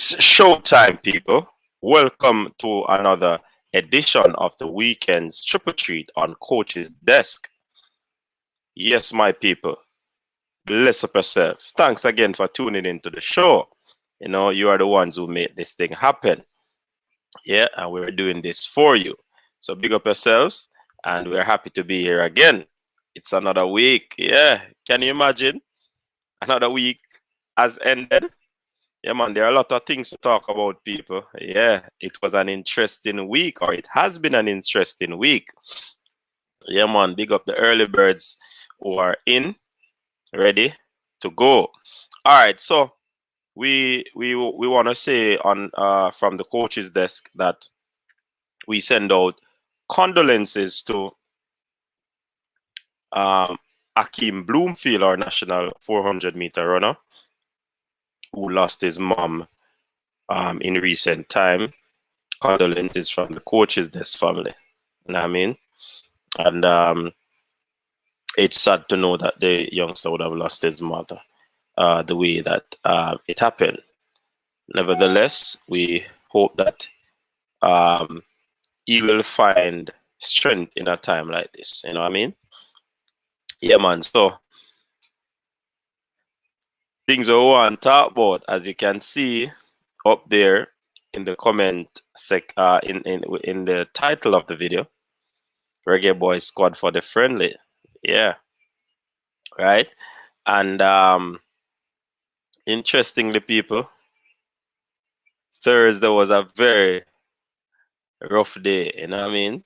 It's showtime, people. Welcome to another edition of the weekend's triple treat on Coach's Desk. Yes, my people, bless up yourself. Thanks again for tuning into the show. You know, you are the ones who made this thing happen. Yeah, and we're doing this for you. So big up yourselves, and we're happy to be here again. It's another week. Yeah, can you imagine? Another week has ended. Yeah, man, there are a lot of things to talk about, people. Yeah, it was an interesting week, or it has been an interesting week. Yeah, man, big up the early birds who are in, ready to go. All right, so we want to say on from the coach's desk that we send out condolences to Akeem Bloomfield, our national 400-meter runner, who lost his mom in recent time. Condolences from the coach's desk family. You know what I mean? And it's sad to know that the youngster would have lost his mother the way that it happened. Nevertheless, we hope that he will find strength in a time like this. You know what I mean? Yeah, man. So things we want to talk about, as you can see up there in the comment in the title of the video, Reggae Boyz squad for the friendly. Yeah. Right. And interestingly, people, Thursday was a very rough day, you know what I mean?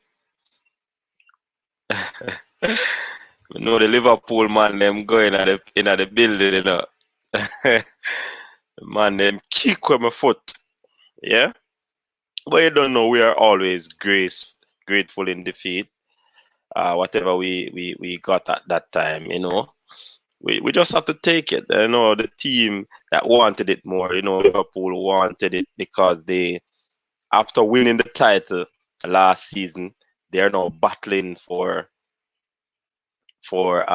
You know the Liverpool man them going in the building, you know. Man them kick with my foot. Yeah? But you don't know, we are always grateful in defeat. Whatever we got at that time, you know. We just have to take it. You know, the team that wanted it more, you know, Liverpool wanted it because they, after winning the title last season, they're now battling for fourth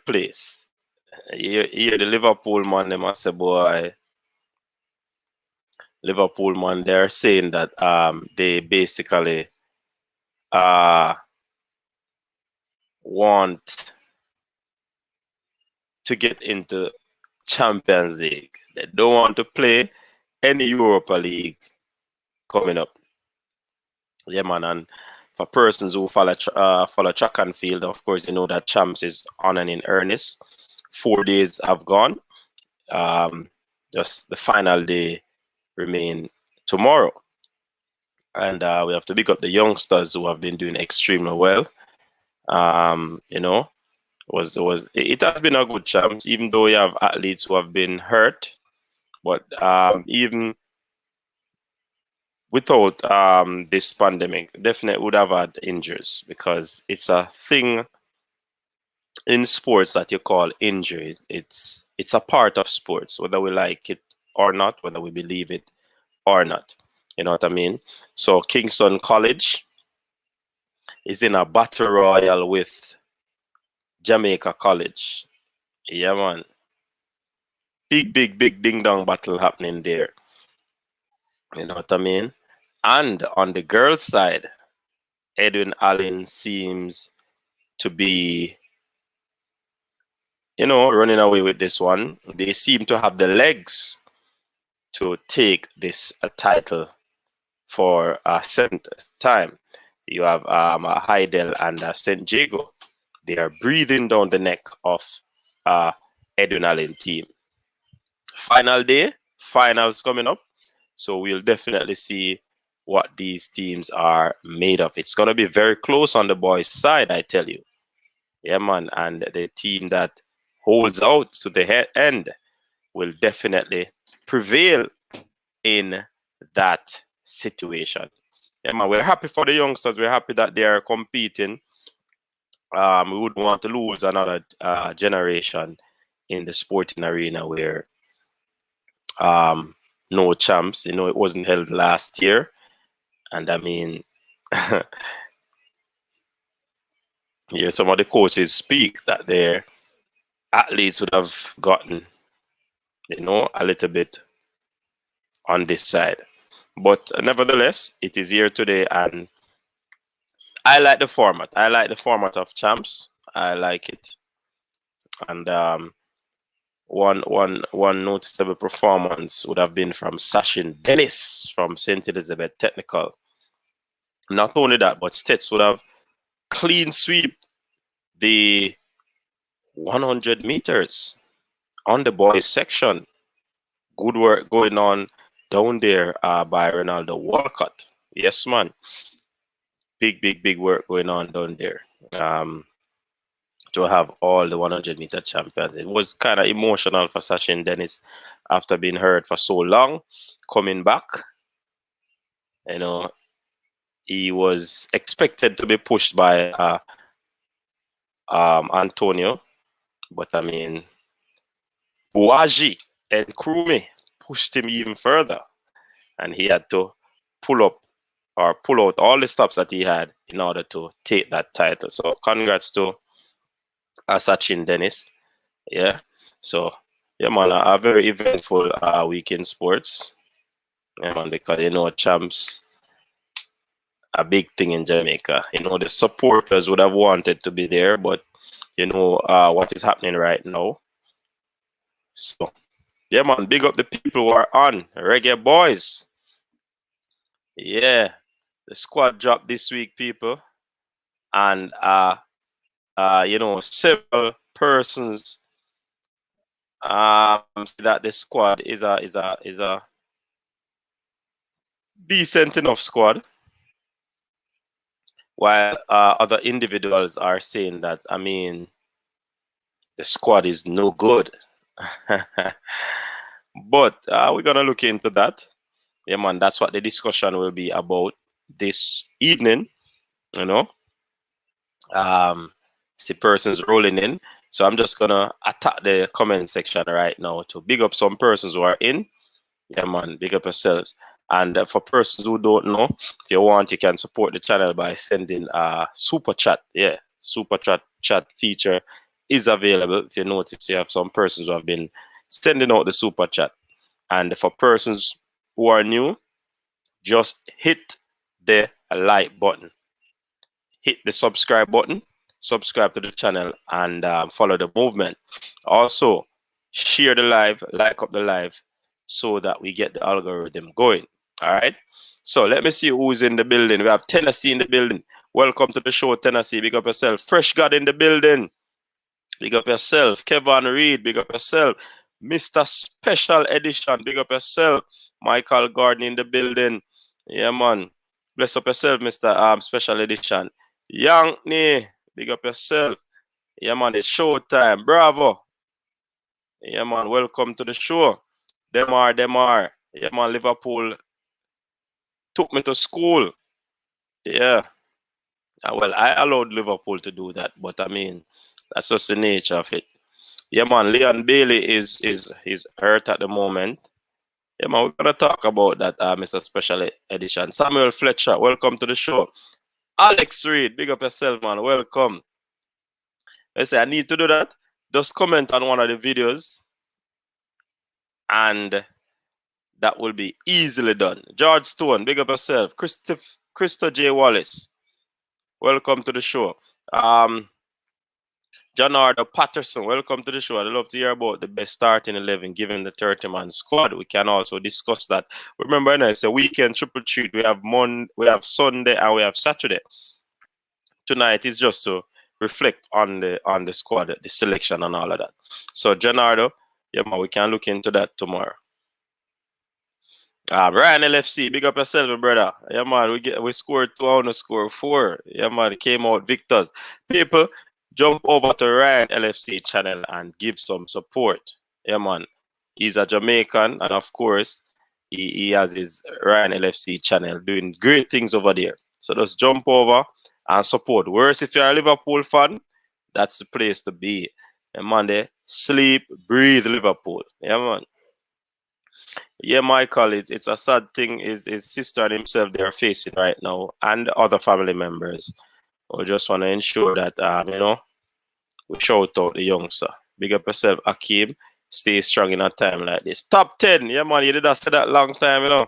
place. Here the Liverpool man, they must say, boy, Liverpool man, they're saying that they basically want to get into Champions League. They don't want to play any Europa League coming up. Yeah, man, and for persons who follow track and field, of course, you know that Champs is on and in earnest. 4 days have gone. Just the final day remain tomorrow. And we have to pick up the youngsters who have been doing extremely well. You know, it has been a good Champs, even though you have athletes who have been hurt. But even without this pandemic, definitely would have had injuries, because it's a thing in sports that you call injury. It's a part of sports, whether we like it or not, whether we believe it or not. You know what I mean? So Kingston College is in a battle royal with Jamaica College. Yeah, man. Big ding dong battle happening there. You know what I mean? And on the girls' side, Edwin Allen seems to be, you know, running away with this one. They seem to have the legs to take this title for a seventh time. You have Heidel and St. Jago. They are breathing down the neck of Edwin Allen team. Final day, finals coming up. So we'll definitely see what these teams are made of. It's going to be very close on the boys' side, I tell you. Yeah, man. And the team that holds out to the end will definitely prevail in that situation. Yeah, man. We're happy for the youngsters. We're happy that they are competing. We wouldn't want to lose another generation in the sporting arena where no champs. You know, it wasn't held last year. And I mean, hear some of the coaches speak that their athletes would have gotten, you know, a little bit on this side. But nevertheless, it is here today, and I like the format. I like the format of champs. I like it. And one noticeable performance would have been from Sachin Dennis from St. Elizabeth Technical. Not only that, but Stets would have clean sweep the 100 meters on the boys section. Good work going on down there by Ronaldo Walcott. Yes, man. Big work going on down there. To have all the 100-meter champions. It was kind of emotional for Sachin Dennis after being hurt for so long. Coming back, you know, he was expected to be pushed by Antonio, but I mean, Buaji and Krumi pushed him even further, and he had to pull out all the stops that he had in order to take that title. So congrats to Sachin Dennis. Yeah. So yeah, man, a very eventful week in sports. Yeah, man, because champs a big thing in Jamaica. The supporters would have wanted to be there, but what is happening right now. So yeah, man, big up the people who are on Reggae Boyz. Yeah, the squad dropped this week, people, and several persons that the squad is a decent enough squad, while other individuals are saying that, I mean, the squad is no good. But we're gonna look into that. Yeah, man, that's what the discussion will be about this evening. See persons rolling in. So I'm just gonna attack the comment section right now to big up some persons who are in. Yeah, man, big up yourselves. And for persons who don't know, if you want, you can support the channel by sending a super chat. Yeah, super chat feature is available. If you notice, you have some persons who have been sending out the super chat. And for persons who are new, just hit the like button. Hit the subscribe button. Subscribe to the channel and follow the movement. Also, share the live, like up the live, so that we get the algorithm going. All right. So let me see who's in the building. We have Tennessee in the building. Welcome to the show, Tennessee. Big up yourself. Fresh God in the building. Big up yourself. Kevin Reed. Big up yourself. Mr. Special Edition. Big up yourself. Michael Gordon in the building. Yeah, man. Bless up yourself, Mr. Special Edition. Yankney. Big up yourself. Yeah, man. It's showtime. Bravo. Yeah, man. Welcome to the show. Them are. Yeah, man. Liverpool took me to school. Yeah. Well, I allowed Liverpool to do that, but I mean, that's just the nature of it. Yeah, man. Leon Bailey is hurt at the moment. Yeah, man. We're gonna talk about that, Mr. Special Edition. Samuel Fletcher, welcome to the show. Alex Reed, big up yourself, man. Welcome. I say I need to do that. Just comment on one of the videos, and that will be easily done. George Stone, big up yourself. Christopher J. Wallace, welcome to the show. John Ardo Patterson, welcome to the show. I'd love to hear about the best starting 11 given the 30-man squad. We can also discuss that. Remember, it's a weekend triple treat. We have Sunday, and we have Saturday. Tonight is just to reflect on the squad, the selection, and all of that. So, John Ardo, yeah, man, we can look into that tomorrow. Ryan LFC, big up yourself, my brother. Yeah, man, we scored 2 out of score 4. Yeah, man, it came out victors. People, jump over to Ryan LFC channel and give some support. Yeah, man. He's a Jamaican, and of course, he has his Ryan LFC channel doing great things over there. So just jump over and support. Worse, if you're a Liverpool fan, that's the place to be. Yeah, man, they sleep, breathe Liverpool. Yeah, man. Yeah, Michael, it's a sad thing his sister and himself they are facing right now, and other family members. We just want to ensure that we shout out the youngster. Big up yourself, Akeem. stay strong in a time like this. Top 10. Yeah, man. You did that say that long time, you know.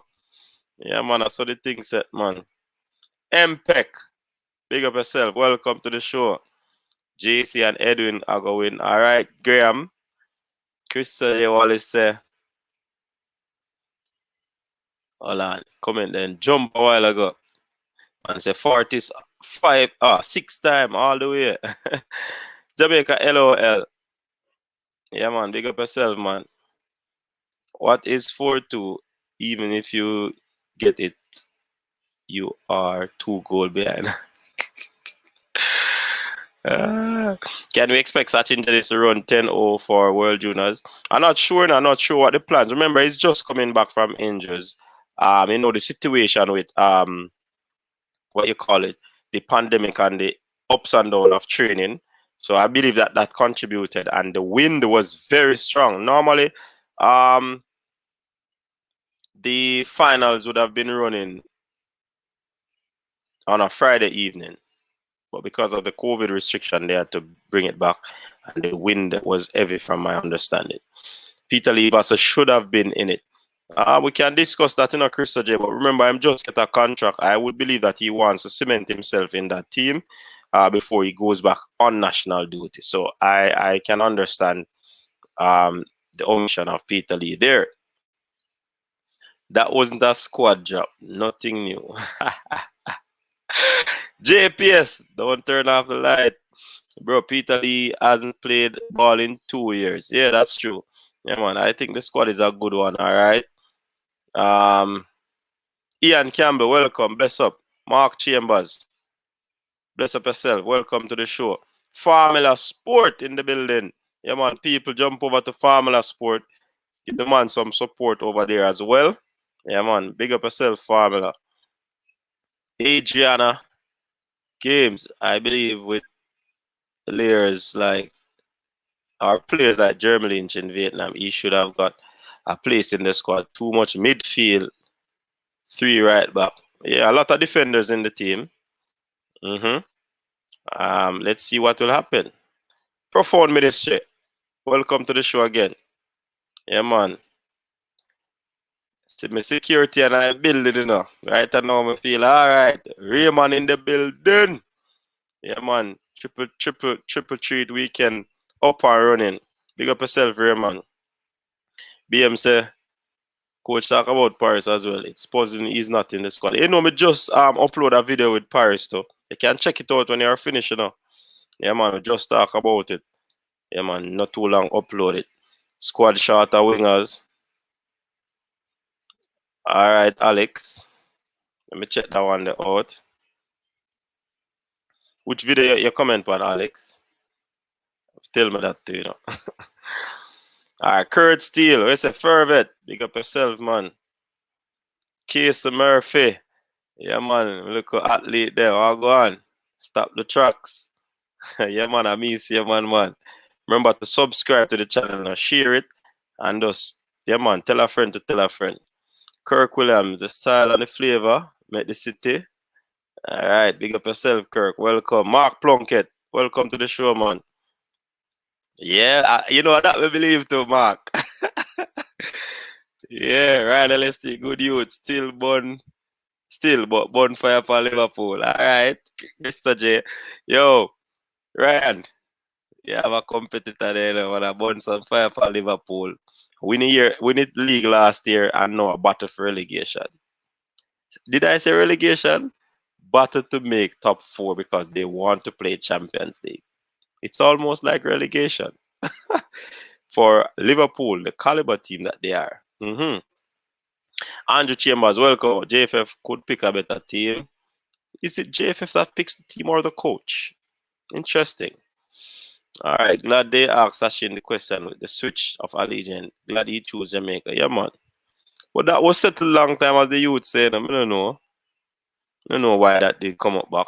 Yeah, man. I saw the thing set, man. MPEC. Big up yourself. Welcome to the show. JC and Edwin are going. All right, Graham. Crystal, you always say. Hold on. Comment then. Jump a while ago. Man say 6 time all the way. Jamaica LOL. Yeah, man. Big up yourself, man. What is 4-2? Even if you get it, you are 2 goals behind. Can we expect Sachin Dennis to run 10-0 for World Juniors? I'm not sure what the plans. Remember, he's just coming back from injuries. The situation with what you call it, the pandemic and the ups and downs of training. So I believe that contributed, and the wind was very strong. Normally, the finals would have been running on a Friday evening, but because of the COVID restriction, they had to bring it back, and the wind was heavy from my understanding. Peter Lee Bassa should have been in it. We can discuss that in a Crystal J, but remember, I'm just get a contract. I would believe that he wants to cement himself in that team before he goes back on national duty. So I can understand the omission of Peter Lee there. That wasn't a squad drop. Nothing new. JPS, don't turn off the light. Bro, Peter Lee hasn't played ball in 2 years. Yeah, that's true. Yeah, man, I think the squad is a good one, all right? Ian Campbell, welcome. Bless up. Mark Chambers, bless up yourself. Welcome to the show. Formula Sport in the building. Yeah, man, people jump over to Formula Sport. Give the man some support over there as well. Yeah, man, big up yourself, Formula. Adriana Games, I believe, with players like Jeremy Lynch in Vietnam, he should have got a place in the squad. Too much midfield, 3 right back. Yeah, a lot of defenders in the team. Let's see what will happen. Profound Ministry, welcome to the show again. Yeah, man. See, my security and I building, you know. Right now, I feel all right. Raymond in the building. Yeah, man. Triple treat weekend up and running. Big up yourself, Raymond. BM say, Coach talk about Paris as well. It's supposing he's not in the squad. You know, me just upload a video with Paris too. You can check it out when you are finished, you know. Yeah, man, we just talk about it. Yeah, man, not too long upload it. Squad shorter wingers. All right, Alex. Let me check that one out. Which video you comment on, Alex? Tell me that too, you know. All right, Kurt Steele. Where's a Fervet? Big up yourself, man. Case Murphy. Yeah, man. Look at athlete there. All go on. Stop the trucks. Yeah, man. I miss you, man. Remember to subscribe to the channel and share it. And just, yeah, man. Tell a friend to tell a friend. Kirk Williams, the style and the flavor. Make the city. All right. Big up yourself, Kirk. Welcome. Mark Plunkett. Welcome to the show, man. Yeah, you know that we believe too, Mark. Yeah, Ryder Lefty, good youth, but bonfire for Liverpool. All right, Mr. J. Yo, Ryan, you have a competitor there, you know, and a bonfire for Liverpool. Win the league last year and now a battle for relegation. Did I say relegation? Battle to make top 4 because they want to play Champions League. It's almost like relegation. For Liverpool, the caliber team that they are. Andrew Chambers, welcome. JFF could pick a better team. Is it JFF that picks the team or the coach? Interesting. All right, glad they asked Sachin the question with the switch of allegiance. Glad he chose Jamaica. Yeah, man. But that was settled a long time, as the youth said. I don't know. I don't know why that did come up back.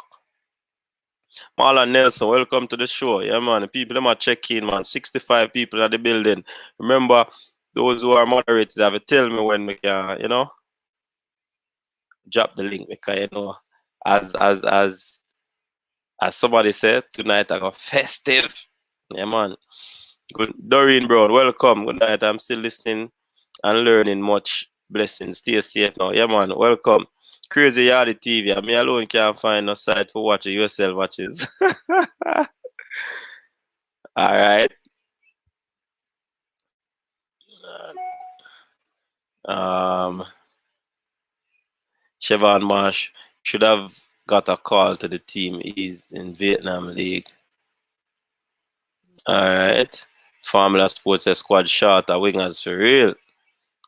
Marlon Nelson, welcome to the show. Yeah, man. The people them are checking, man. 65 people at the building. Remember, those who are moderated have to tell me when we can, you know, drop the link because, you know, as somebody said, tonight I got festive. Yeah, man. Good, Doreen Brown, welcome. Good night. I'm still listening and learning much. Blessings. Stay safe now. Yeah, man. Welcome. Crazy Yardy TV. Me alone can't find no site for watching yourself matches. All right. Um, Chevron Marsh should have got a call to the team. He's in Vietnam League. All right. Formula Sports Squad short of wingers for real.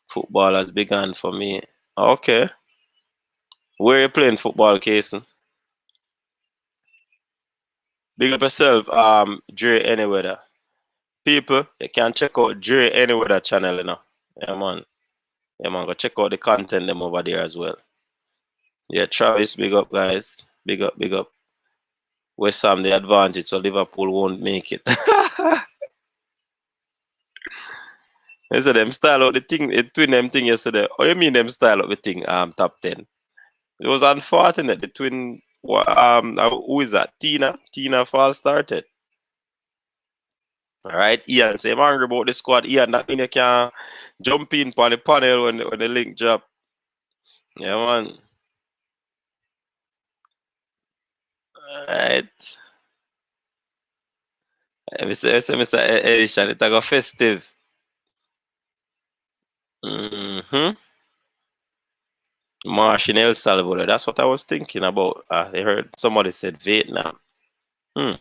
Football has begun for me. Okay. Where you playing football, Kason? Big up yourself, Dre Anyweather. People, you can check out Dre Anyweather channel, you know. Yeah, man. Yeah, man. Go check out the content them over there as well. Yeah, Travis, big up, guys. Big up, big up. West Ham the advantage, so Liverpool won't make it. They said them style out the thing, it twin them thing yesterday. Oh, you mean them style out the thing, top 10? It was unfortunate. The twin, who is that? Tina Fall started. All right, Ian, say I'm angry about the squad. Ian, that mean you can jump in on the panel when the link drop. Yeah, man. All right. Mr. Edison, it's a festive. Mm-hmm. March in El Salvador. That's what I was thinking about. I heard somebody said Vietnam. Hmm.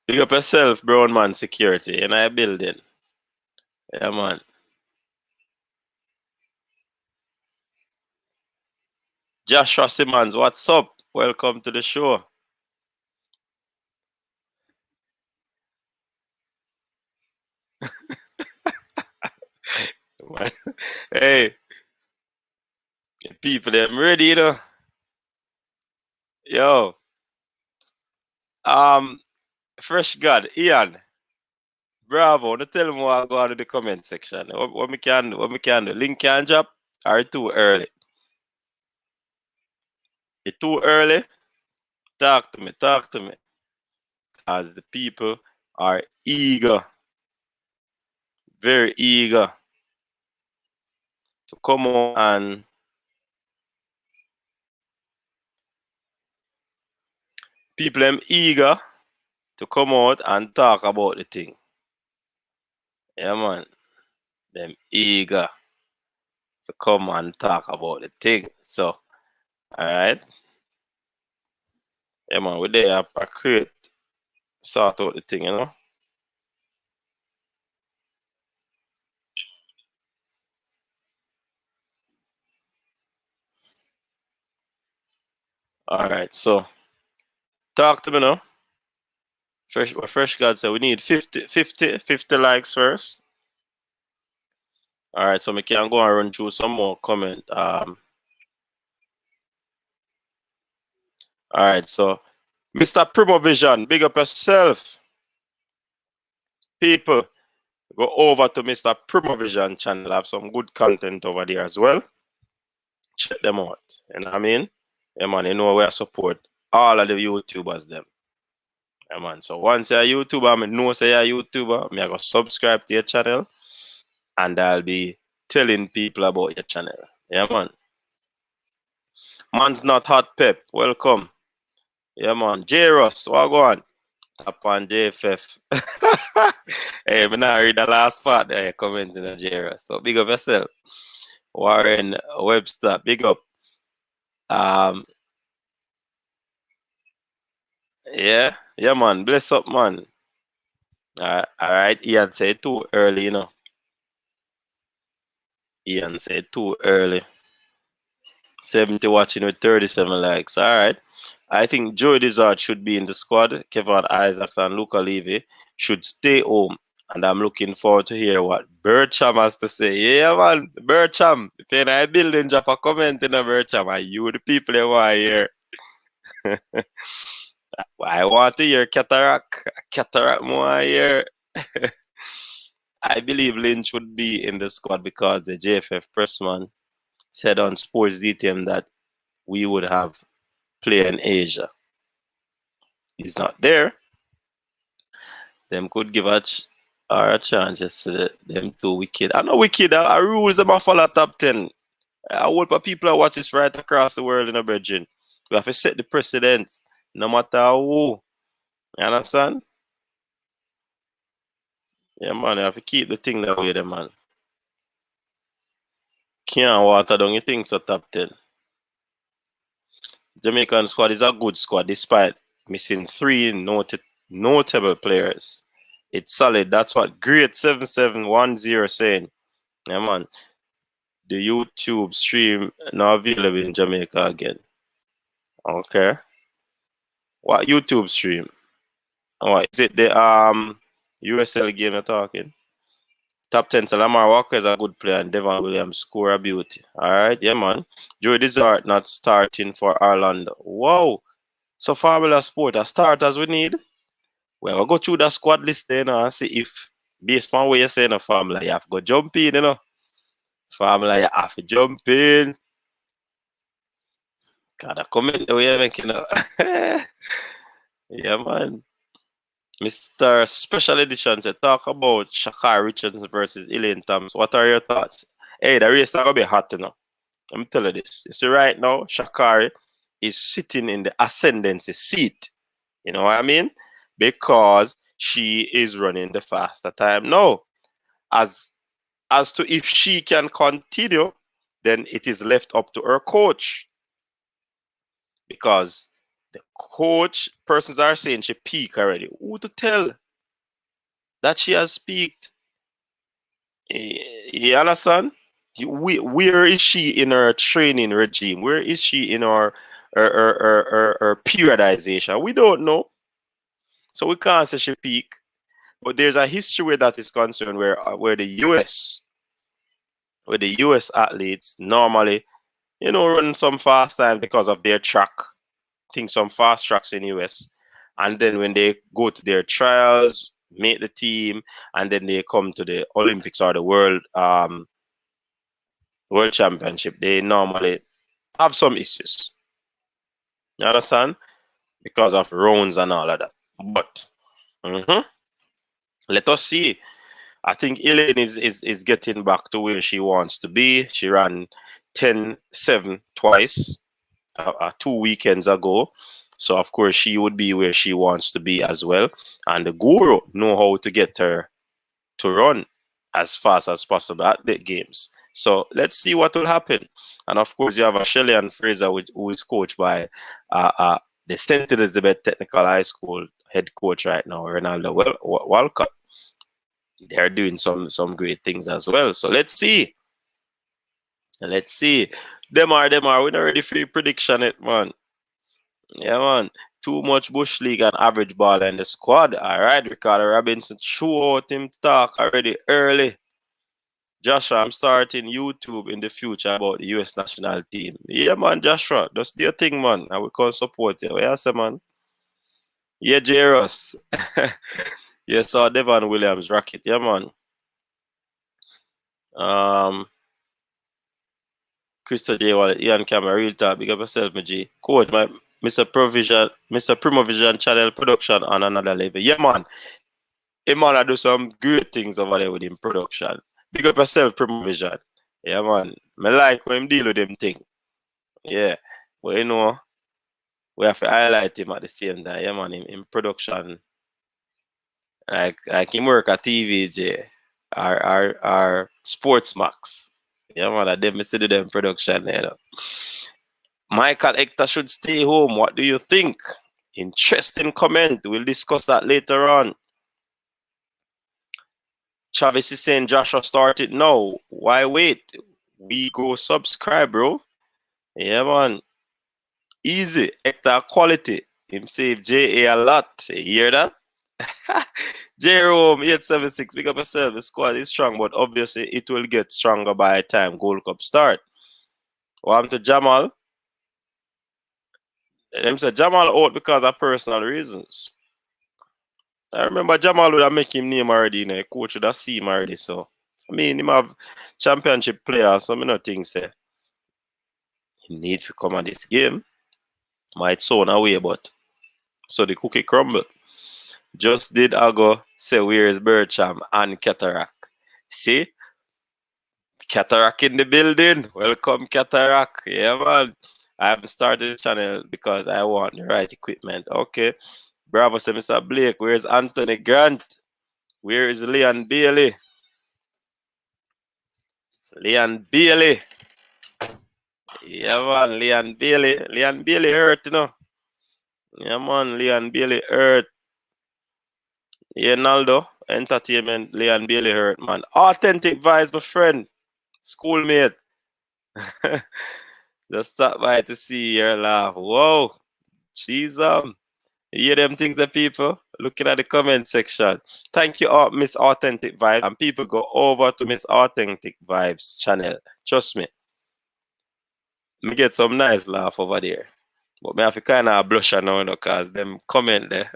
Big up yourself, Brown Man Security, in a building. Yeah, man. Joshua Simmons, what's up? Welcome to the show. Hey, people, them ready, you know? Yo, um, Fresh God, Ian, bravo. Don't tell me what I go out of the comment section. What me can do? What me can do? Link can drop or too early? It too early? Talk to me, talk to me. As the people are eager, very eager to come on and people them eager to come out and talk about the thing. Yeah, man. Them eager to come and talk about the thing. So, all right. Yeah, man, we there to create, sort out the thing, you know. All right. So, talk to me now. Fresh God said we need 50 likes first. All right. So, we can go and run through some more comment. All right. So, Mr. Primo Vision, big up yourself. People, go over to Mr. Primo Vision channel. Have some good content over there as well. Check them out. You know what I mean? Yeah, man, you know where I support all of the YouTubers them. Yeah, man. So once you're a YouTuber, I know say you're a YouTuber, I go subscribe to your channel and I'll be telling people about your channel. Yeah, man. Man's not hot pep. Welcome. Yeah, man. J Ross, what go on? Tap on JFF. Hey, me not read the last part there, commenting on J Ross. So big up yourself. Warren Webster, big up. Um, yeah, man. Bless up, man. All right, Ian said too early, you know. Ian said too early. 70 watching with 37 likes. All right. I think Joey Dizard should be in the squad. Kevin Isaacs and Luca Levy should stay home. And I'm looking forward to hear what Bertram has to say. Yeah, man. Bertram. If you're in a building, drop a comment in a Bertram. And you, the people, you want to hear. I want to hear Cataract. Cataract more here. I believe Lynch would be in the squad because the JFF pressman said on Sports DTM that we would have play in Asia. he's not there. Them could give a chance just to them two wicked. I know wicked. Our rules them a follow top 10. I hope people are watching this right across the world in a virgin. We have to set the precedents, no matter who. You understand? Yeah, man. You have to keep the thing that way, there, man. Can't water down your things so top 10. Jamaican squad is a good squad despite missing 3 notable players. It's solid. That's what Great 7710 saying. Yeah, man. The YouTube stream now available in Jamaica again. Okay. What YouTube stream? Oh, is it the USL game you're talking? Top 10, so Lamar Walker is a good player and Devon Williams score a beauty. Alright, yeah, man. Joey Desart not starting for Orlando. Wow. So Formula Sport, a starters we need. Well, we'll go through the squad list then and see if, based on what you're saying, a Formula, you have to go jump in, you know. Formula, you have to jump in. God, a comment the way you're making up. Yeah, man. Mr. Special Edition to talk about Shakar Richardson versus Elaine Thompson. What are your thoughts? Hey, the race is going to be hot, you know. Let me tell you this. You see, right now, Shakari is sitting in the ascendancy seat. You know what I mean? Because she is running the faster time. No. As to if she can continue, then it is left up to her coach. Because the coach persons are saying she peaked already. Who to tell that she has peaked? You understand? Where is she in her training regime? Where is she in her periodization? We don't know. So we can't say she peak. But there's a history where that is concerned where the US athletes normally, run some fast time because of their track. I think some fast tracks in US. And then when they go to their trials, make the team, and then they come to the Olympics or the World Championship, they normally have some issues. You understand? Because of rounds and all of that. But let us see. I think Elaine is getting back to where she wants to be. She ran 10-7 twice 2 weekends ago. So, of course, she would be where she wants to be as well. And the guru know how to get her to run as fast as possible at the games. So, let's see what will happen. And, of course, you have a Shelley Fraser, who is coached by the St. Elizabeth Technical High School head coach right now, Ronaldo Walcott. They're doing some great things as well. So, let's see. Let's see. Them are. We're not ready for your prediction yet, man. Yeah, man. Too much Bush League and average ball in the squad. All right, Ricardo Robinson threw out him talk already early. Joshua, I'm starting YouTube in the future about the US national team. Yeah, man, Joshua. That's your thing, man. I will come support you. What you say, man? Yeah, Jairus. Yeah, so Devon Williams Rocket. Yeah, man. Crystal J. Wallet, Ian Camera, real talk. Big up yourself, my G. Coach, my Mr. Promovision channel production on another level. Yeah, man. Hey, man, I do some great things over there with him production. Big up yourself, Promovision. Yeah, man. I like when him deal with them thing. Yeah. But we have to highlight him at the same time. Yeah, man. In production. Like him work at TVJ. Our Sports Max. Yeah, man. I them see them production, you know. Michael Hector should stay home. What do you think? Interesting comment. We'll discuss that later on. Travis is saying Joshua started now. Why wait? We go subscribe, bro. Yeah, man. Easy. Hector quality. Him save JA a lot. You hear that? Jerome 876. Big up yourself. The squad is strong, but obviously it will get stronger by the time Gold Cup start. Welcome to Jamal. Them say Jamal out because of personal reasons. I remember Jamal would have make him name already, you know, coach would have seen him already. So I mean him have championship players, so I not think say he need to come on this game. Might sound away, but So the cookie crumble. Just did I go say where is Bertram and Cataract. See? Cataract in the building. Welcome, Cataract. Yeah, man. I have started the channel because I want the right equipment. Okay. Bravo, say Mr. Blake. Where's Anthony Grant? Where is Leon Bailey? Leon Bailey. Yeah, man. Leon Bailey. Leon Bailey hurt, you know. Yeah, man. Leon Bailey hurt. Yeah, Naldo. Entertainment. Leon Bailey hurt, man. Authentic vibes, my friend. Schoolmate. Just stop by to see your laugh. Whoa. Jeez, you hear them things, the people? Looking at the comment section. Thank you, Miss Authentic Vibes. And people go over to Miss Authentic Vibes channel. Trust me. Me get some nice laugh over there. But me have to kind of blush now, because them comment there.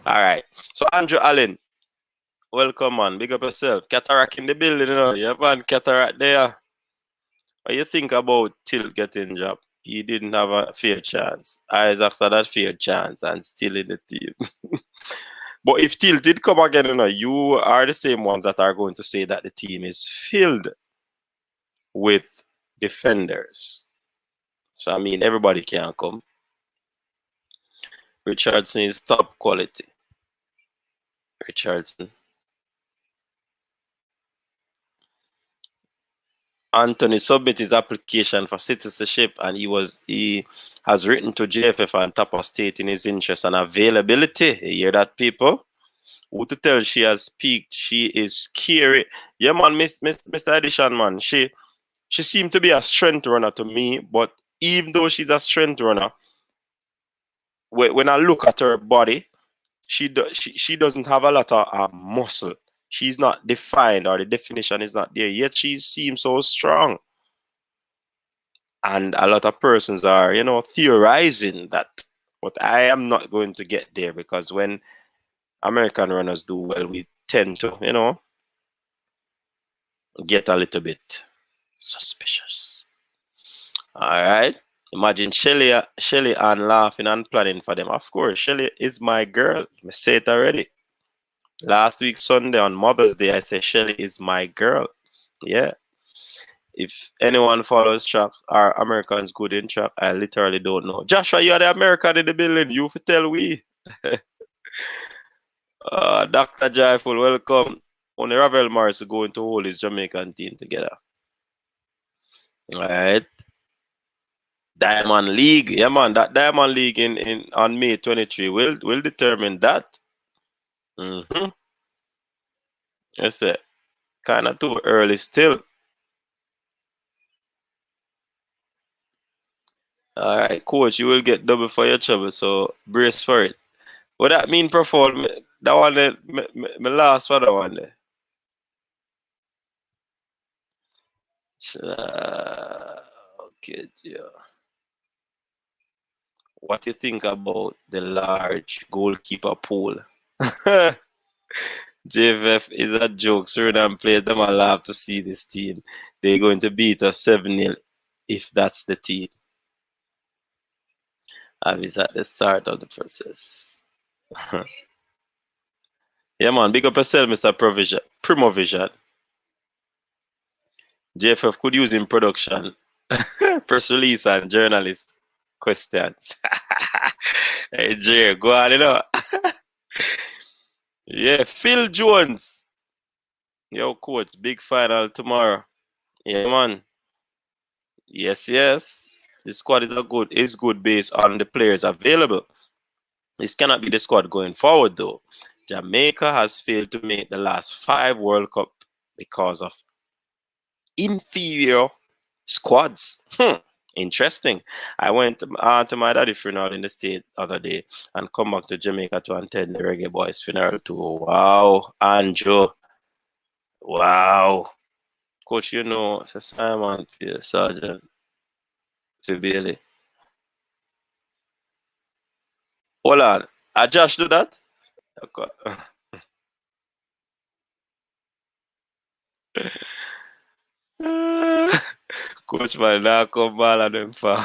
All right. So, Andrew Allen, welcome, man. Big up yourself. Cataract in the building, you know. Yeah, man. Cataract there. What you think about Tilt getting job? He didn't have a fair chance. Isaac had a fair chance and still in the team. But if Tilt did come again, you know, you are the same ones that are going to say that the team is filled with defenders. So I mean, everybody can come. Richardson is top quality. Richardson. Anthony submit his application for citizenship, and he has written to JFF and Tapa stating his interest and availability. You hear that, people? Who to tell she has peaked? She is scary. Yeah, man, Mr. Edition, man. She seemed to be a strength runner to me, but even though she's a strength runner, when I look at her body, she doesn't have a lot of muscle. She's not defined, or the definition is not there, yet she seems so strong. And a lot of persons are, theorizing that. But I am not going to get there, because when American runners do well, we tend to, get a little bit suspicious. All right. Imagine Shelly and laughing and planning for them. Of course, Shelly is my girl. I say it already. Last week, Sunday, on Mother's Day, I said Shelly is my girl. Yeah. If anyone follows track, are Americans good in track? I literally don't know. Joshua, you're the American in the building. You tell we. Dr. Joyful, welcome. Only Ravel Morris is going to hold his Jamaican team together. All right. Diamond League. Yeah, man. That Diamond League in on May 23 will determine that. Mm-hmm. Yes, sir. Kind of too early still. All right, coach, you will get double for your trouble, so brace for it. What that mean, perform? That one, me last for that one there. Okay, yeah. What you think about the large goalkeeper pool? JFF is a joke. Suriname players them a laugh to see this team. They're going to beat us 7-0 if that's the team. And it's at the start of the process. Yeah, man. Big up yourself, Mr. Promovision. JFF could use in production. Press release and journalist questions. Hey, Jay, go on, Yeah, Phil Jones. Yo, coach, big final tomorrow. Yeah, man. Yes, yes. The squad is good based on the players available. This cannot be the squad going forward, though. Jamaica has failed to make the last 5 World Cup because of inferior squads. Interesting. I went to my daddy's funeral in the state the other day and come back to Jamaica to attend the Reggae Boyz funeral too. Wow, Andrew. Wow. Coach, Simon Sergeant Fibili. Hold on. I Josh do that? Okay. Coach, man, now come ball on them for.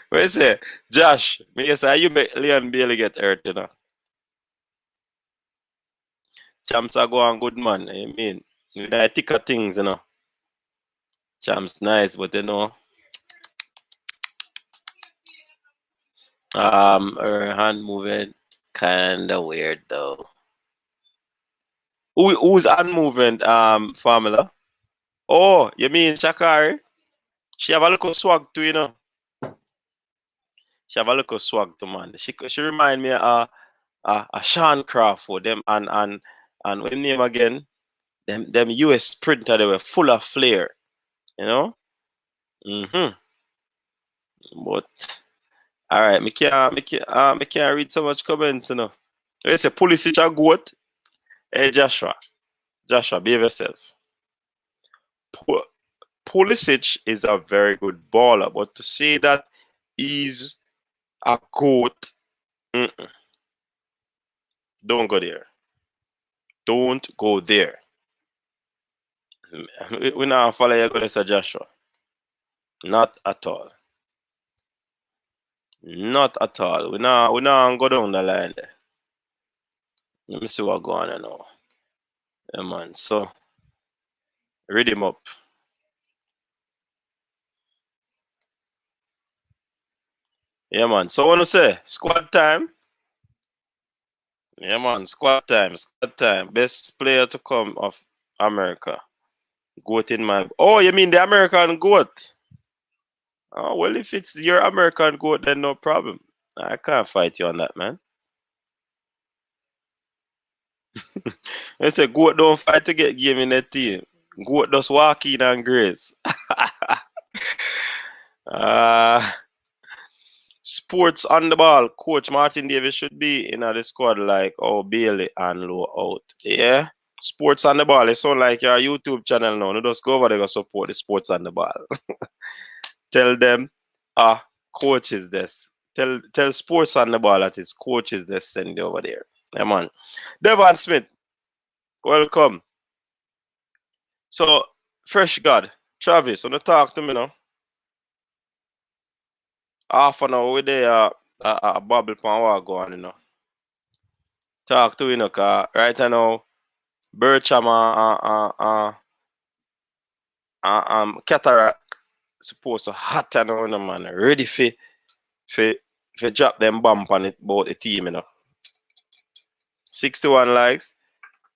What you say? Josh, me yes, you make Leon Bailey get hurt, you know. Champs are going good, man. I mean, I thicker things, you know. Champs nice, but you know, her hand moving kinda weird though. Who's hand movement, formula? Oh, you mean Shakari? She have a little swag too, you know. She have a little swag too, man. She remind me of Sean Crawford, them and what him name again? Them US sprinter, they were full of flair, you know. Mm-hmm. But all right, me can't read so much comments, you know. You say Pulisic a goat. Hey Joshua, behave yourself. Pu- Pulisic is a very good baller, but to say that he's a goat, mm-mm, don't go there. Don't go there. We not follow you, go there, Joshua. Not at all. Not at all. We not go down the line there. Let me see what going on now. Yeah, man. So read him up. Yeah, man. So what to say? Squad time. Yeah, man. Squad time. Squad time. Best player to come of America. Goat in my. Oh, you mean the American goat? Oh, well, if it's your American goat, then no problem. I can't fight you on that, man. They say goat don't fight to get game in the team. Goat just walk in and grace. uh, Sports on the ball. Coach Martin Davis should be in the squad like oh Bailey and Low out. Yeah. Sports on the ball. It sound like your YouTube channel now. You just go over there and support the sports on the ball. Tell them, coach is this. Tell sports on the ball that his coach is this. Send you over there. Yeah, man. Devon Smith, welcome. So, fresh God, Travis, wanna talk to me now? Half an hour with the bubble pan what go on, you know. Talk to you know, cause right now, Bertram Cataract supposed to hot and on, man. Ready for for drop them bump on it about the team, you know. 61 likes,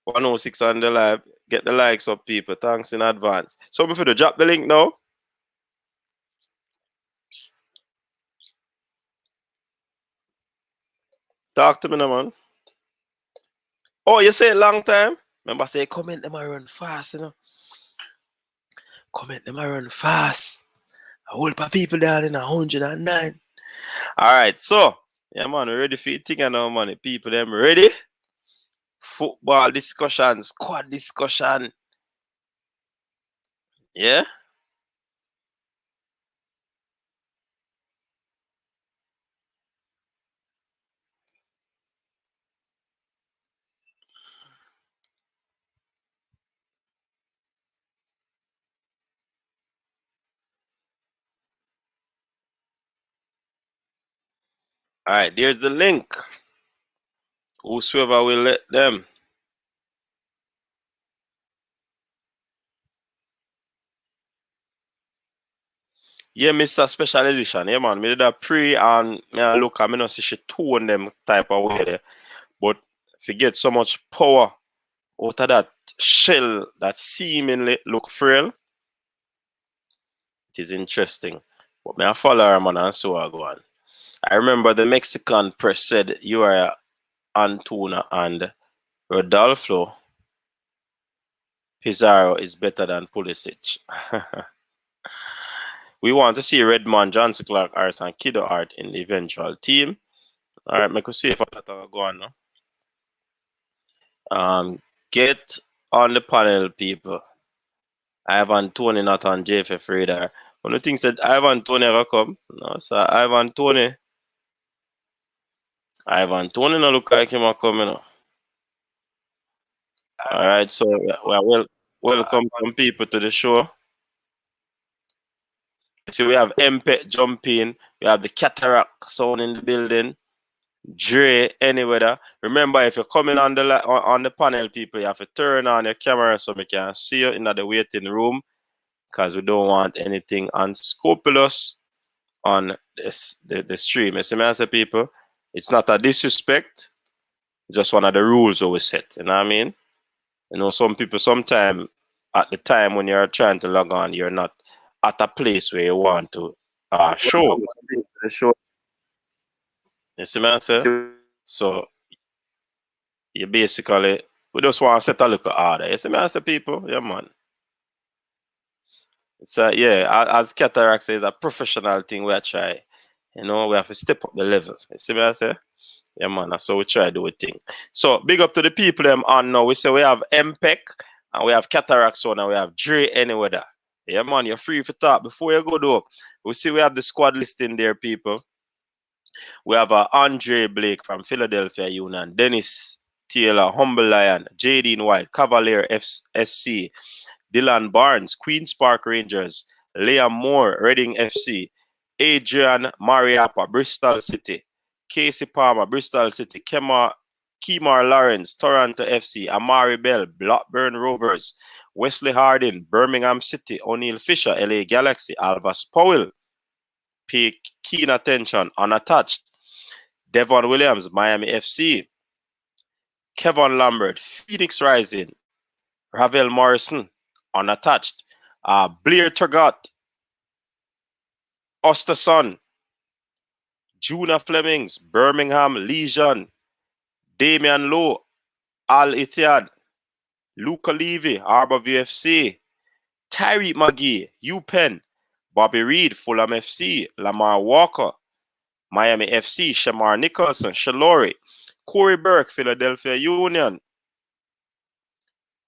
106 on the live. Get the likes up, people. Thanks in advance. So before to drop the link now. Talk to me now, man. Oh, you say long time? Remember say comment them I run fast, you know. Comment them I run fast. A whole lot of people down in 109. Alright, so yeah man, we ready for the thing now, man. People them ready? Football discussion, squad discussion. Yeah? Alright, there's the link. Whosoever will let them. Yeah, Mr. Special Edition. Yeah, man. Me did a pre and me a look and me not see she tone them type of way there. But if you get so much power out of that shell that seemingly look frail, it is interesting. But me a follow her, man, and so I go on. I remember the Mexican press said you are Antuna and Rodolfo Pizarro is better than Pulisic. We want to see Redmond, Johnson Clark, Ars, and Kiddo Art in the eventual team. All right, make us see if that will go on now. Get on the panel, people. Ivan Tony, not on JFF radar. One of the things that Ivan Tony ever come. No, sir. Ivan Tony no look like him a come, you know. All right, so we are welcome some people to the show. See, we have MPET jumping. We have the Cataract sound in the building. Dre, any weather. Remember, if you're coming on the panel, people, you have to turn on your camera so we can see you in the waiting room, because we don't want anything unscrupulous on the stream. You see me, I say, people, it's not a disrespect. It's just one of the rules that we set. You know what I mean? You know, some people, sometimes at the time when you're trying to log on, you're not at a place where you want to show. You see me, I say? So you basically, we just want to set a little order. You see me, I say, people? Yeah, man. It's yeah, as Cataract says, a professional thing we try. You know, we have to step up the level. You see what I say? Yeah, man, that's how we try to do a thing. So, big up to the people them on now. We say we have MPEC, and we have Cataract Sound, and we have Dre Anywhere. Yeah, man, you're free for talk. Before you go though, we see we have the squad list in there, people. We have Andre Blake from Philadelphia Union, Dennis Taylor, Humble Lion, Jadine White, Cavalier SC, Dylan Barnes, Queen's Park Rangers, Liam Moore, Reading FC, Adrian Mariappa, Bristol City, Casey Palmer, Bristol City, Kemar Lawrence, Toronto FC, Amari Bell, Blackburn Rovers, Wesley Hardin, Birmingham City, O'Neill Fisher, LA Galaxy, Alvas Powell, pay keen attention, unattached, Devon Williams, Miami FC, Kevin Lambert, Phoenix Rising, Ravel Morrison, unattached, Blair Turgot, Osterson, Juna Flemings, Birmingham Legion, Damian Lowe, Al Ithiad, Luca Levy, Arbor VFC, Tyreek McGee, UPenn, Bobby Reed, Fulham FC, Lamar Walker, Miami FC, Shamar Nicholson, Shalori, Corey Burke, Philadelphia Union,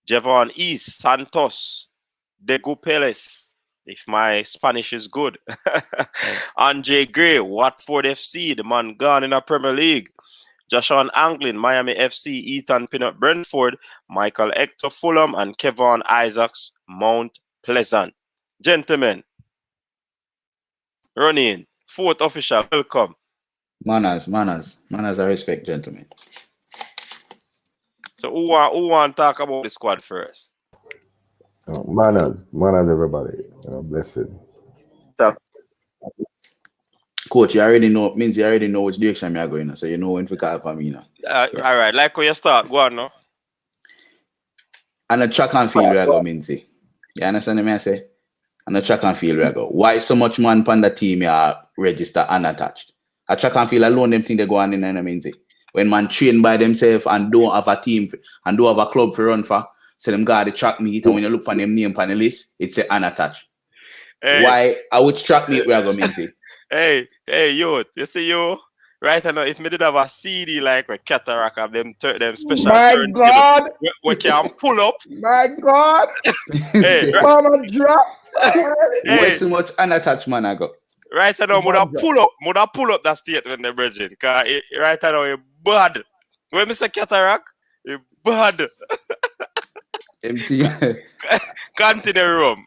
Javon East, Santos, Degu Peles, if my Spanish is good, Andre Gray, Watford FC, the man gone in the Premier League, Joshua Anglin, Miami FC, Ethan Pinnock, Brentford, Michael Hector, Fulham, and Kevon Isaacs, Mount Pleasant. Gentlemen, run in. Fourth official, welcome. Manners, I respect, gentlemen. So who want to talk about the squad first? Manners, everybody. Blessed. Coach, you already know which direction we are going, so you know when to call for me now. All right, like when you start, go on now. And the track and field we are going, Minty. You understand what I say? And the track and field we are going. Why so much man on the team are registered unattached? A track and field alone, them think they go on in the Minty. When man train by themselves and don't have a team and don't have a club for run for, so them got the track meet, and when you look for them name on the list, it's a unattached. Hey. Why? I would track meet we are going, Minty. Hey, yo, you see you? Right now, if me did have a CD like with Cataract of them special my God, we can pull up. My God, hey, mama drop. Way too much unattached man I got. Right now, would pull up that statement, the bridging. Cause right now, it's bad. When Mr. Cataract, it's bad. Empty. Continue room.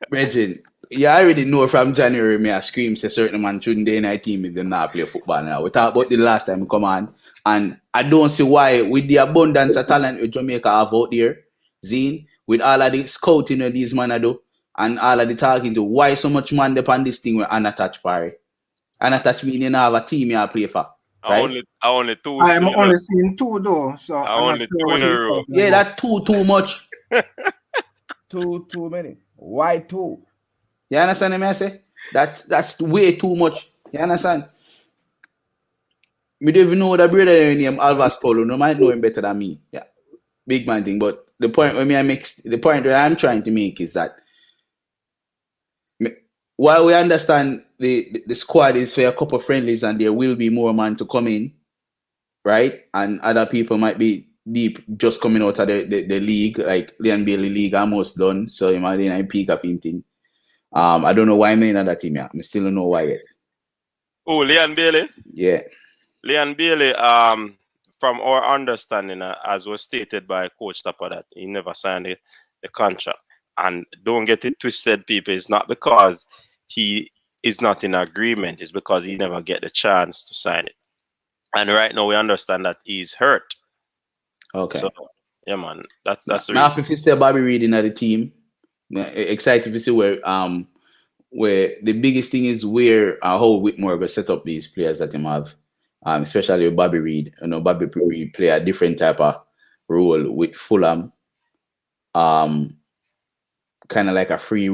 Bridging. You already know from January, me I scream say certain man shouldn't day in our team if they not play football now. We talked about the last time we come on, and I don't see why, with the abundance of talent with Jamaica have out there, Zine, with all of the scouting that these men do, and all of the talking to, why so much man depend this thing with unattached party? Unattached meaning you have a team you play for. Right? I only seen two though, so I'm not sure in a row. Yeah, that's too much. Too many. Why two? You understand what I say? That's way too much. You understand? Me don't even know the brother named Alvas Polo. No might know him better than me. Yeah, big man thing. But the point that I'm trying to make is that while we understand the squad is for a couple of friendlies and there will be more man to come in, right? And other people might be deep just coming out of the league, like Leon Bailey League almost done. So imagine I peak of him thing. I don't know why I'm in that team yet. I still don't know why yet. Oh, Leon Bailey? Yeah. Leon Bailey, from our understanding, as was stated by Coach Tapper, that he never signed the contract. And don't get it twisted, people. It's not because he is not in agreement is because he never get the chance to sign it. And right now we understand that he's hurt. Okay. So yeah, man, that's the Now, reason. if you see Bobby Reed in the team, excited to see where the biggest thing is where how Whitmore will set up these players that him have, especially with Bobby Reed. You know, Bobby Reed play a different type of role with Fulham, kind of like a free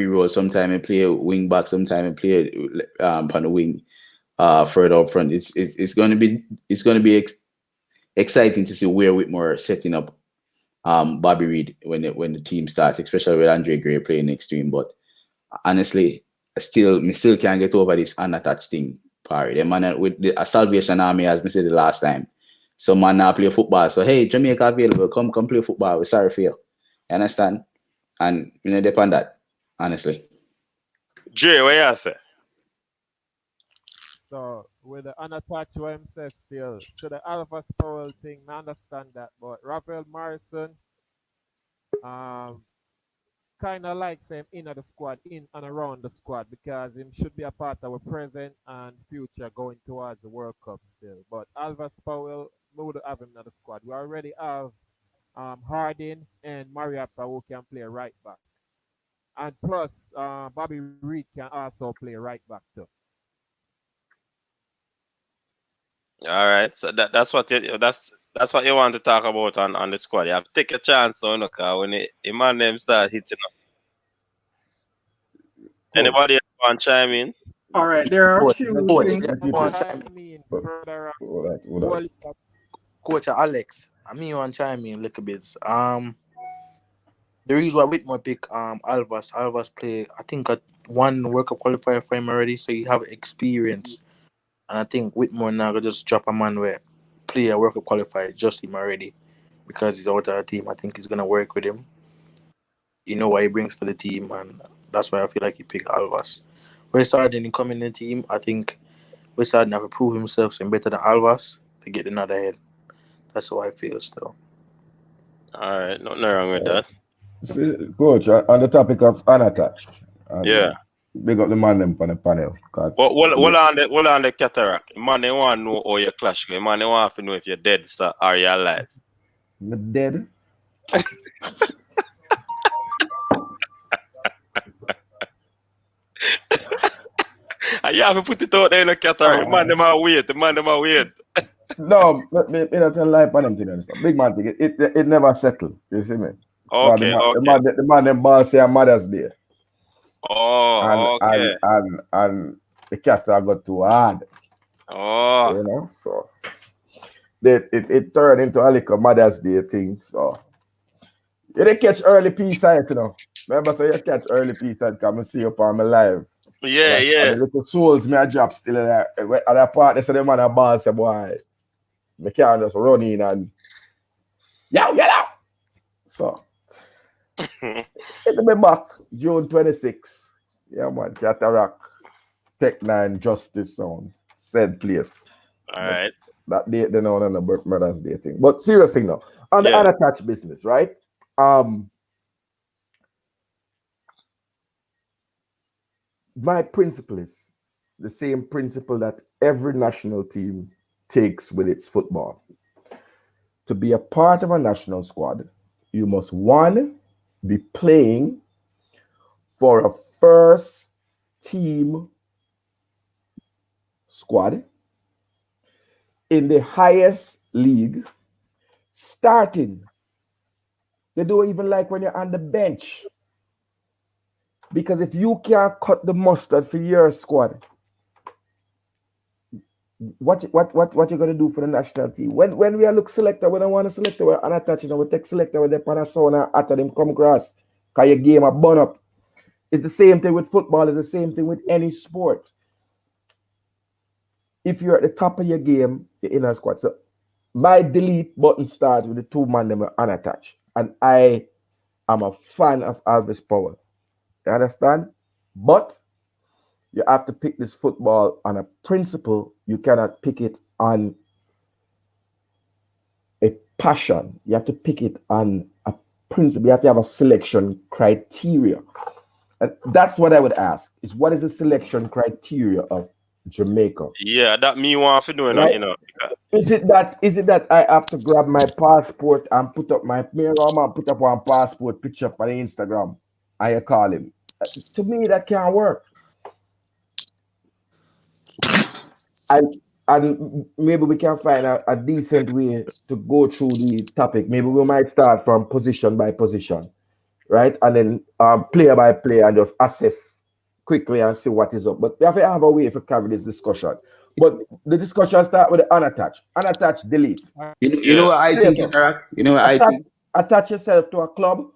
role. Sometimes he play wing back, sometimes he play on the wing, further up front. It's going to be exciting to see where Whitmore setting up Bobby Reed when the team starts, especially with Andre Gray playing extreme. But honestly, me still can't get over this unattached thing. Parry. The man with the Salvation Army, as me said the last time. Some man now play football. So hey, Jamaica available, come play football. We're sorry for you. You understand? And you know, depend that, honestly. Jay, what you say? So with the unattached what him says still. So the Alpha Powell thing, I understand that, but Rafael Morrison, kind of likes him in the squad, in and around the squad, because him should be a part of our present and future going towards the World Cup still. But Alvis Powell, we would have him in the squad. We already have Harding and Mariappa who can play right back. And plus, Bobby Reed can also play right back too. All right, so that's what you want to talk about on the squad. You have to take a chance on the car when the man them start hitting up. Anybody else want to chime in? All right, there are a Coach, few coach, things. yeah, Keep it. I mean, further Hold on. coach Alex. I mean you want to chime in a little bit. The reason why Whitmore pick Alvas play, I think at one World Cup qualifier for him already, so you have experience. And I think Whitmore now gonna just drop a man where play a World Cup qualifier just him already because he's out of the team. I think he's gonna work with him. You know what he brings to the team, and that's why I feel like he picked Alvas. West Harden coming in the team, I think West Harden have to prove himself and better than Alvas to get another head. That's how I feel still. All right, nothing wrong with that. Coach, on the topic of unattached, Yeah. big up the man them on the panel. But what on the cataract? Man, they want to know how you clash. Man, they want to know if you're dead, sir, or you're alive. I'm dead. You have to put it out there in the cataract. Man, them are weird. The man, them are weird. No, me not tell lie on them thing and stuff. Big man thing, it never settled. You see me? Okay, The man them ball say a Mother's Day. Oh, okay. And the cat got too hard. Oh. You know, so it turned into a little Mother's Day thing. So you dey catch early peace side, you know. Remember, so you catch early peace side, come and see you on my live. Yeah, and yeah. The little souls me a drop still there. At that part, they say the man a ball say, boy, me can't just run in and yo, get out. So it'll be back June 26. Yeah, man, Cataract, Tech 9, Justice Sound, said place. All right. That date they know on the Mother's Day thing. But serious thing now. On the unattached business, right? My principle is the same principle that every national team takes with its football. To be a part of a national squad, you must, one, be playing for a first team squad in the highest league, starting. They don't even like when you're on the bench. Because if you can't cut the mustard for your squad, what you gonna do for the national team? When we are look selector, when I want to select, we're unattached, we take selector with the panasona after them come across, cause your game a burn up. It's the same thing with football, it's the same thing with any sport. If you're at the top of your game, you're in a squad. So my delete button starts with the two man them are unattached. And I am a fan of Alvis Powell. You understand? But you have to pick this football on a principle. You cannot pick it on a passion. You have to pick it on a principle. You have to have a selection criteria. And that's what I would ask: is what is the selection criteria of Jamaica? Yeah, that me want to do, Right? you know. Because, Is it that I have to grab my passport and put up my man put up one passport picture up on Instagram? I call him. To me, that can't work. And maybe we can find a decent way to go through the topic. Maybe we might start from position by position, right? And then player by player and just assess quickly and see what is up. But we have to have a way to carry this discussion. But the discussion start with the unattached. Unattached, delete. You know what I think, Player, Cataract? You know what I attach, think? attach yourself to a club.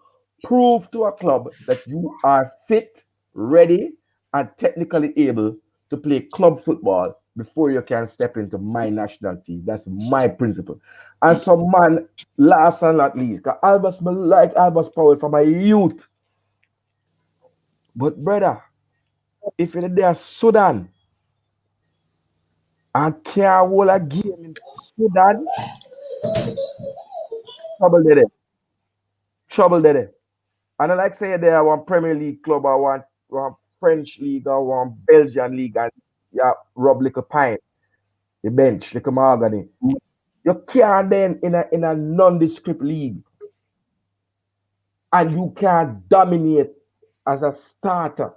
Prove to a club that you are fit, ready, and technically able to play club football before you can step into my national team. That's my principle. And some man, last and not least, because Albus, me like Albus Powell from my youth. But brother, if you're there Sudan and can't hold a game in Sudan, trouble there. Trouble there. And I like say there one Premier League club or one French league or one Belgian league and yeah, rub like a pint, the bench, like a mahogany. You can't then in a nondescript league and you can't dominate as a starter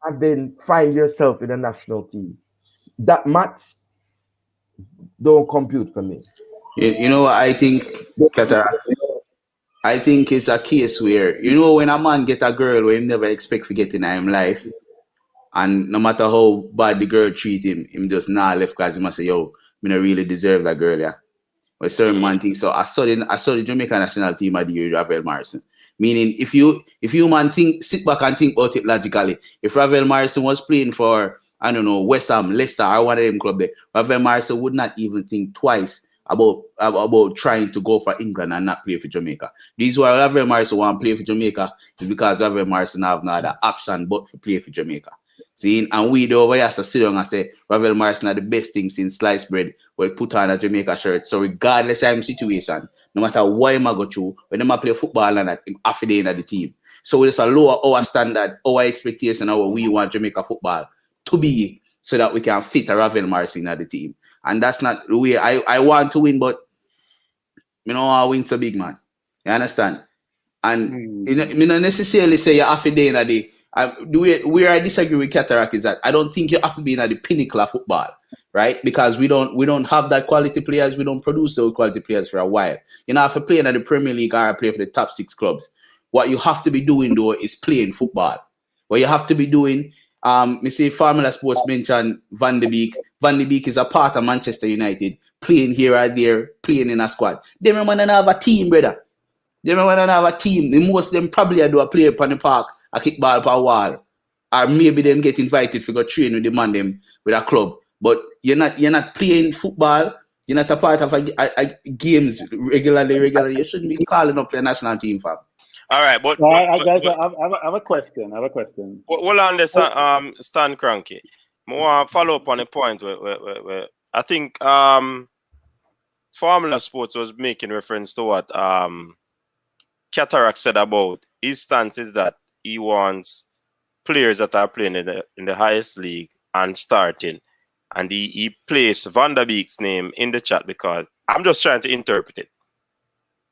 and then find yourself in a national team. That maths don't compute for me. You know what I think, Cataract? I think it's a case where, when a man get a girl where he never expect to get in him life, and no matter how bad the girl treat him just nah left because he must say, yo, me not really deserve that girl, yeah. But certain man think so. I saw the Jamaica national team at the year Ravel Morrison. Meaning if you man sit back and think about it logically, if Ravel Morrison was playing for, I don't know, West Ham, Leicester, or one of them club there, Ravel Morrison would not even think twice about trying to go for England and not play for Jamaica. The reason why Ravel Morrison want to play for Jamaica is because Ravel Morrison have no other option but to play for Jamaica. See, and we do over here to sit down and say Ravel Morrison are the best thing since sliced bread where he put on a Jamaica shirt. So regardless of his situation, no matter what him go through, when they play football and that, him half a day in the team. So it's a lower our standard, our expectation of what we want Jamaica football to be so that we can fit a Ravel Morrison at the team. And that's not the way I want to win, but I win so big, man. You understand? And me not necessarily say you have to be in the where I disagree with Cataract is that I don't think you have to be in the pinnacle of football, right? Because we don't have that quality players, we don't produce those quality players for a while. You know, if you play in the Premier League or play for the top 6 clubs, what you have to be doing though is playing football. What you have to be doing, me say Formula Sports mentioned Van de Beek. Van de Beek is a part of Manchester United, playing here or there, playing in a squad. They remember they have a team, brother. They when I have a team, the most of them probably do a play upon the park, a kickball per wall. Or maybe them get invited to go train with the man them with a club. But you're not playing football, you're not a part of a games regularly. You shouldn't be calling up for a national team, fam. all right, but guys, I have a question. hold on this Stan Cranky. I want to follow up on a point where I think Formula Sports was making reference to what Cataract said about his stance is that he wants players that are playing in the highest league and starting. And he placed Van der Beek's name in the chat because I'm just trying to interpret it.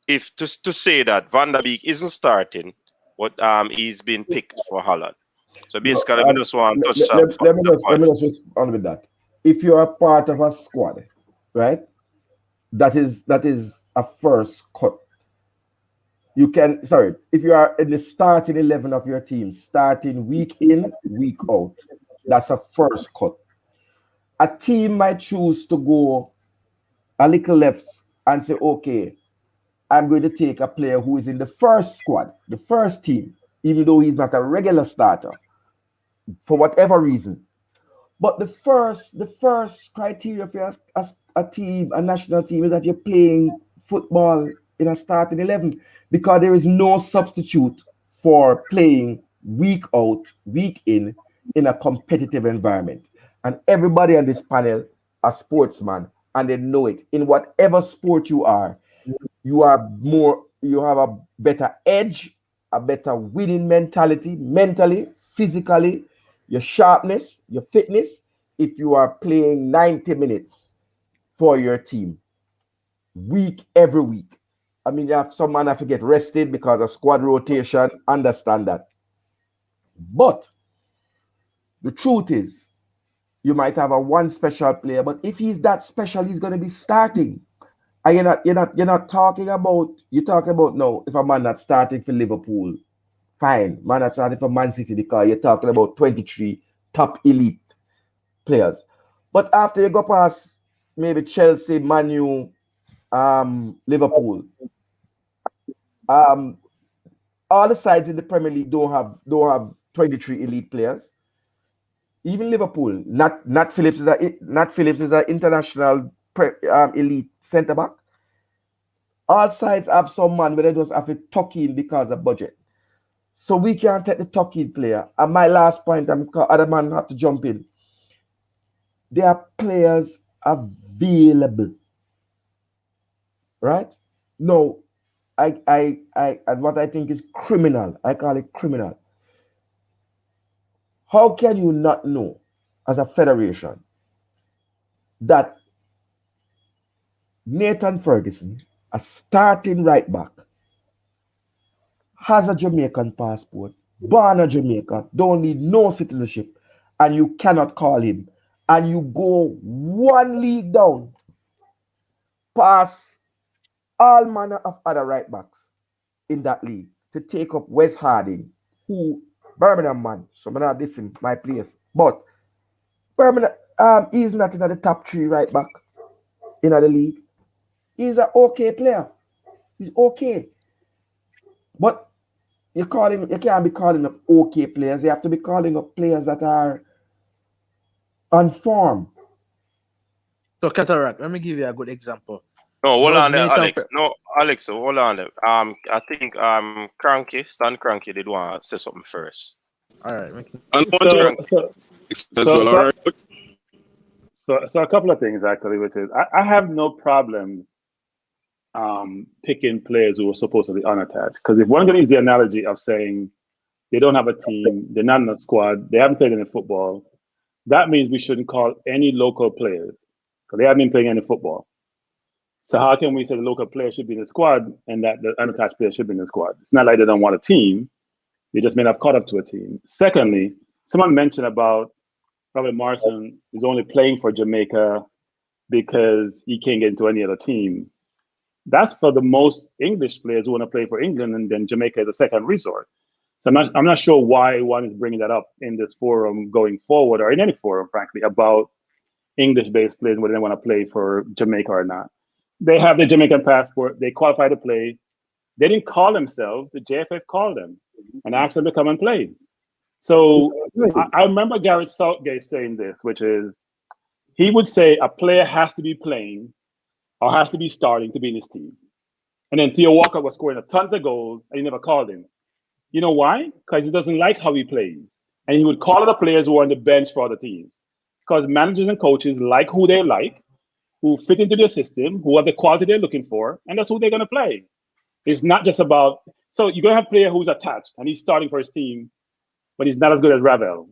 If to say that Van der Beek isn't starting, but he's been picked for Holland. So basically, let me just want to touch that. Let me just respond with that. If you are part of a squad, right, that is a first cut. If you are in the starting 11 of your team, starting week in, week out, that's a first cut. A team might choose to go a little left and say, okay, I'm going to take a player who is in the first squad, the first team, even though he's not a regular starter, for whatever reason. But the first criteria for a team, a national team, is that you're playing football in a starting 11, because there is no substitute for playing week out, week in a competitive environment. And everybody on this panel are sportsmen, and they know it. In whatever sport you are, you have a better edge a better winning mentality, mentally, physically, your sharpness, your fitness, if you are playing 90 minutes for your team, every week. I mean, you have some man have to get rested because of squad rotation, understand that. But the truth is, you might have a one special player, but if he's that special, he's going to be starting. And you're not talking about, you're talking about no, if a man not starting for Liverpool, fine. Man not starting for Man City because you're talking about 23 top elite players. But after you go past maybe Chelsea, Man U, Liverpool, all the sides in the Premier League don't have 23 elite players. Even Liverpool, not Phillips is an international elite centre back. All sides have some man where they just have to tuck in because of budget. So we can't take the tuck in player. And my last point, other man have to jump in. There are players available, right? No, and what I think is criminal, I call it criminal. How can you not know as a federation that Nathan Ferguson, a starting right back, has a Jamaican passport, born a Jamaica, don't need no citizenship, and you cannot call him, and you go one league down, past all manner of other right backs in that league to take up Wes Harding, who Birmingham man, so I'm not this in my place, but Birmingham, he's not in the top 3 right back in the league. He's an okay player. He's okay. But you can't be calling up okay players. You have to be calling up players that are on form. So Cataract, let me give you a good example. No, hold on there, Alex. No, Alex, hold on there. I think Stan Cranky did want to say something first. All right. So a couple of things actually, which is I have no problem picking players who are supposed to be unattached. Because if one can use the analogy of saying they don't have a team, they're not in a squad, they haven't played any football, that means we shouldn't call any local players because they haven't been playing any football. So how can we say the local player should be in the squad and that the unattached player should be in the squad? It's not like they don't want a team. They just may not have caught up to a team. Secondly, someone mentioned about Robert Morrison is only playing for Jamaica because he can't get into any other team. That's for the most English players who want to play for England, and then Jamaica is a second resort. So I'm not sure why one is bringing that up in this forum going forward, or in any forum, frankly, about English-based players, whether they want to play for Jamaica or not. They have the Jamaican passport. They qualify to play. They didn't call themselves. The JFF called them and asked them to come and play. So I remember Gareth Southgate saying this, which is he would say a player has to be playing or has to be starting to be in his team. And then Theo Walker was scoring tons of goals and he never called him. You know why? Because he doesn't like how he plays. And he would call the players who are on the bench for other teams. Because managers and coaches like who they like, who fit into their system, who have the quality they're looking for, and that's who they're going to play. It's not just about, so you're going to have a player who's attached and he's starting for his team, but he's not as good as Ravel.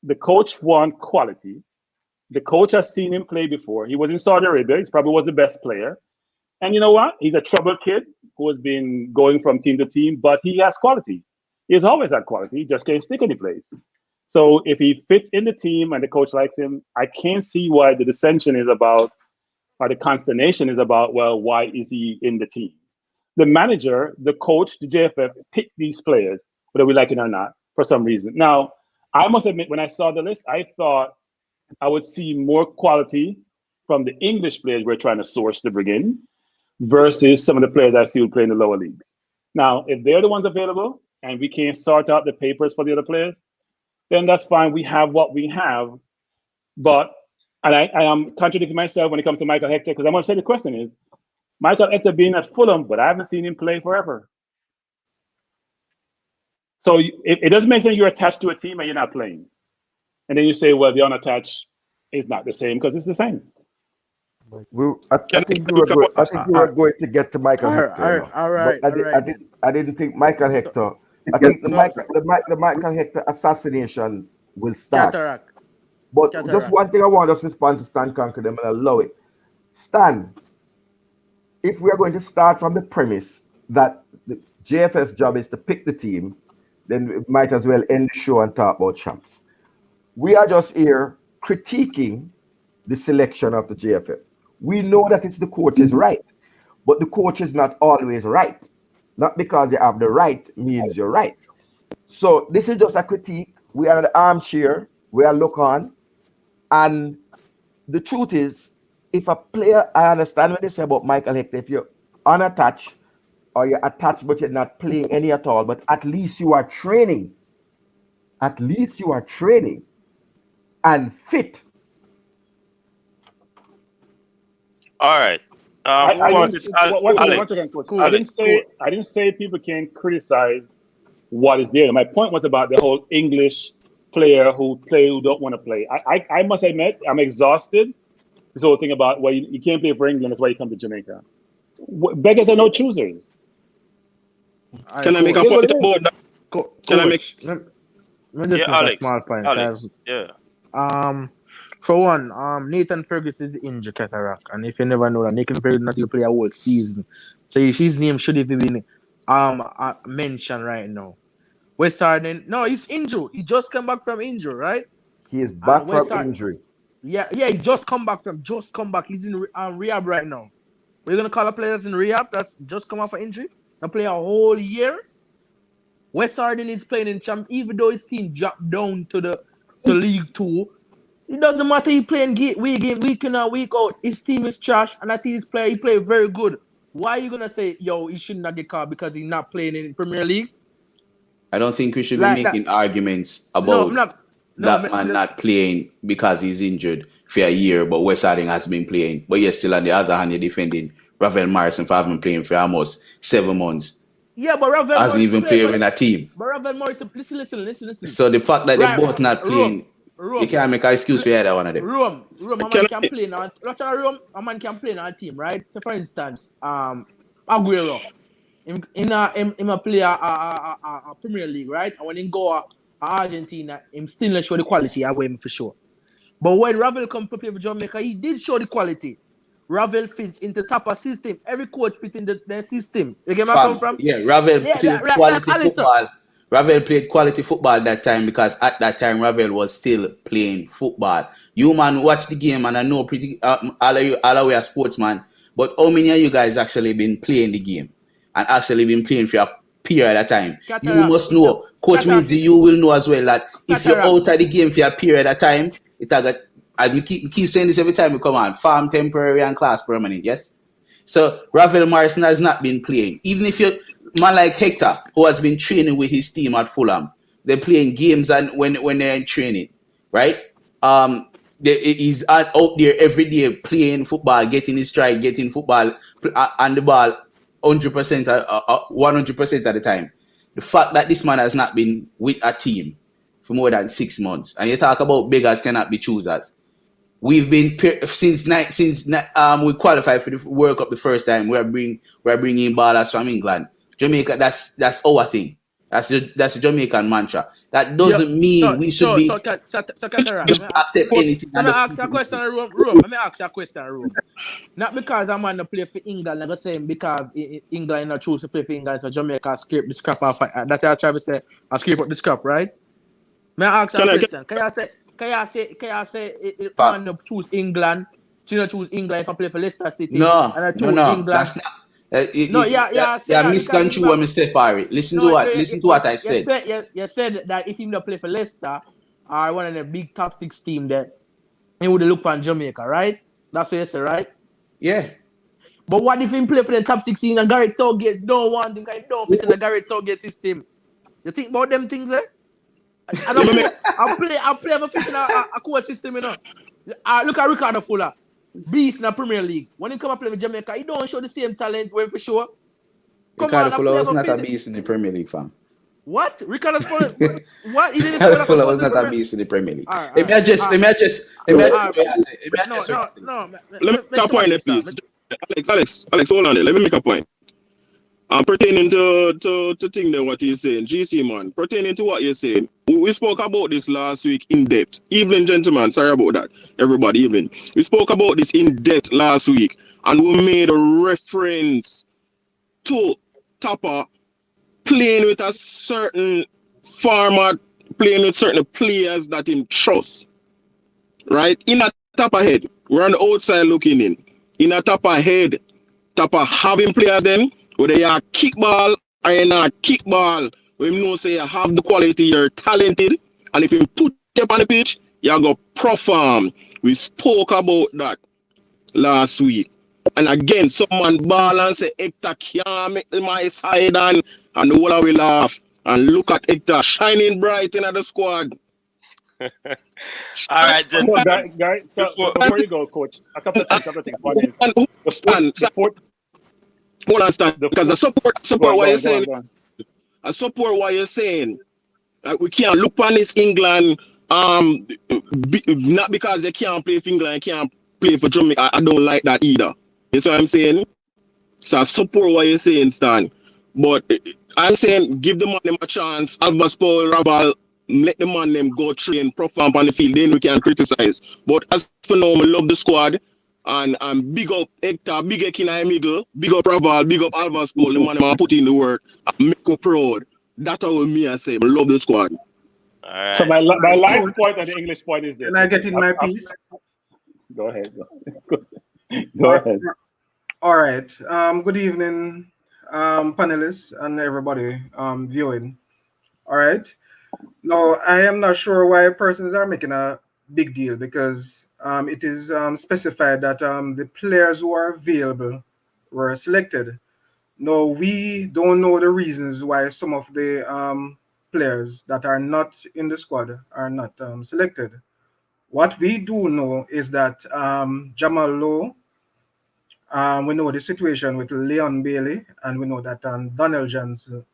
The coach wants quality. The coach has seen him play before. He was in Saudi Arabia. He probably was the best player. And you know what? He's a troubled kid who has been going from team to team, but he has quality. He has always had quality. He just can't stick any place. So if he fits in the team and the coach likes him, I can't see why the dissension is about, or the consternation is about, well, why is he in the team? The manager, the coach, the JFF pick these players, whether we like it or not, for some reason. Now, I must admit, when I saw the list, I thought I would see more quality from the English players we're trying to source to bring in versus some of the players I see who play in the lower leagues. Now, if they're the ones available and we can't sort out the papers for the other players, then that's fine. We have what we have. But, and I am contradicting myself when it comes to Michael Hector, because I'm going to say the question is, Michael Hector being at Fulham, but I haven't seen him play forever. So it doesn't make sense you're attached to a team and you're not playing. And then you say, well, the unattached is not the same, because it's the same. I think we were going to get to Michael Hector. All right. I didn't think Michael Hector. I think the Michael Hector assassination will start. Cataract. But just one thing I want us to respond to Stan Conquer them and allow it. Stan, if we are going to start from the premise that the JFF's job is to pick the team, then we might as well end the show and talk about champs. We are just here critiquing the selection of the JFF. We know that it's the coach is right, but the coach is not always right. Not because you have the right means you're right. So this is just a critique. We are in the armchair. We are look on. And the truth is, if a player, I understand what they say about Michael Hector, if you're unattached or you're attached but you're not playing any at all, but at least you are training. At least you are training and fit. All right. One second, Coach. Cool. I didn't say people can't criticize what is there. My point was about the whole English player who don't want to play. I must admit, I'm exhausted. This whole thing about you can't play for England, that's why you come to Jamaica. Beggars are no choosers. Can I make a point about that? Can I make? Let me just make a small point. Alex, yeah. For one, Nathan Ferguson is injured cataract, and if you never know that, Nathan Ferguson not to play a whole season, so his name should have been mentioned right now. West Harden, no, he's injured. He just come back from injury, right? He is back from injury. Yeah, he just come back. He's in rehab right now. We're gonna call a player that's in rehab that's just come off an injury and play a whole year. West Harden is playing in champ, even though his team dropped down to League 2. It doesn't matter. He playing week in and week out. His team is trash, and I see this player. He play very good. Why are you gonna say, yo, he should not get called because he's not playing in Premier League? I don't think we should be making arguments about that man not playing because he's injured for a year, but West Harden has been playing. But yes, still on the other hand, you're defending Ravel Morrison for having playing for almost 7 months. Yeah, but Ravel hasn't even played in a team. But Ravel Morrison, listen. So the fact that they're both not playing, you can't make an excuse for either one of them. Rome, a man can play now. A man can play in our team, right? So for instance, Aguero, in a play a Premier League, right? And when he go Argentina, him still not show the quality I him for sure. But when Ravel come to play for Jamaica, he did show the quality. Ravel fits into the type of system. Every coach fits in their system. You get where I come from? Yeah, Ravel played quality football. Ravel played quality football that time because at that time Ravel was still playing football. You man watch the game and I know pretty all of you are sportsman, but how many of you guys actually been playing the game and actually been playing for a period of time? You must know. Coach Minzy, you will know as well that if you're out of the game for a period of time, it got. And we keep saying this every time we come on. Farm temporary and class permanent, yes? So Ravel Morrison has not been playing. Even if you're man like Hector, who has been training with his team at Fulham, they're playing games and when they're in training, right? He's out there every day playing football, getting his stride, getting football on the ball 100%, 100% of the time. The fact that this man has not been with a team for more than 6 months, and you talk about beggars cannot be choosers. We've been since we qualified for the World Cup the first time. We're bringing ballers from England, Jamaica. That's our thing. That's the Jamaican mantra. That doesn't mean we should be accept anything. Let me ask you a question, Room. Let me ask you a question, Room. Not because I'm going to play for England. I'm saying because England not choose to play for England, so Jamaica scrape the scrap off. That's what I try to say. I scrape up the scrap, right? May I ask you a question? Can you say if man choose England, should not choose England if I play for Leicester City? No, England. That's not. Misconstrue what Mr. Parry. Listen to what I said. You said that if he not play for Leicester or one of the big top 6 team, that he would look on Jamaica, right? That's what you said, right? Yeah. But what if he play for the top 16 and Gareth Southgate don't want him? Don't fit in the Gareth Southgate system. You think about them things there? I play for fit in a coach system, you know. Look at Ricardo Fuller, beast in the Premier League. When he come and play with Jamaica, he don't show the same talent when for sure. Ricardo Fuller was not a beast in the Premier League, fam. What? Ricardo Spaulding? What? He didn't Ricardo score that was goal in the not a Premier. beast in the Premier League. All right, Let me adjust. Let me No. Let me make a point, please. Alex, hold on there. Let me make a point. Pertaining to thing there, what he's saying, GC man, pertaining to what you're saying, we spoke about this last week in depth. Evening, gentlemen, sorry about that. Everybody, evening. We spoke about this in depth last week, and we made a reference to Tapper playing with a certain format, playing with certain players that him trust. Right? In a Tapper head, we're on the outside looking in. In a Tapper head, Tapper having players then, whether you are kickball or you not kickball, when you know say you have the quality, you're talented, and if you put you on the pitch, you go perform. We spoke about that last week. And again, someone ball and say Hector can't make my side and the whole will laugh. And look at Hector shining bright in the squad. All right, gentlemen. Guys, so before you go, coach, a couple of things. One is hold on, Stan, because I support what you're saying. I support what you're saying. We can't look on this England, not because they can't play for England, can't play for Jamaica. I don't like that either. You see what I'm saying? So I support what you're saying, Stan. But I'm saying give the man them a chance. Alva Paul, Rabal, let the man them go train, perform on the field. Then we can criticize. But as for now, I love the squad. And big up Hector, big up in the middle, big up Raval, big up Alva Paul, the man them put in the work. And make up proud. That's how me I say. I love the squad. Right. So my last point and the English point is this. Can I get in my piece? Go ahead. Go ahead. All right. Good evening, panelists and everybody viewing. All right. Now, I am not sure why persons are making a big deal because it is specified that the players who are available were selected. No, we don't know the reasons why some of the players that are not in the squad are not selected. What we do know is that Jamal Lowe, we know the situation with Leon Bailey, and we know that Donald Johnson,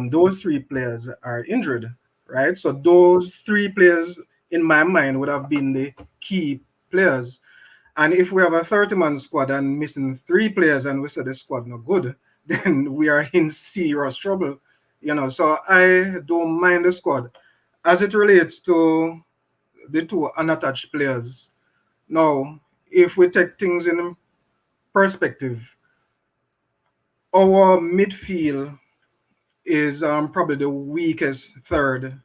those three players are injured, right? So those three players, in my mind, would have been the key players. And if we have a 30-man squad and missing three players and we say the squad not good, then we are in serious trouble, you know. So I don't mind the squad. As it relates to the two unattached players, now, if we take things in perspective, our midfield is probably the weakest third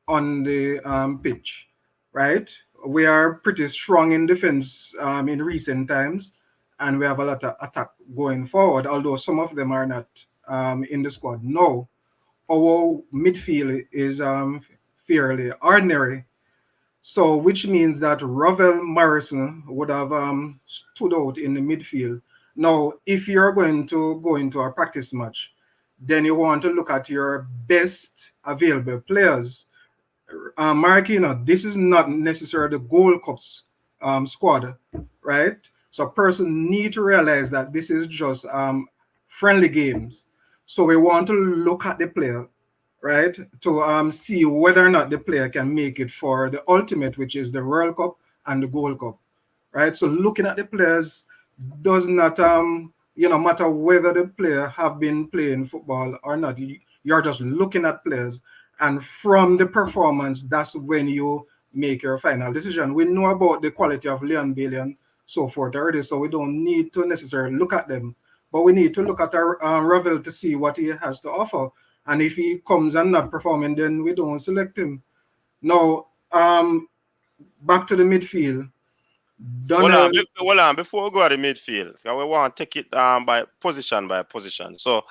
on the pitch, right? We are pretty strong in defense in recent times, and we have a lot of attack going forward, although some of them are not in the squad. No, our midfield is fairly ordinary. So, which means that Ravel Morrison would have stood out in the midfield. Now, if you're going to go into a practice match, then you want to look at your best available players. Mark, this is not necessarily the Gold Cups squad, right? So a person need to realize that this is just friendly games. So we want to look at the player, right, to see whether or not the player can make it for the ultimate, which is the World Cup and the Gold Cup, right? So looking at the players does not matter whether the player have been playing football or not. You're just looking at players, and from the performance, that's when you make your final decision. We know about the quality of Leon Bailey and so forth already, so we don't need to necessarily look at them, but we need to look at our Ravel to see what he has to offer. And if he comes and not performing, then we don't select him. Now, back to the midfield. Hold on. Before we go to the midfield, we want to take it by position. So,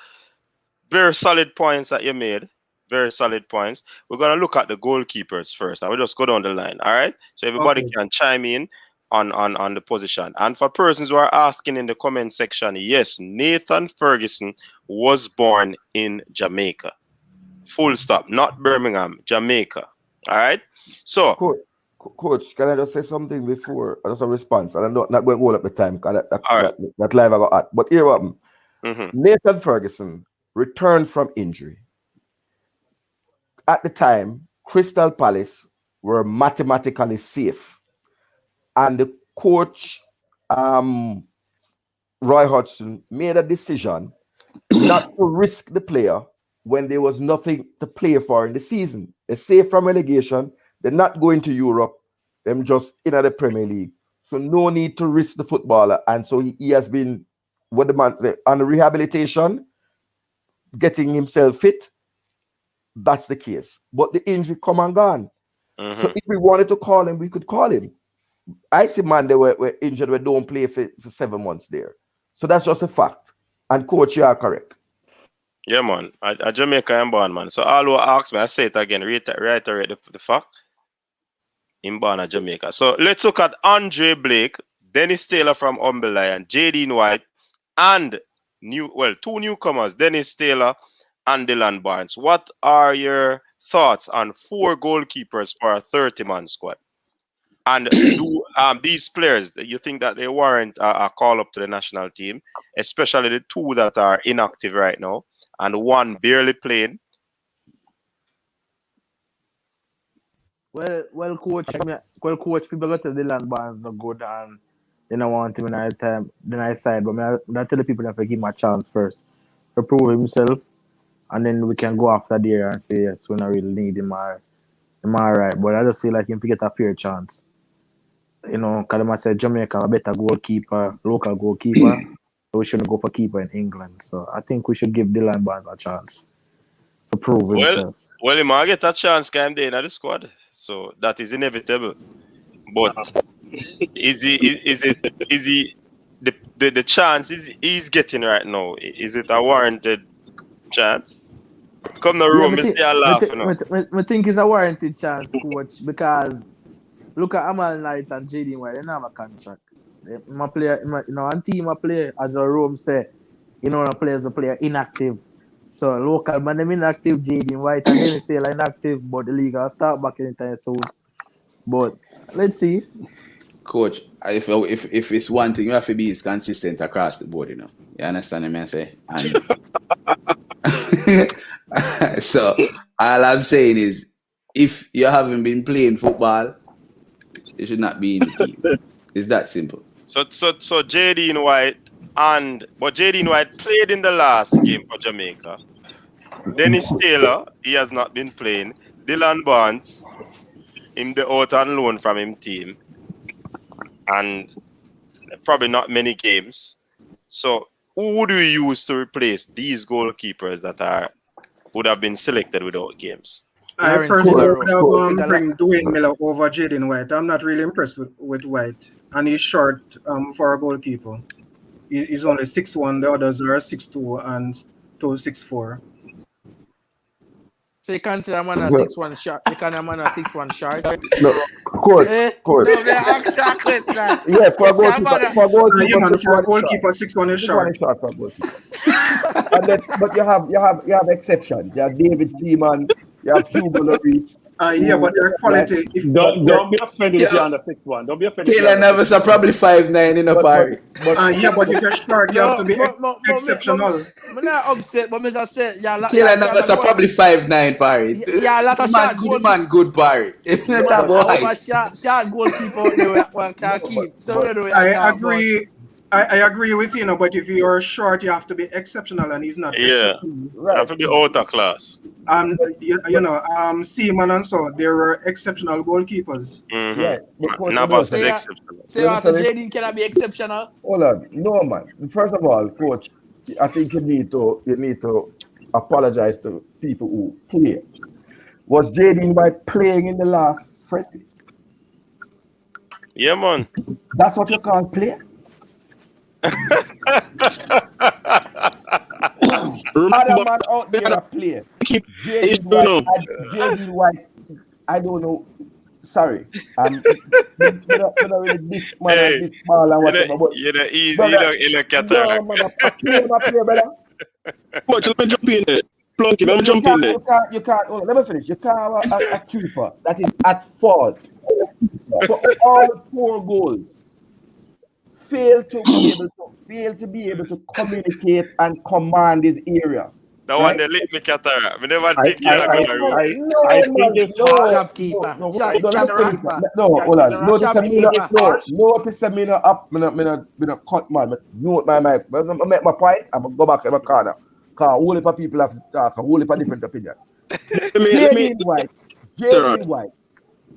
very solid points that you made. Very solid points. We're going to look at the goalkeepers first. Now, we'll just go down the line, all right? So, everybody can chime in on the position. And for persons who are asking in the comment section, yes, Nathan Ferguson was born in Jamaica. Full stop. Not Birmingham, Jamaica. All right? So, Coach, can I just say something before? Just a response. And I'm not going to hold up the time because that live I got at. But here what happened. Nathan Ferguson returned from injury. at the time, Crystal Palace were mathematically safe. And the coach, Roy Hodgson, made a decision not to risk the player when there was nothing to play for in the season. They're safe from relegation. They're not going to Europe. Them just in the Premier League. So no need to risk the footballer. And so he has been what the man say, on rehabilitation, getting himself fit. That's the case. But the injury come and gone. So if we wanted to call him, we could call him. I see man they were injured, we don't play for 7 months there. So that's just a fact. And coach, you are correct. Yeah, man. A Jamaica and born, man. So all who ask me, I say it again, reiterate the fact. In born at Jamaica. So let's look at Andre Blake, Dennis Taylor from Umberley, and Jadine White, and two newcomers, Dennis Taylor and Dylan Barnes. What are your thoughts on 4 goalkeepers for a 30-man squad? And do these players, you think that they warrant a call up to the national team, especially the 2 that are inactive right now and 1 barely playing? Well, coach. People go say Dylan Barnes not good, and they don't want him in the night side. But I tell the people that to give him a chance first to prove himself, and then we can go after there and say yes, we don't really need him. Am I right? But I just feel like him to get a fair chance. You know, because I said Jamaica a better goalkeeper, local goalkeeper. So we shouldn't go for keeper in England. So I think we should give Dylan Barnes a chance to prove himself. Well, he might get a chance kind of in the squad, so that is inevitable. But is he the chance he's getting right now? Is it a warranted chance? Come the room, I think it's a warranted chance, coach, because look at Amal Knight and Jaden White, they don't have a contract. My player, one team I play, as a room say, the players the player inactive. So local man them inactive, Jaden White and then still inactive, but the league will start back anytime soon. But let's see. Coach, if it's one thing, you have to be is consistent across the board, You understand what I say? And so all I'm saying is, if you haven't been playing football, you should not be in the team. It's that simple. So Jadine White but Jadine White played in the last game for Jamaica. Dennis Taylor, he has not been playing. Dylan Barnes, him the out on loan from him team. And probably not many games. So who do you use to replace these goalkeepers that would have been selected without games? I personally would have bring Dwayne Miller over Jaden White. I'm not really impressed with White. And he's short for a goalkeeper. He's only 6'1", the others are 6'2" and 6'4". So you can't say a man a 6'1" short. You can't a man a 6'1" short. No, course. No, they ask that question. Yeah, for a goalkeeper 6'1" is short. But you have exceptions. You have David Seaman. You have Hugo Lloris. But their quality. Don't be offended if you're under 6'1". Don't be offended. Taylor Nevers are probably 5'9" in a party. But if you're short, you have to be exceptional. I'm not upset, but I said, Taylor Nevers are probably 5'9" party. Yeah, a lot of short good man, good party. If not about short goalkeeper out there we can keep. So I agree with you, but if you're short, you have to be exceptional, and he's not. Yeah, right. You have to be out of class. Seaman and so they were exceptional goalkeepers. Mm-hmm. Yeah, Navas is exceptional. So Jaden cannot be exceptional. Hold on, no man. First of all, coach, I think you need to apologize to people who play. Was Jaden White playing in the last friendly? Yeah, man. That's what you call play. Other man out there a play. Jaden White, I don't know. Sorry, you don't really this man and this ball and whatever. But you're the easy, you look at that. Coach, let me jump in there. Plunky, let me jump in there. You can't. Let me finish. You can't have a keeper that is at fault for all 4 goals. Fail to be able to communicate and command his area. That one they lick me cataract. Me never I think you're I gonna rule. I think it's hard. Shopkeeper. No, Shopkeeper. hold on. Notice I mean, Shopkeeper. notice I mean, up, me no cut man. Note my mic. I make my point. I'm gonna go back in my corner. Cause a whole heap of people have to talk. A whole heap of different opinion. Jaden White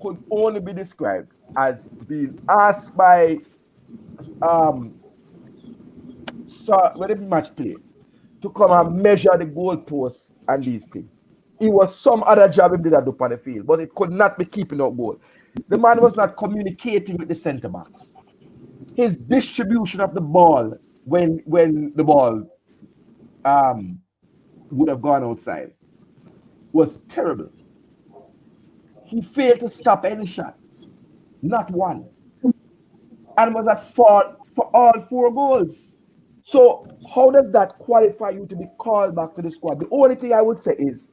could only be described as being asked by when the match play to come and measure the goalposts and these things. It was some other job he did that up on the field, but it could not be keeping up goal. The man was not communicating with the centre backs. His distribution of the ball when the ball would have gone outside was terrible. He failed to stop any shot, not one, and was at fault for all 4 goals. So how does that qualify you to be called back to the squad? The only thing I would say is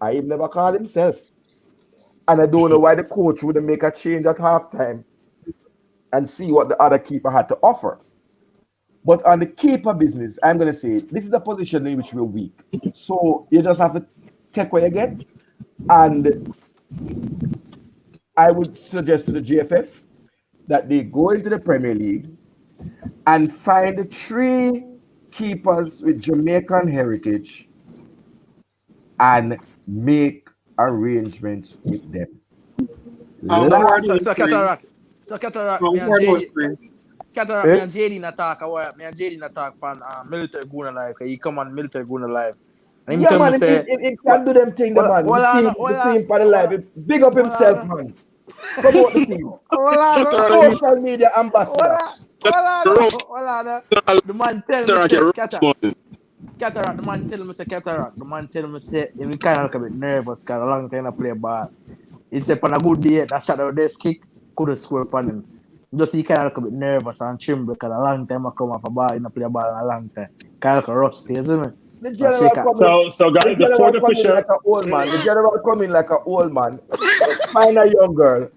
I never called himself. And I don't know why the coach wouldn't make a change at halftime and see what the other keeper had to offer. But on the keeper business, I'm going to say this is the position in which we're weak. So you just have to take what you get. And I would suggest to the GFF that they go into the Premier League and find 3 keepers with Jamaican heritage and make arrangements with them. Cataract, me and Jaden attack on military guna life. He come on military guna life. And Yeah, man, he can do them things, man. The team for the life. Big up himself, man. Promote the team. Social media ambassador. The man tell me, Cataract, the man tell me, Cataract. The man tell me, say, he kind of look a bit nervous because a long time I play ball. He said, on a good day, that shot out this kick could have scored upon him. Just he kind of look a bit nervous and tremble because a long time I come off a ball, in a play ball in a long time. Kind of look rusty, isn't it? So guys, the fourth official, like an old man. The general coming like an old man, find a young girl,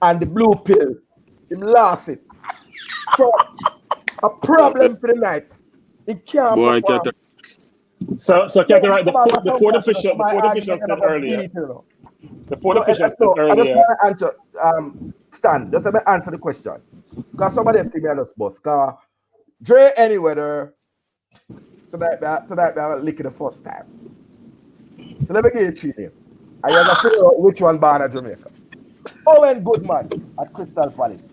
and the blue pill, him lost it. So a problem for the night. It can't. Boy, So Cataract, the fourth official said earlier. The fourth official said earlier. I just want to answer, Stan, just let me answer the question. Because some of them think me just boss. Because Dre Anyweather, tonight I lick it the first time. So let me give you 3 names. I have to figure out which one born at Jamaica. Owen Goodman at Crystal Palace.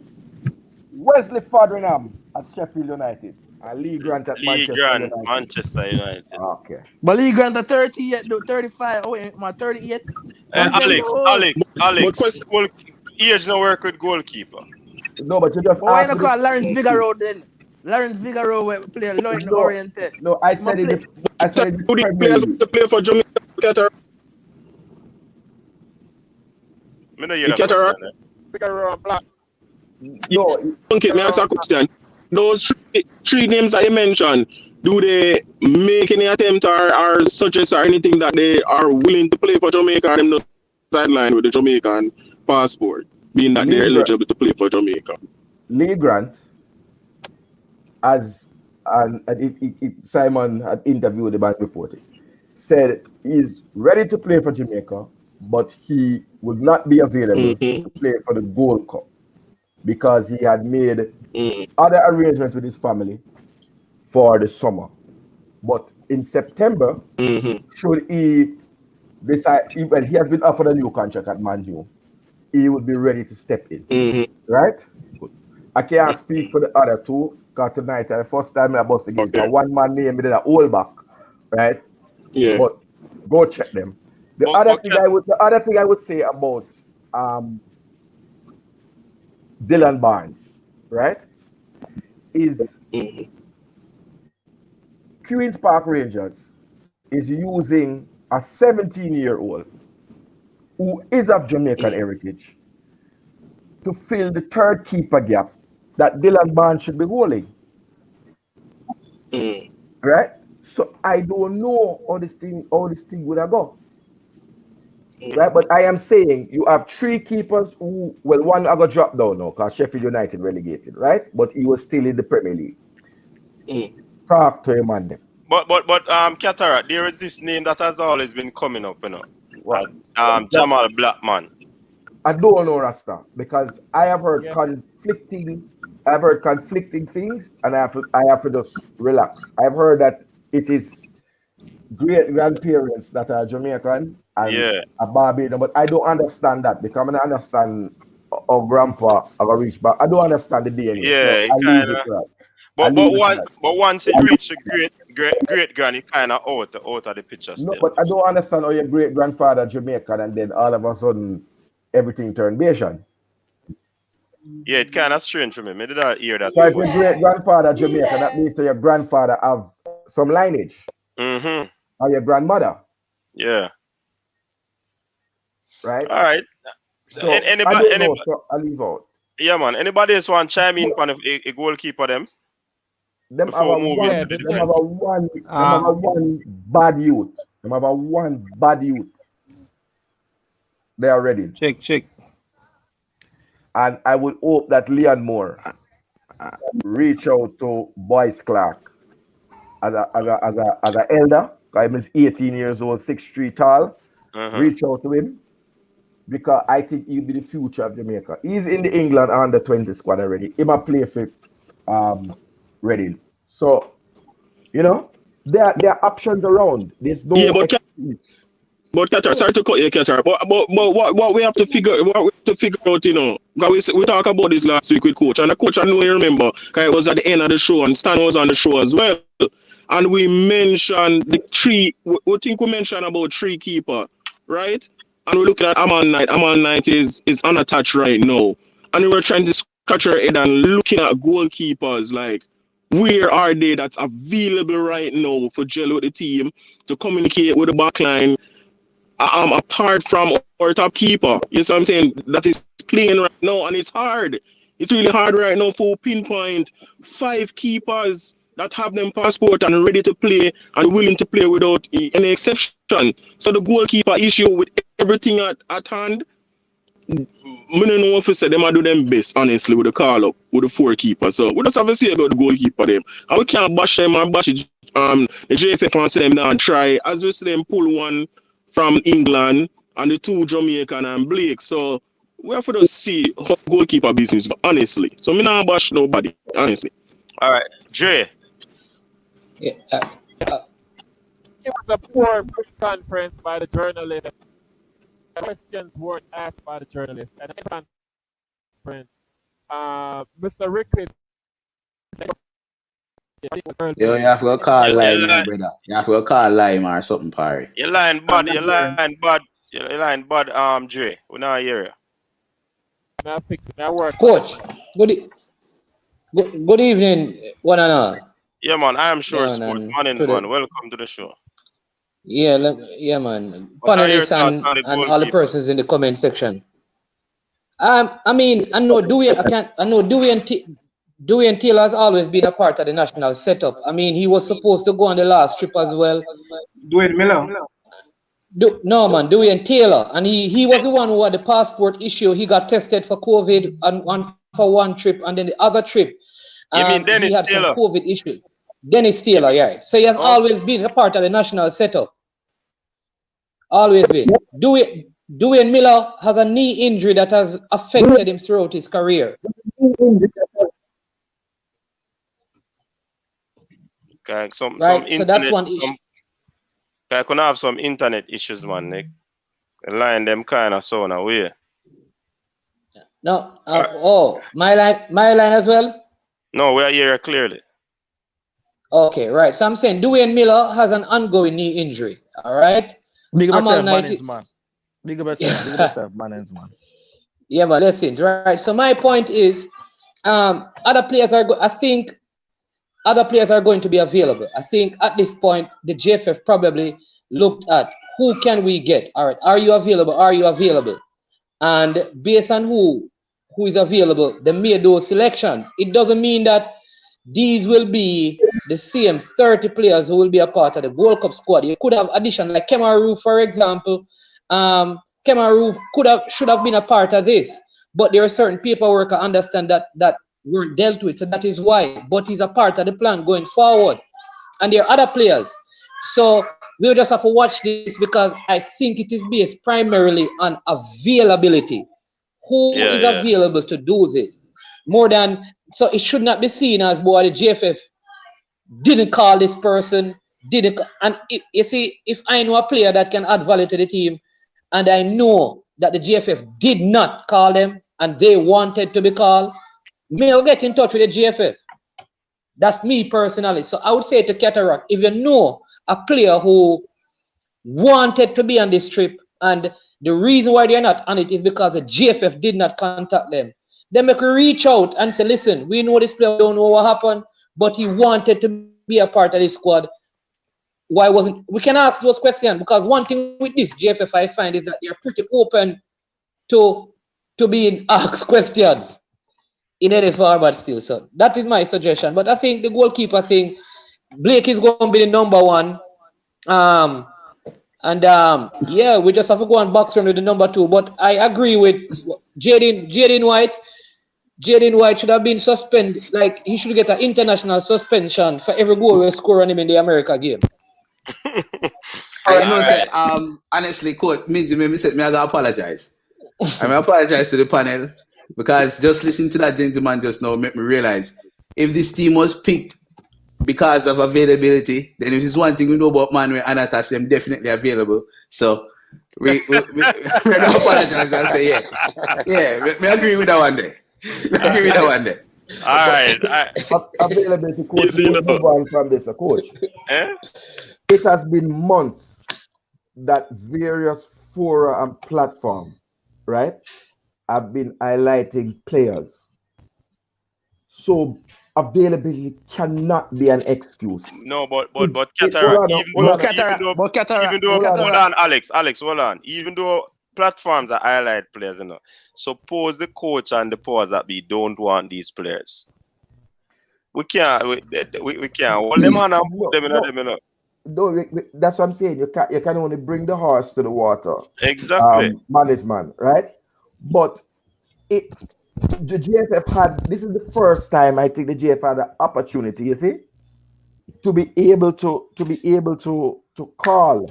Wesley Fodringham at Sheffield United. And Lee Grant at Manchester United. Okay. But Lee Grant at 30 yet, 35. Oh, my 38. Alex, age no work with goalkeeper. No, but you just why not call Lawrence Figaro then? Lawrence Figaro will play Lloyd oriented. No, I said it. I said it. Players to play for Jamaica. Me know you got Figaro and Black. No, okay, me answer a question. Those 3 names that you mentioned, do they make any attempt or suggest or anything that they are willing to play for Jamaica and them no sideline with the Jamaican passport, being that they're eligible to play for Jamaica? Lee Grant, Simon had interviewed the man reported, said he's ready to play for Jamaica, but he would not be available to play for the Gold Cup because he had made other arrangements with his family for the summer. But in September, should he decide, well, he has been offered a new contract at Man U, he would be ready to step in. Right? I can't speak for the other 2 because tonight, the first time I bust again, one man name me did a hold back, right? Yeah. But go check them. The other thing I would say about Dylan Barnes, right, is Queen's Park Rangers is using a 17-year-old who is of Jamaican heritage to fill the 3rd keeper gap that Dylan Barnes should be holding. Right? So I don't know how this thing would have gone. Right, but I am saying you have 3 keepers who, well, one I got dropped down now because Sheffield United relegated, right? But he was still in the Premier League. Talk to him and them. But Cataract, there is this name that has always been coming up, you know. What? Jamal Blackman. I don't know, Rasta, because I have heard Yeah. conflicting things, and I have to just relax. I've heard that it is great grandparents that are Jamaican and Yeah. a Barbados, but I don't understand that because I don't understand our grandpa our reach, but I don't understand the DNA. Yeah, So it I leave kinda it right. but once it reached a great grand, it kinda out of the picture No, still. but I don't understand how your great grandfather Jamaican and then all of a sudden everything turned Bayesian. Yeah, it kinda strange for me. Maybe did not hear that So if before. your great grandfather Jamaican, that means that your grandfather have some lineage, Mm-hmm. or your grandmother, Yeah. right? All right. So I don't know, so I leave out. Yeah, man. Anybody else want to chime in on a goalkeeper them Them have before a we move one, into the them have defense? a one, them have a one bad youth. Them have a one bad youth. They are ready. Check. And I would hope that Leon Moore reach out to Boyce Clark as a elder. I'm 18 years old, 6'3" tall. Reach out to him because I think he'll be the future of Jamaica. He's in the England under 20 squad already. He might play for Reading. So, you know, there are options around. There's no excuse. But Qatar, sorry to cut you, Qatar. But what we have to figure out, you know, because we talked about this last week with coach, and the coach I know you remember, because it was at the end of the show, and Stan was on the show as well. And we mentioned the three. We think we mentioned about three keeper, right? And we're looking at Aman Knight. Aman Knight is unattached right now, and we were trying to scratch our head and looking at goalkeepers like, where are they that's available right now for gel with the team to communicate with the backline? Apart from our top keeper, you see what I'm saying? That is playing right now, and it's hard. It's really hard right now for pinpoint 5 keepers that have them passport and ready to play and willing to play without any exception. So the goalkeeper issue with everything at hand, I don't know if I said them I do them best, honestly, with the call up with the 4 keepers. So we just have to see about the goalkeeper them. And we can't bash them and bash the JFF and say them now try. As we see them pull one from England and the 2 Jamaican and Blake. So we have to see how goalkeeper business, honestly. So me not bash nobody, honestly. All right, Dre. It was a poor conference by the journalist. Questions weren't asked by the journalist. And the conference, Mr. Rickett. Yo, you have to call Lime, brother. You have to call Lime or something, Parry. You're lying bad, Dre. We not hear you. Now fix it. Now work. Coach, good evening, one and all. Yeah, man. I am sure Yeah, sports man. man in one. Welcome to the show. Yeah, man. What are your Panelists thoughts and on the all the goalkeeper? persons in the comment section. I mean, I know Dewey and Taylor has always been a part of the national setup. I mean, he was supposed to go on the last trip as well. Dwayne Miller. No, man, Dewey and Taylor. And he was the one who had the passport issue. He got tested for COVID for one trip, and then the other trip, You mean Dennis he had Taylor? some COVID issue. Dennis Taylor, yeah. So he has always been a part of the national setup. Always been. Dwayne Miller has a knee injury that has affected him throughout his career. Okay, some Right, internet, so that's one issue. I could have some internet issues, man. Nick. The line them kind of so now way. No, my line as well. No, we are here clearly. Okay, right. So I'm saying Dwayne Miller has an ongoing knee injury. All right. Big up Amal yourself, Knight- Mannings, man. Big up yourself, Mannings, man. Yeah, but listen, right. So my point is, other players I think other players are going to be available. I think at this point the JFF probably looked at who can we get. All right, are you available? Are you available? And based on who is available, they made those selections. It doesn't mean that these will be the same 30 players who will be a part of the World Cup squad. You could have addition like Kemaru, for example. Kemaru should have been a part of this, but there are certain paperwork I understand that weren't dealt with, so that is why. But he's a part of the plan going forward. and there are other players. So we'll just have to watch this because I think it is based primarily on availability. Who is available to do this? More than, so it should not be seen as, boy, the GFF didn't call this person, and you see, if I know a player that can add value to the team, and I know that the GFF did not call them, and they wanted to be called, me will get in touch with the GFF. That's me personally. So I would say to Cataract, if you know a player who wanted to be on this trip, and the reason why they're not on it is because the GFF did not contact them, then make reach out and say, listen, we know this player, don't know what happened, but he wanted to be a part of this squad. Why wasn't, we can ask those questions, because one thing with this GFF I find is that they're pretty open to being asked questions in any format still. So that is my suggestion. But I think the goalkeeper thing, Blake is going to be the number one. Yeah, we just have to go and box around with the number two. But I agree with Jaden White. Jaden White should have been suspended. Like, he should get an international suspension for every goal we score on him in the America game. Honestly, coach, means you made me say me I gotta apologize. I may apologize to the panel because just listening to that gentleman just now made me realize if this team was picked because of availability, then if it's one thing we know about Manuel and Atash, them definitely available. So we don't apologize and say we agree with that one day. All right. Availability, coach. Move on from this, coach. It has been months that various fora and platforms, right, have been highlighting players. So availability cannot be an excuse. No, but Cataract, even though hold on, Alex, hold on. Even though platforms are highlight players, you know, suppose the coach and the powers that be don't want these players. We can't hold them on and put them in them, you know. No, that's what I'm saying. You can only bring the horse to the water. Exactly. Management, right? But the GFF had, this is the first time I think the GFF had an opportunity, you see, to be able to call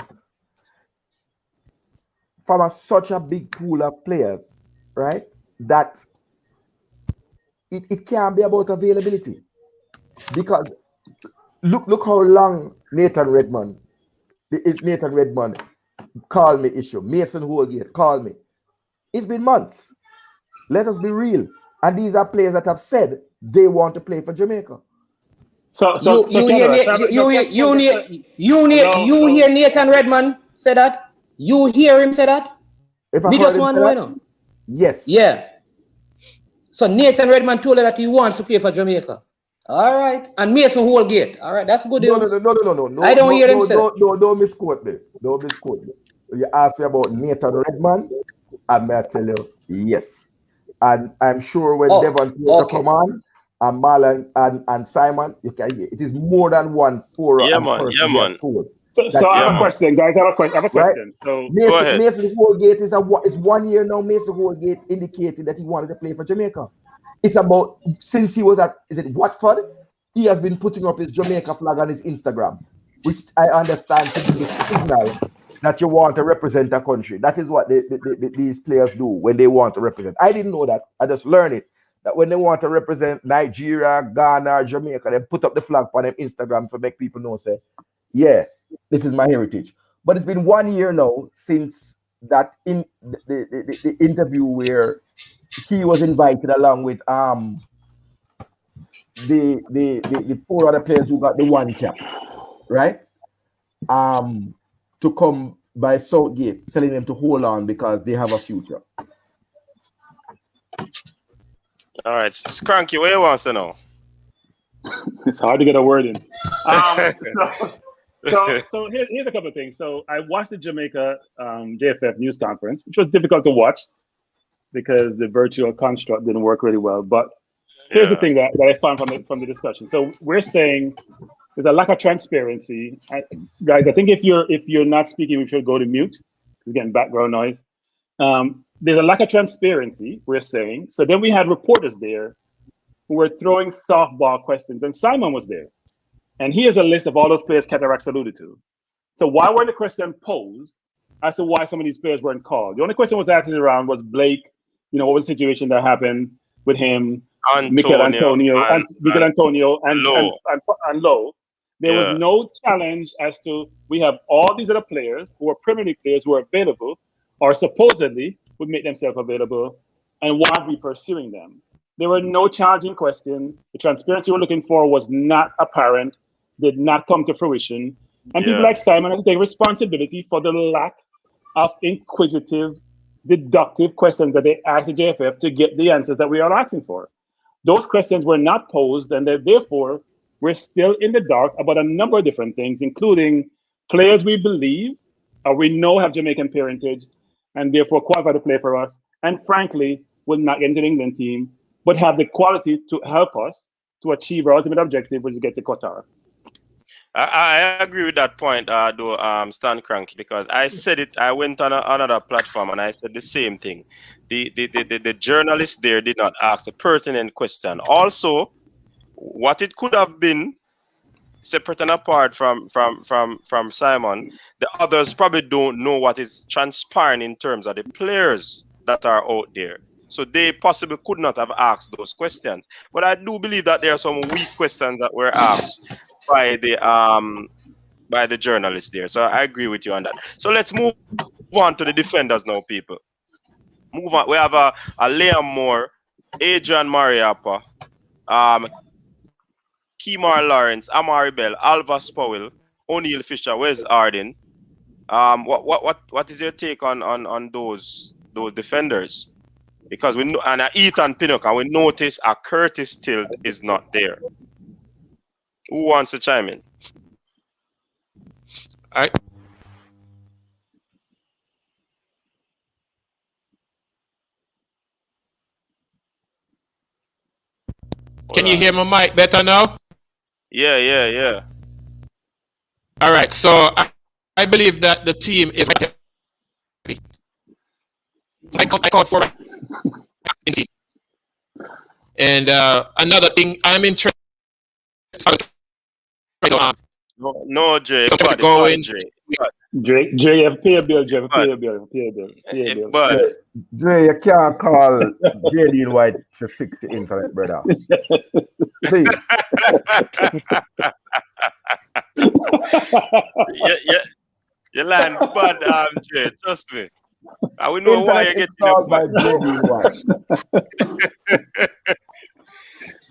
from such a big pool of players, right? That it can't be about availability. Because look how long Nathan Redmond called me issue. Mason Holgate called me. It's been months. Let us be real. And these are players that have said they want to play for Jamaica. You hear Nathan Redmond say that? You hear him say that? If I me just want to know. Yes. Yeah. So Nathan Redmond told her that he wants to play for Jamaica. All right. And Mason Holgate. All right. That's good. No. I don't hear him say that. Don't misquote me. Don't misquote me. You asked me about Nathan Redmond, and may I tell you, yes. And I'm sure when Devon come on, and Marlon and Simon, you can hear it is more than one forum. Yeah, man. So I have a question, guys. I have a question. Right? So go ahead. Mason Holgate is 1 year now. Mason Holgate indicated that he wanted to play for Jamaica. It's about, since he was at, is it Watford? He has been putting up his Jamaica flag on his Instagram, which I understand to be the signal that you want to represent a country. That is what these players do when they want to represent. I didn't know that. I just learned it. That when they want to represent Nigeria, Ghana, Jamaica, they put up the flag on their Instagram to make people know, say, yeah, this is my heritage. But it's been 1 year now since that in the interview where he was invited along with the four other players who got the one cap, right? To come by Southgate, telling them to hold on because they have a future. All right, Skranky, what you want to know? It's hard to get a word in. So here's a couple of things. So I watched the Jamaica JFF news conference, which was difficult to watch because the virtual construct didn't work really well. But here's the thing that I found from the discussion. So we're saying there's a lack of transparency. Guys, I think if you're not speaking, we should go to mute. We're getting background noise. There's a lack of transparency, we're saying. So then we had reporters there who were throwing softball questions, and Simon was there. And here's a list of all those players Cataract alluded to. So why were the question posed as to why some of these players weren't called? The only question was asked around was Blake, what was the situation that happened with him, Mikel Antonio, and Lowe. There was no challenge as to we have all these other players who are Premier League players who are available or supposedly would make themselves available, and why are we pursuing them? There were no challenging questions. The transparency we're looking for was not apparent, did not come to fruition. And people like Simon have to take responsibility for the lack of inquisitive, deductive questions that they asked the JFF to get the answers that we are asking for. Those questions were not posed, and therefore we're still in the dark about a number of different things, including players we believe or we know have Jamaican parentage and therefore qualify to play for us, and frankly, will not get into the England team, but have the quality to help us to achieve our ultimate objective, which is get to Qatar. I agree with that point, though, Stan Cranky, because I said it. I went on another platform and I said the same thing. The journalist there did not ask a pertinent question. Also, what it could have been, separate and apart from Simon, the others probably don't know what is transpiring in terms of the players that are out there. So they possibly could not have asked those questions. But I do believe that there are some weak questions that were asked by the journalists there. So I agree with you on that. So let's move on to the defenders now, people. Move on. We have a Liam Moore, Adrian Mariappa, Kemar Lawrence, Amari Bell, Alvas Powell, O'Neal Fisher, Wes Arden. What is your take on those defenders? Because we know, and Ethan Pinnock, and we notice Curtis Tilt is not there. Who wants to chime in? All right. Can you hear my mic better now? Yeah. All right. So I believe that the team is. I count for in team. And another thing, I'm interested. No, Jay. Jay, pay a bill, Jay. Pay a bill. But Jay, you can't call JD White to fix the internet, brother. Please. You land bad, Jay. Trust me. I will know why you get by JD White.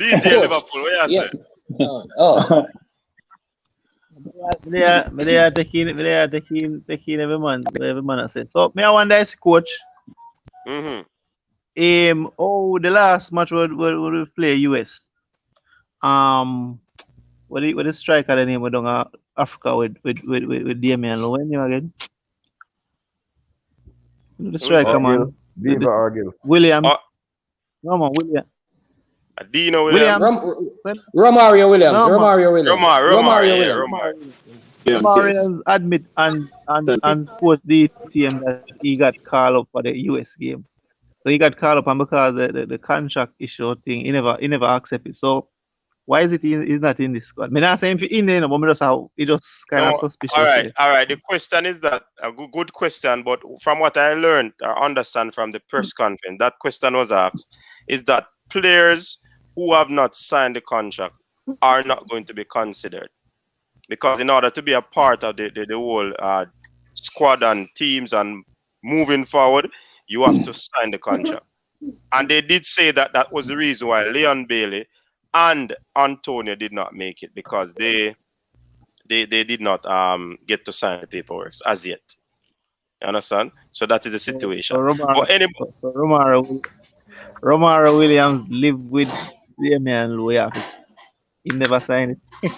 DJ Liverpool, what you say? Me taking every man I said. So me I wonder as coach. Mm-hmm. The last match we play US. What the striker the name down Africa with Damian Lowe again? The striker man. Beaver Argyle. William. No man, William. Dino Williams. Romario Williams. No, Romario Williams. Romario. Romario admit and sports the team that he got called up for the US game. So he got called up and because the contract issue thing, he never accepted. So why is it he's not in this squad? I mean, I'm saying in there, but he just kind of suspicious. All right. The question is that a good question, but from what I learned or understand from the press conference, that question was asked is that players who have not signed the contract are not going to be considered, because in order to be a part of the whole squad and teams and moving forward, you have to sign the contract. And they did say that was the reason why Leon Bailey and Antonio did not make it, because they did not get to sign the paperwork as yet. You understand? So that is the situation. So Romario Williams live with Damian Lowe. He never signed it.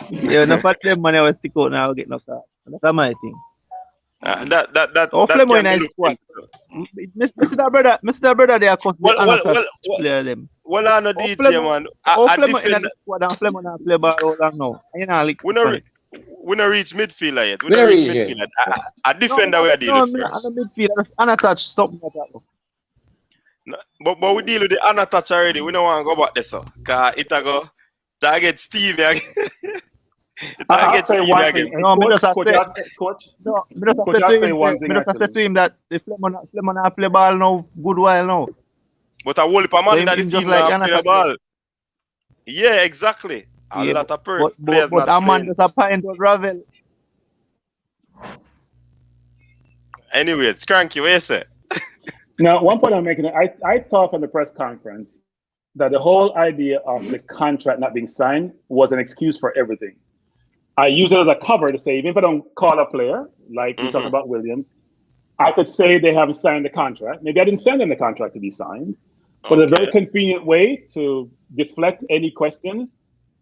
Yeah, enough of them money will stick out now get no car. That's my thing. That in nice squad. Mr. Brother, they are player them. Well, I know DJ man. Flemo in the squad and Flemo not play ball all long now. We not reach midfielder yet. We not reach midfielder. A defender we are dealing with first. No, midfielder, unattached, stop me at that. No, but we deal with the unattached already. We don't want to go back there, so. Cause it go Target Steve again. I'll Target say Steve one again. thing. No, me just have Coach, to- coach, No, me just have Coach, to I'll say say him, one thing me just have to actually. say him that the Flemon not play ball now, good while now. But a whole heap of So man him, in the him just team like now play the Yannick. ball. Yeah, exactly. A Yeah, lot of but players not that man playing. just a pint of gravel. Anyways, Cranky, what you say? Now, one point I'm making, I thought on the press conference that the whole idea of the contract not being signed was an excuse for everything. I use it as a cover to say, even if I don't call a player, like we talked about Williams, I could say they haven't signed the contract. Maybe I didn't send them the contract to be signed, but a very convenient way to deflect any questions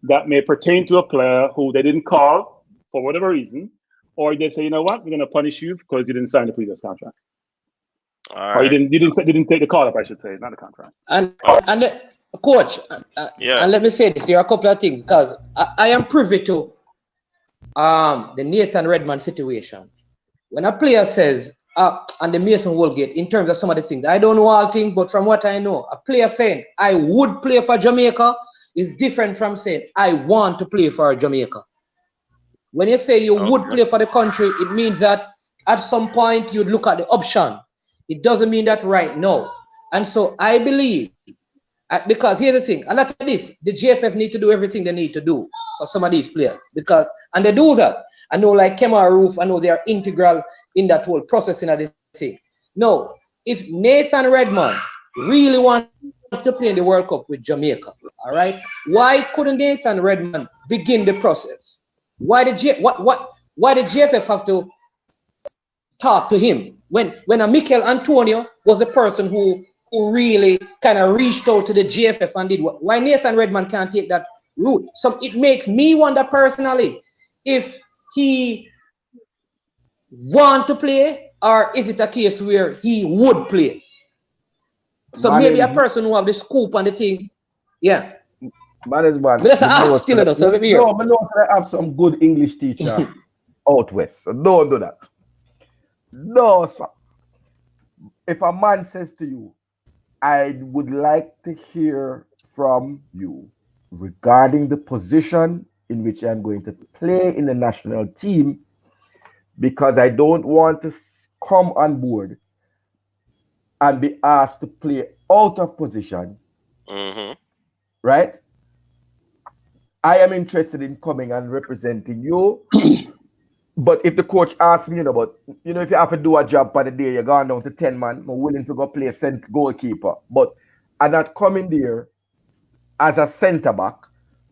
that may pertain to a player who they didn't call for whatever reason, or they say, you know what, we're going to punish you because you didn't sign the previous contract. All Or right. you didn't take the call up, I should say, not the contract. And coach, and let me say this: there are a couple of things because I am privy to the Nathan Redmond situation. When a player says, and the Mason Woolgate, in terms of some of the things, I don't know all things, but from what I know, a player saying I would play for Jamaica is different from saying I want to play for Jamaica. When you say you would play for the country, it means that at some point you'd look at the option. It doesn't mean that right now. And so I believe, because here's the thing, a lot of this, the GFF need to do everything they need to do for some of these players. And they do that. I know like Kemar Roof, I know they are integral in that whole processing of this thing. No, if Nathan Redmond really wants to play in the World Cup with Jamaica, all right, why couldn't Nathan Redmond begin the process? Why did GFF have to talk to him when a Mikel Antonio was the person who really kind of reached out to the GFF and did what? Why Nathan Redmond can't take that route? So it makes me wonder personally if he want to play or is it a case where he would play? So maybe a person who have the scoop on the thing, yeah. Management. But that's an ask still, though, so maybe I know I have some good English teacher out west, so don't do that. No, sir. If a man says to you, I would like to hear from you regarding the position in which I'm going to play in the national team, because I don't want to come on board and be asked to play out of position, right? I am interested in coming and representing you. But if the coach asks me, but if you have to do a job for the day, you're going down to 10 man, I'm willing to go play goalkeeper. But I'm not coming there as a centre back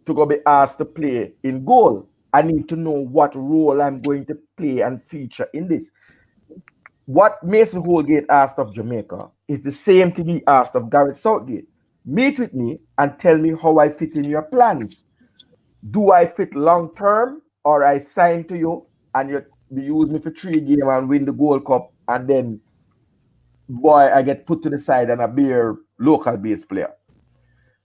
to go be asked to play in goal. I need to know what role I'm going to play and feature in this. What Mason Holgate asked of Jamaica is the same thing he asked of Gareth Southgate. Meet with me and tell me how I fit in your plans. Do I fit long term, or I sign to you and you use me for 3 games and win the Gold Cup, and then, boy, I get put to the side and I be a local base player.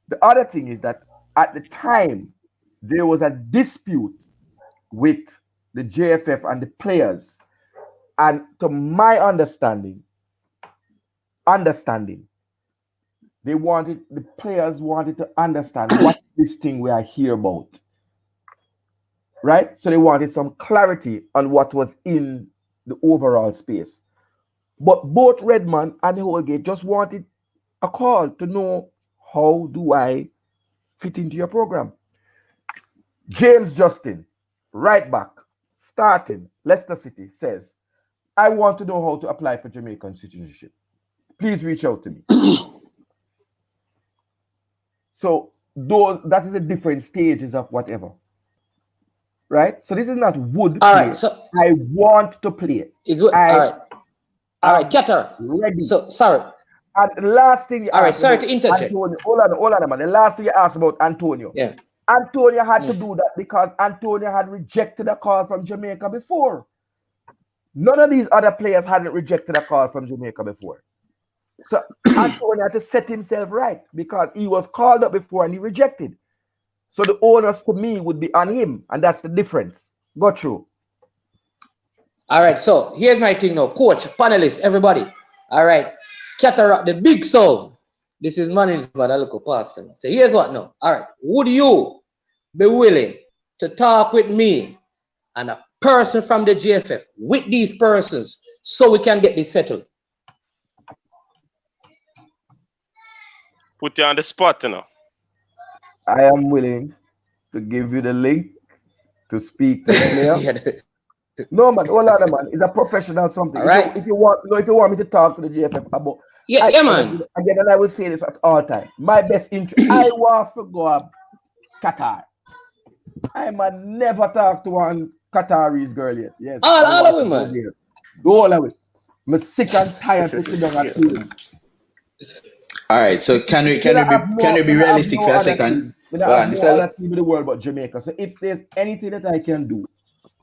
The other thing is that at the time, there was a dispute with the JFF and the players. And to my understanding, the players wanted to understand what this thing we are here about. Right? So they wanted some clarity on what was in the overall space. But both Redmond and Holgate just wanted a call to know, how do I fit into your program? James Justin, right back, starting Leicester City, says, I want to know how to apply for Jamaican citizenship. Please reach out to me. So that is the different stages of whatever. Right? So this is not would all play. right, so I want to play. All right, Keter. Ready. So sorry. And the last thing you all right, asked sorry about to interject. Antonio, hold on, man. The last thing you asked about Antonio. Yeah. Antonio had to do that because Antonio had rejected a call from Jamaica before. None of these other players hadn't rejected a call from Jamaica before. So Antonio had to set himself right because he was called up before and he rejected. So the onus to me would be on him, and that's the difference. Go through. All right, so here's my thing now. Coach, panelists, everybody. All right. Cataract, the big soul. This is Manny's but I look past him. So here's what now. All right. Would you be willing to talk with me and a person from the GFF with these persons so we can get this settled? Put you on the spot, you know. I am willing to give you the link to speak to the player. No man, hold on, man. It's a professional something. All right. If you want me to talk to the GFF about, man. Again, and I will say this at all time. My best interest. I want to go to Qatar. I man never talk to one Qataris girl yet. Yes. All of them, man. All of it. I'm sick and tired to sit down at home. All right. So can we be realistic for a second? We don't have no other team in the world but Jamaica. So if there's anything that I can do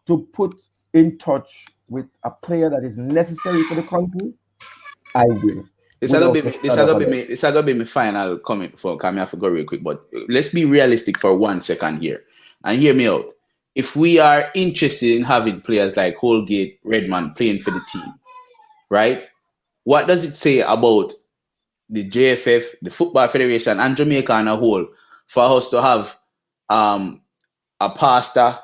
to put in touch with a player that is necessary for the country, I will. This is gonna be my final comment before I have to go real quick. But let's be realistic for 1 second here and hear me out. If we are interested in having players like Holgate, Redman playing for the team, right? What does it say about the JFF, the Football Federation, and Jamaica on a whole for us to have a pastor,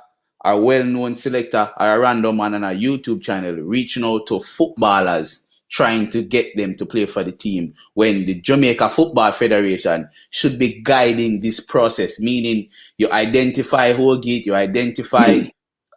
a well-known selector, or a random man on a YouTube channel reaching out to footballers trying to get them to play for the team when the Jamaica Football Federation should be guiding this process, meaning you identify Holgate, you identify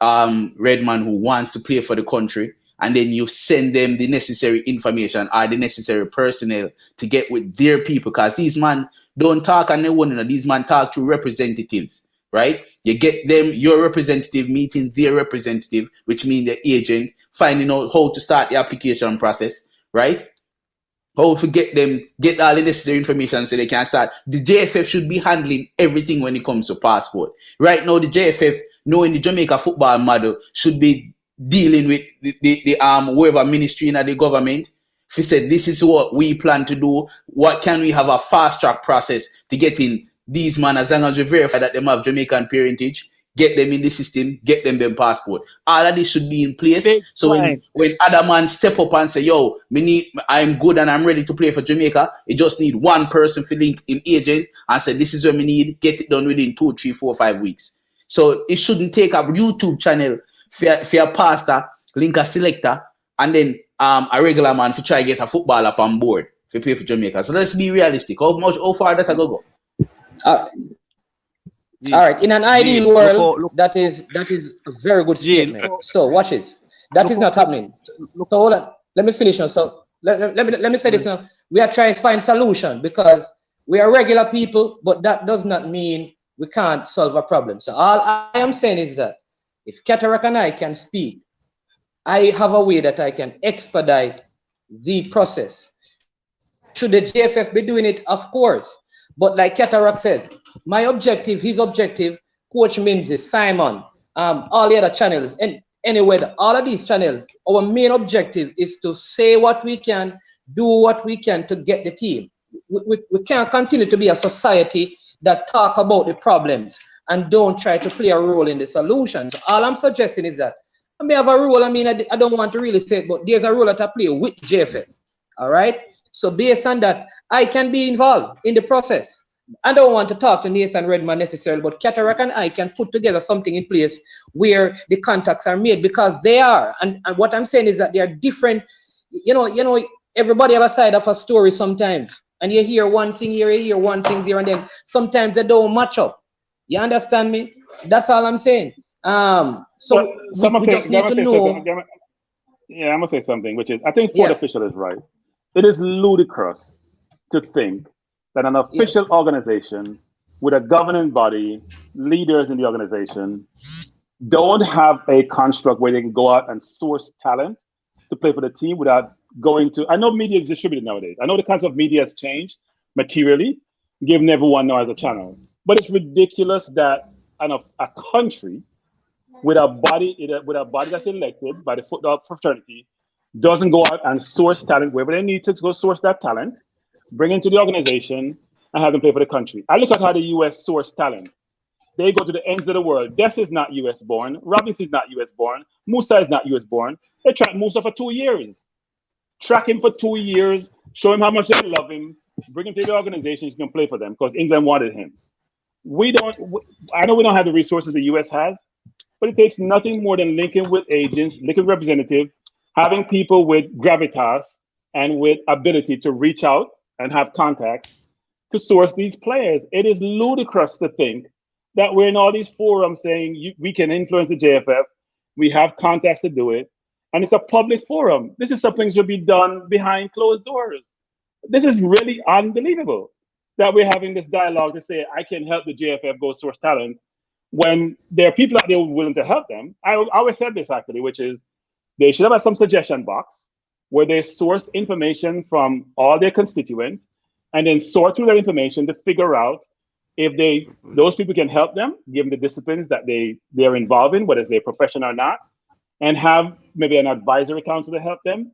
Redman who wants to play for the country, and then you send them the necessary information or the necessary personnel to get with their people, because these man don't talk on their own, these man talk to representatives, right? You get them, your representative meeting their representative, which means the agent, finding out how to start the application process, right? How to get all the necessary information so they can start. The JFF should be handling everything when it comes to passport. Right now, the JFF, knowing the Jamaica football model, should be dealing with the whoever ministry in the government. If he said, this is what we plan to do, what can we have a fast track process to get in these men, as long as we verify that they have Jamaican parentage, get them in the system, get them their passport. All of this should be in place. So when other man step up and say, yo, I'm good and I'm ready to play for Jamaica, you just need one person to link in agent and say, this is what we need, get it done within 2, 3, 4, 5 weeks. So it shouldn't take a YouTube channel for a pastor, link a selector, and then a regular man to try to get a football up on board to play for Jamaica. So let's be realistic. How far that I go? All right. In an ideal world, that is a very good statement. So watch this. That is not happening. So hold on. Let me finish now. So let me say this now. We are trying to find solution because we are regular people, but that does not mean we can't solve a problem. So all I am saying is that if Cataract and I can speak, I have a way that I can expedite the process. Should the JFF be doing it? Of course. But like Cataract says, my objective, his objective, Coach Mimsy, Simon, all the other channels, and anyway, all of these channels, our main objective is to say what we can, do what we can to get the team. We can't continue to be a society that talk about the problems and don't try to play a role in the solutions. So all I'm suggesting is that I may have a role. I mean, I don't want to really say it, but there's a role that I play with JFF. All right. So based on that, I can be involved in the process. I don't want to talk to Nathan Redman necessarily, but Cataract and I can put together something in place where the contacts are made, because they are. And what I'm saying is that they are different. You know, everybody have a side of a story sometimes. And you hear one thing here, you hear one thing there, and then sometimes they don't match up. You understand me? That's all I'm saying. So we just need to know. Yeah, I'm gonna say something, which is, I think Port Official is right. It is ludicrous to think that an official organization with a governing body, leaders in the organization, don't have a construct where they can go out and source talent to play for the team without going to. I know media is distributed nowadays. I know the kinds of media has changed materially, giving everyone now as a channel. But it's ridiculous that a country with a body that's elected by the football fraternity doesn't go out and source talent wherever they need to go source that talent, bring into the organization, and have them play for the country. I look at how the US source talent. They go to the ends of the world. Des is not US born. Robinson is not US born. Musa is not US born. They track Musa for 2 years. Track him for 2 years, show him how much they love him, bring him to the organization, he's going to play for them because England wanted him. I know we don't have the resources the US has, but it takes nothing more than linking with agents, linking with representatives, having people with gravitas and with ability to reach out and have contacts to source these players. It is ludicrous to think that we're in all these forums saying we can influence the JFF, we have contacts to do it, and it's a public forum. This is something that should be done behind closed doors. This is really unbelievable that we're having this dialogue to say I can help the JFF go source talent when there are people out there willing to help them. I always said this actually, which is they should have some suggestion box where they source information from all their constituents and then sort through that information to figure out if those people can help them, given the disciplines that they're involved in, whether they're professional or not, and have maybe an advisory council to help them.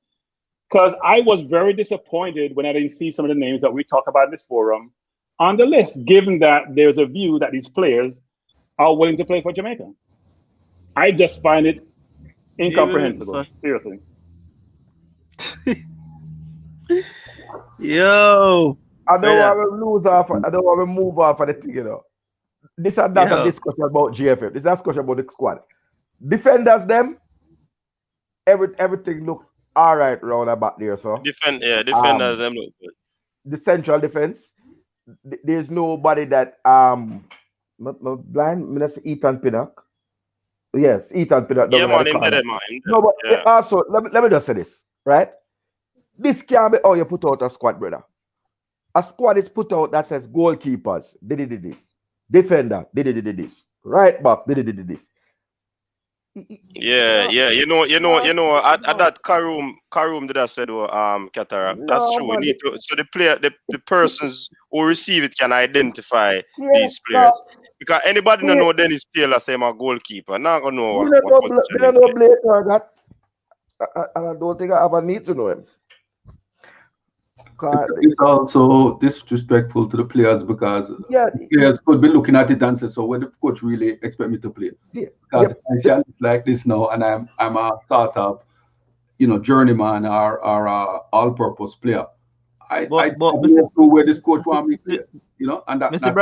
Because I was very disappointed when I didn't see some of the names that we talk about in this forum on the list, given that there's a view that these players are willing to play for Jamaica. I just find it incomprehensible. Seriously. Yo. I don't want to move off of the thing, you know. This is not a discussion about GFF. This is a discussion about the squad. Defenders, them, everything look all right round about there, so. Defenders, them look good. The central defense, there's nobody that, blind, Minister Ethan Pinnock. Yes, Ethan Pinnock. Yeah, man, him there, man. No, but also, let me just say this, right? This can't be how you put out a squad, brother. A squad is put out that says goalkeepers, they did this. Defender, they did this. Right back, they did this. Yeah. You know. At that Karoom that I said, Cataract. That's true. We need to, so the persons who receive it can identify these players. Because anybody don't know Dennis Taylor say my goalkeeper. Not gonna know what position they don't know Blake or that. And I don't think I ever need to know him. It's also disrespectful to the players because the players could be looking at it and say, so when the coach really expect me to play? Because it's like this now, and I'm a sort of, journeyman or all-purpose player. I don't know where this coach want me to play, and that Mr.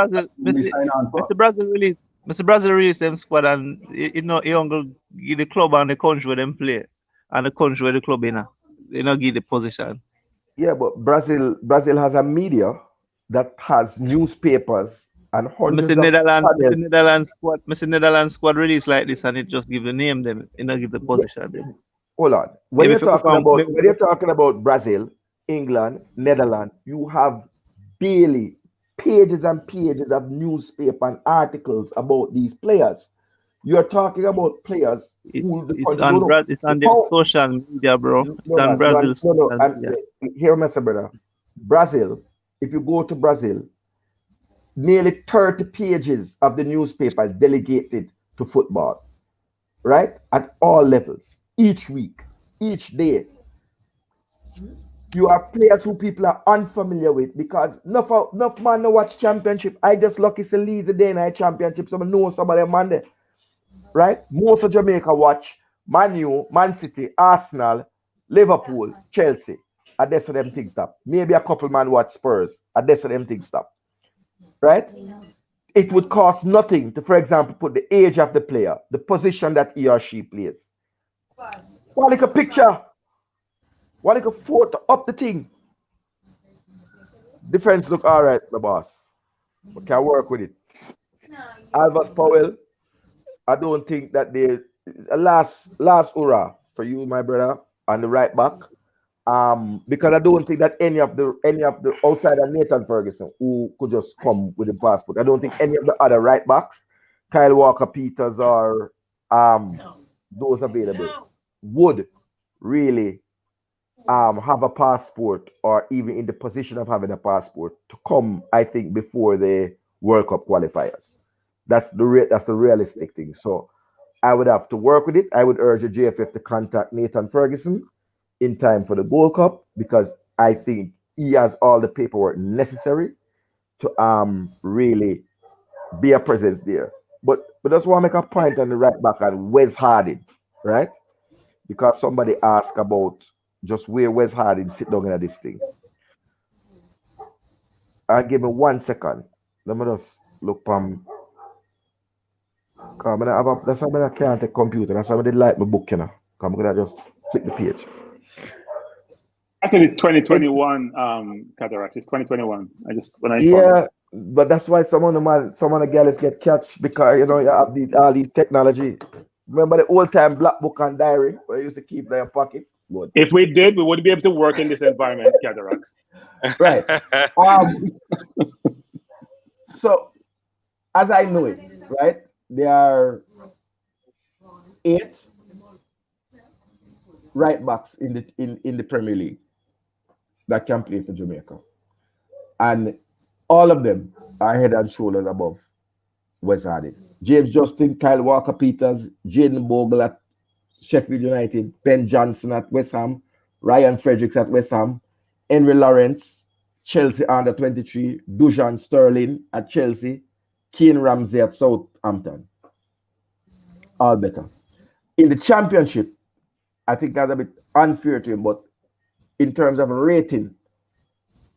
Brazil released them squad, and he only give the club and the country where them play, and the country where the club in. They not give the position. Yeah, but Brazil has a media that has newspapers and hundreds of Mr. Netherlands squad release like this, and it just give the name them, it not give the position them. Hold on. When you're talking about Brazil, England, Netherlands, you have daily pages and pages of newspaper and articles about these players. You're talking about players who it's on the social media, bro. It's on Brazil. Hear me, brother. Brazil, if you go to Brazil, nearly 30 pages of the newspaper is delegated to football, right? At all levels, each week, each day. You have players who people are unfamiliar with because enough man no watch championship. I just lucky to leave the day night championship, so I know some of them man there. Right? Most of Jamaica watch Man U, Man City, Arsenal, Liverpool, Chelsea. And that's where them things stop. Maybe a couple man watch Spurs. And that's where them things stop. Right? It would cost nothing to, for example, put the age of the player, the position that he or she plays. One like a picture. One like a photo up the thing. Defense look all right, the boss. We can work with it. Alvas Powell. I don't think that there's a last hurrah for you, my brother, on the right back. Because I don't think that any of the outside of Nathan Ferguson who could just come with a passport. I don't think any of the other right backs, Kyle Walker-Peters or those available, would really have a passport or even in the position of having a passport to come, I think, before the World Cup qualifiers. That's the realistic thing. So I would have to work with it. I would urge the JFF to contact Nathan Ferguson in time for the Gold Cup because I think he has all the paperwork necessary to really be a presence there. But just want to make a point on the right back and Wes Harding, right? Because somebody asked about just where Wes Harding sit down in this thing. Give me 1 second. Let me just look that's why I can't take computer. That's why I did like my book, you know. I'm gonna just flip the page. Actually, 2021 cataract. It's 2021. Yeah, but that's why some of the girls get catch because you know you have all these technology. Remember the old time black book and diary where you used to keep in your pocket? But if we did, we wouldn't be able to work in this environment, cataract. Right. So as I know it, right, there are 8 right backs in the Premier League that can play for Jamaica, and all of them are head and shoulders above West Hardy. James Justin, Kyle Walker-Peters, Jaden Bogle at Sheffield United, Ben Johnson at West Ham, Ryan Fredericks at West Ham, Henry Lawrence, Chelsea under 23, Dujan Sterling at Chelsea, Kane Ramsey at Southampton. All better. In the Championship, I think that's a bit unfair to him, but in terms of rating,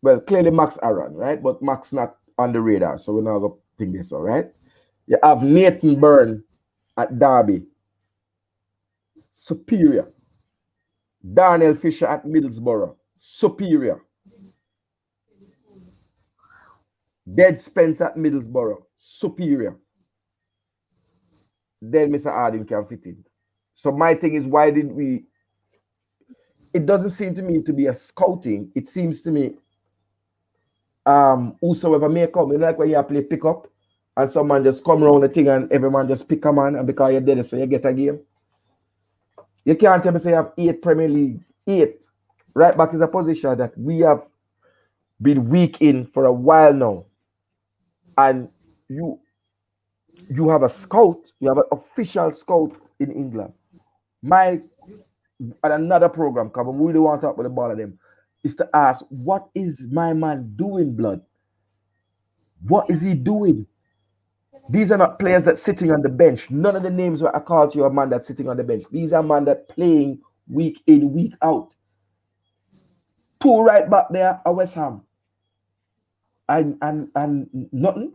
well, clearly Max Aaron, right? But Max not on the radar, so we're not going to think this, all right? You have Nathan Byrne at Derby, superior. Darnell Fisher at Middlesbrough, superior. Dead Spence at Middlesbrough, superior. Then Mr. Harding can fit in. So my thing is, why didn't we? It doesn't seem to me to be a scouting. It seems to me, whosoever may come, you know, like when you play pickup and someone just come around the thing and every man just pick a man, and because you're dead, so you get a game. You can't tell me say you have 8 Premier League, 8. Right back is a position that we have been weak in for a while now. And you have a scout, you have an official scout in England. At another program, because we really want to talk with the ball of them, is to ask, what is my man doing, blood? What is he doing? These are not players that sitting on the bench. None of the names were I called to you a man that's sitting on the bench. These are men that playing week in, week out. 2 right back there at West Ham. And nothing.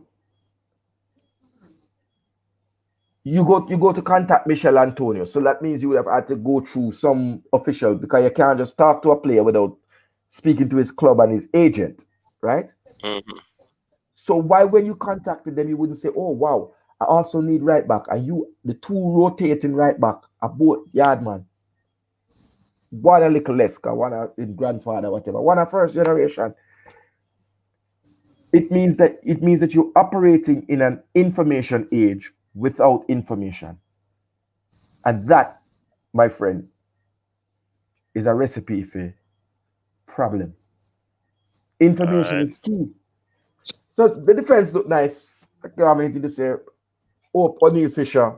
You go to contact Michel Antonio. So that means you would have had to go through some official, because you can't just talk to a player without speaking to his club and his agent, right? Mm-hmm. So why, when you contacted them, you wouldn't say, oh, wow, I also need right back. And the 2 rotating right back are both yard man. One a little less, one a grandfather, whatever. One a first generation. It means that you're operating in an information age without information. And that, my friend, is a recipe for problem. Information is key. So the defense look nice. I don't have anything to say. Hope O'Neal Fisher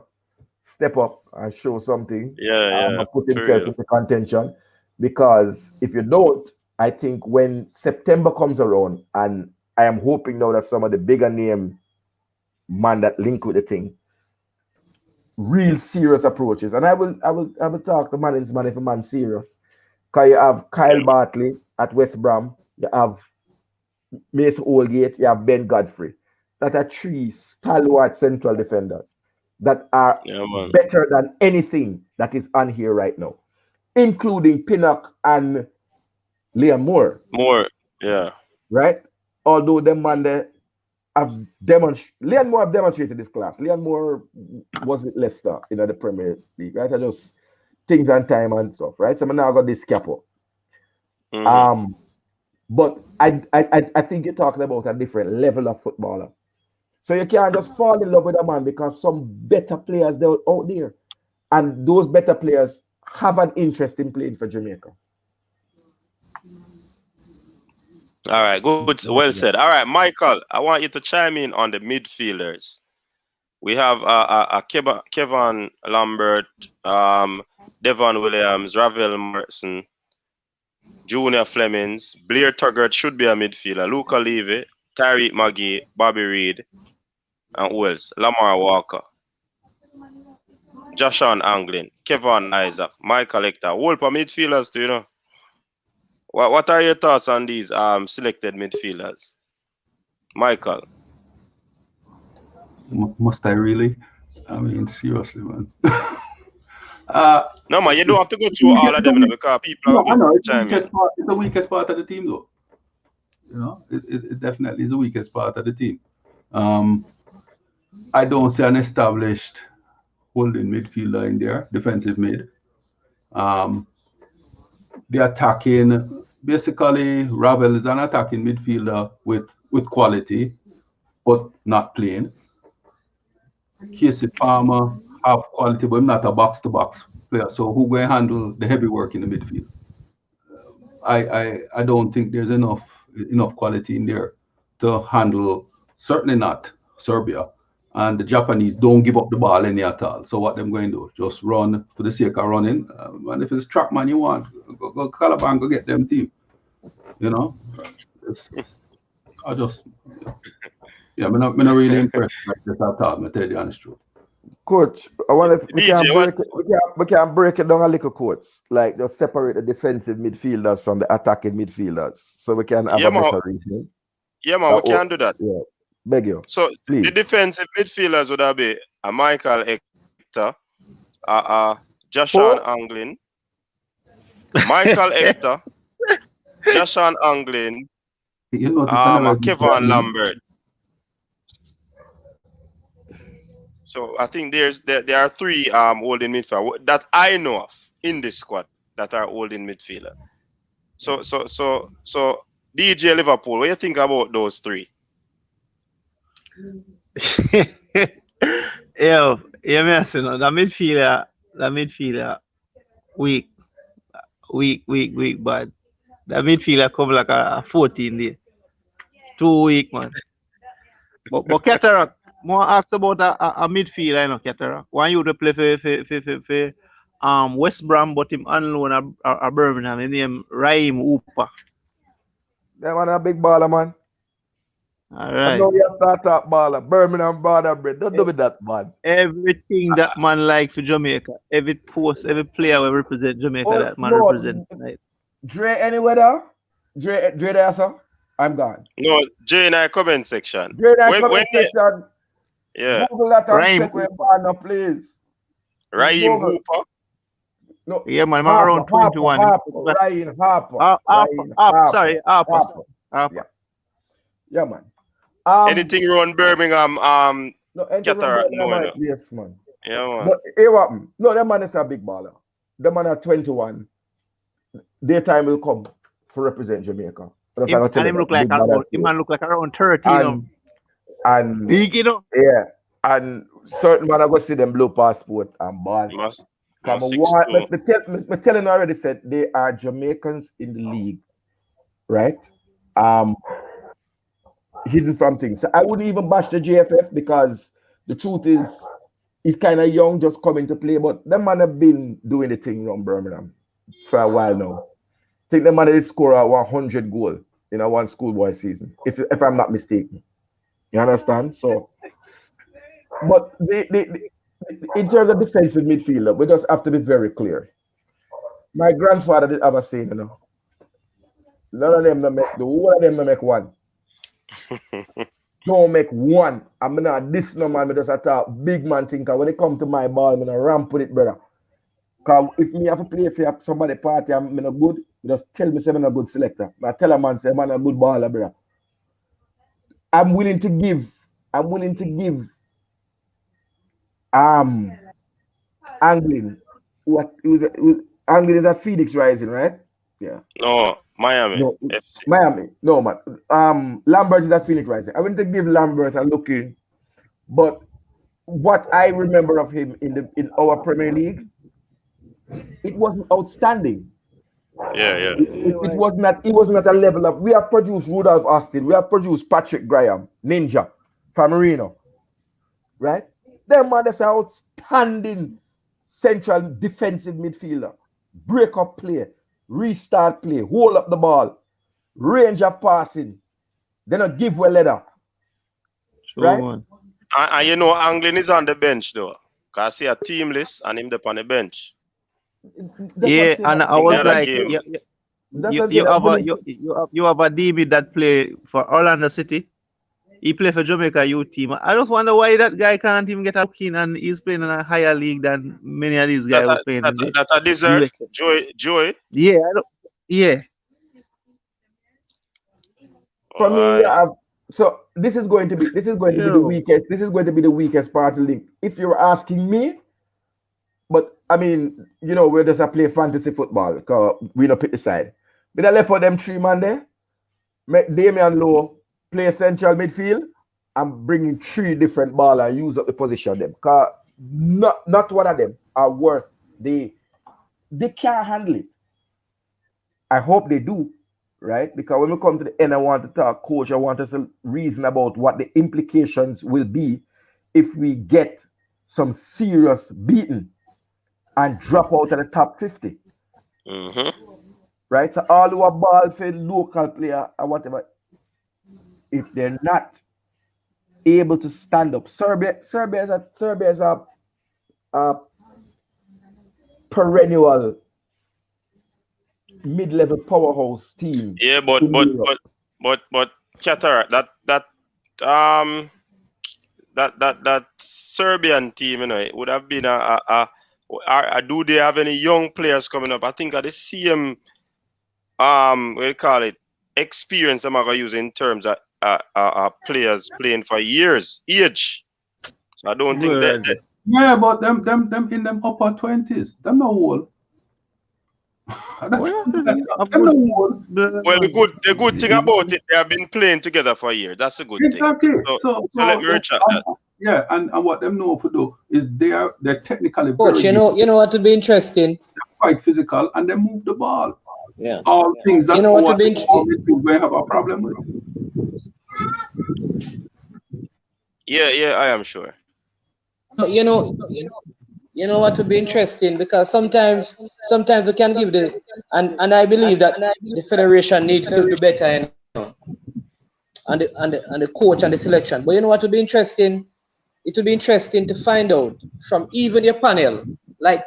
step up and show something. And put himself into contention. Because if you don't, I think when September comes around, and I am hoping now that some of the bigger name man that link with the thing, real serious approaches. And I will talk to Manning's man if a man serious. Because you have Kyle Bartley at West Brom, you have Mason Oldgate, you have Ben Godfrey. That are 3 stalwart central defenders that are better than anything that is on here right now, including Pinnock and Liam Moore. Right? Although them man they have Liam Moore have demonstrated this class. Liam Moore was with Leicester in the Premier League, right? I just things and time and stuff, right? So I now got this capo. But I think you're talking about a different level of footballer. So you can't just fall in love with a man because some better players they're out there. And those better players have an interest in playing for Jamaica. All right, good. Well said. All right, Michael, I want you to chime in on the midfielders. We have Kevin Lambert, Devon Williams, Ravel Morrison, Junior Flemings, Blair Tuggart should be a midfielder, Luca Levy, Tariq Magee, Bobby Reed, and who else? Lamar Walker, Joshan Anglin, Kevin Isaac, Michael Hector, whole midfielders too, you know. What are your thoughts on these selected midfielders? Michael? Must I really? I mean, seriously, man. No, man, you don't have to go through all of them because people no, are I know going it's to chime in. it's the weakest part of the team, though. You know, it definitely is the weakest part of the team. I don't see an established holding midfielder in there, defensive mid. The attacking, basically, Ravel is an attacking midfielder with quality, but not playing. Casey Palmer have quality, but not a box-to-box player. So who going to handle the heavy work in the midfield? I don't think there's enough quality in there to handle. Certainly not Serbia. And the Japanese don't give up the ball any at all. So what them going to do? Just run for the sake of running. And if it's Trackman you want, go Calaban, go get them team. You know? I'm not really impressed like this at all, I tell you the honest truth. Coach, I wonder if we DJ, can break it down a little, coach. Like just separate the defensive midfielders from the attacking midfielders, so we can have a better reasoning. Yeah, man, we can do that. Yeah, beg you. So please. The defensive midfielders would have be Michael Hector, Joshan Anglin, Michael Hector, Joshan Anglin, Kevin Lambert. So I think there are three holding midfielder that I know of in this squad that are holding midfielder. So DJ Liverpool, what do you think about those three? Yeah, the midfielder weak, but the midfielder come like a 14 day. Too weak, man. But Cataract, more ask about a midfielder, you know, Cataract. Why you to play for West Brom, but him unknown a Birmingham, his name Raheem Hooper. That man a big baller, man. All right. I know you start that baller. Birmingham brother bread. Don't do with that, man. Everything that man like for Jamaica, every post, every player will represent Jamaica, that man represent. Right? Dre anywhere there? Dre there, sir? I'm gone. No, Jay in our comment section. Dre in our comment section. Yeah. Google that and check where partner, please. Raheem Hooper. No. Yeah, man, I'm around 21. Ryan Harper. Harper. Yeah, man. Anything around Birmingham, Cataract, no. Yes, man. Yeah, man. But hey, what? No, that man is a big baller. The man at 21. Daytime will come to represent Jamaica. Him look like around 30. And big, you know. Yeah. And certain man I go see them blue passport and ball. I'm telling you already said they are Jamaicans in the league, right? Hidden from things. So I wouldn't even bash the JFF because the truth is he's kind of young, just coming to play. But them man have been doing the thing around Birmingham for a while now. I think the man did score a 100 goal in a one schoolboy season, if I'm not mistaken. You understand? So, but in terms of defensive midfielder, we just have to be very clear. My grandfather did have a saying, you know. None of them don't make the whole of them don't make one. Don't make one. I'm not this no man, I just attack big man thinker. When it come to my ball, I'm gonna ramp with it, brother. Because if me have to play for somebody party, I'm not good, just tell me I'm a good selector. I tell a man say I'm a good baller, brother. I'm willing to give Anglin Anglin is at Phoenix Rising, right? Yeah. No, Miami. No, FC. Miami. No, man. Lambert is at Phoenix Rising. I went to give Lambert a look in, but what I remember of him in our Premier League, it wasn't outstanding. Yeah. It wasn't at a level of. We have produced Rudolph Austin. We have produced Patrick Graham, Ninja, from Marino, right? Them man is outstanding central defensive midfielder, break up play, restart play, hold up the ball, range of passing, then a give away leather. Right? And you know, Anglin is on the bench though. Because he a team list and him up on the bench. Yeah, and I was like, you have a DB that play for Orlando City. He played for Jamaica youth team. I just wonder why that guy can't even get a look in, and he's playing in a higher league than many of these guys who playing in the That a desert, Joy. Yeah, I don't. Yeah. For me, so this is going to be the weakest. This is going to be the weakest part of the league. If you're asking me, but I mean, we're just a play fantasy football because we don't pick the side. But I left for them 3 man there. Make Damian Lowe play central midfield and bringing 3 different ball and use up the position of them. Because not one of them are worth they can't handle it. I hope they do, right? Because when we come to the end, I want to talk, coach. I want us to reason about what the implications will be if we get some serious beating and drop out of the top 50. Right? So all who are ball fed local player or whatever, if they're not able to stand up, Serbia is a perennial mid-level powerhouse team. Yeah, but Cataract, that Serbian team, it would have been do they have any young players coming up? I think at the same what do you call it, experience I'm gonna use in terms of players playing for years, age. So I don't think that. Yeah, but them in them upper 20s, them no old. Well, the good thing about it, they have been playing together for a year. That's a good thing. So let me recheck that. Yeah, and what them know to do is they're technically Coach, you know what would be interesting? They're quite physical and they move the ball. Yeah. All things that what would be interesting? we have a problem with. Yeah, I am sure. You know what would be interesting, because sometimes we can give and I believe that the federation needs to do better, and the coach and the selection. But you know what would be interesting? It would be interesting to find out from even your panel, like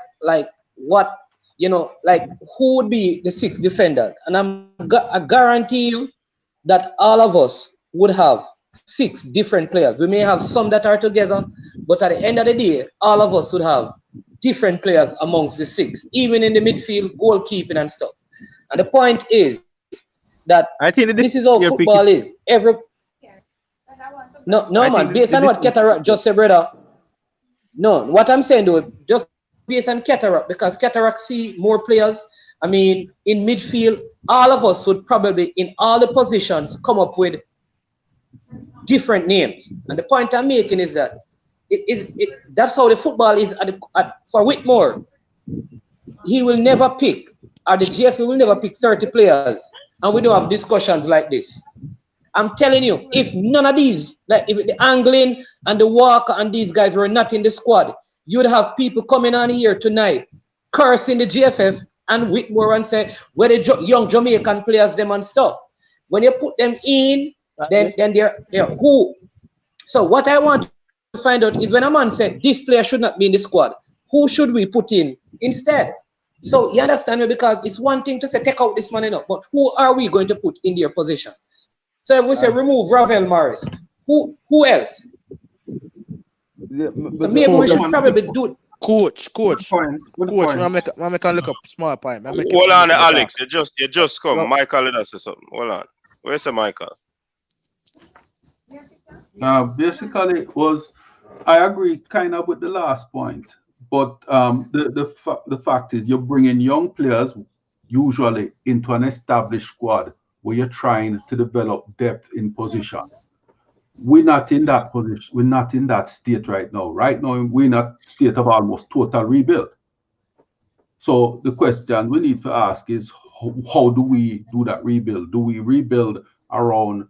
what who would be the 6 defenders, and I guarantee you that all of us would have 6 different players. We may have some that are together, but at the end of the day, all of us would have different players amongst the 6, even in the midfield, goalkeeping and stuff. And the point is that I think this is how football is. Man, based on what Cataract just said, brother. No, what I'm saying though, just based on Cataract, because Cataract see more players. I mean, in midfield, all of us would probably, in all the positions, come up with different names. And the point I'm making is that that's how the football is for Whitmore. He will never pick, or the GFA will never pick 30 players, and we don't have discussions like this. I'm telling you, if none of these, like if the Anglin and the Walker and these guys were not in the squad, you'd have people coming on here tonight cursing the GFF and Whitmore and say, where the young Jamaican players them and stuff. When you put them in, then they're who? So what I want to find out is when a man said this player should not be in the squad, who should we put in instead? So you understand me? Because it's one thing to say take out this man, but who are we going to put in their position? So if we say remove Ravel Morris, who else? So maybe we should probably do. Coach. I'm gonna look up small point. Hold on, Alex. You just come. Michael, let us say something. Hold on. Where's the Michael? Basically, I agree kind of with the last point, but the fact is you're bringing young players usually into an established squad where you're trying to develop depth in position. We're not in that position. We're not in that state right now. Right now, we're in a state of almost total rebuild. So the question we need to ask is, how do we do that rebuild? Do we rebuild around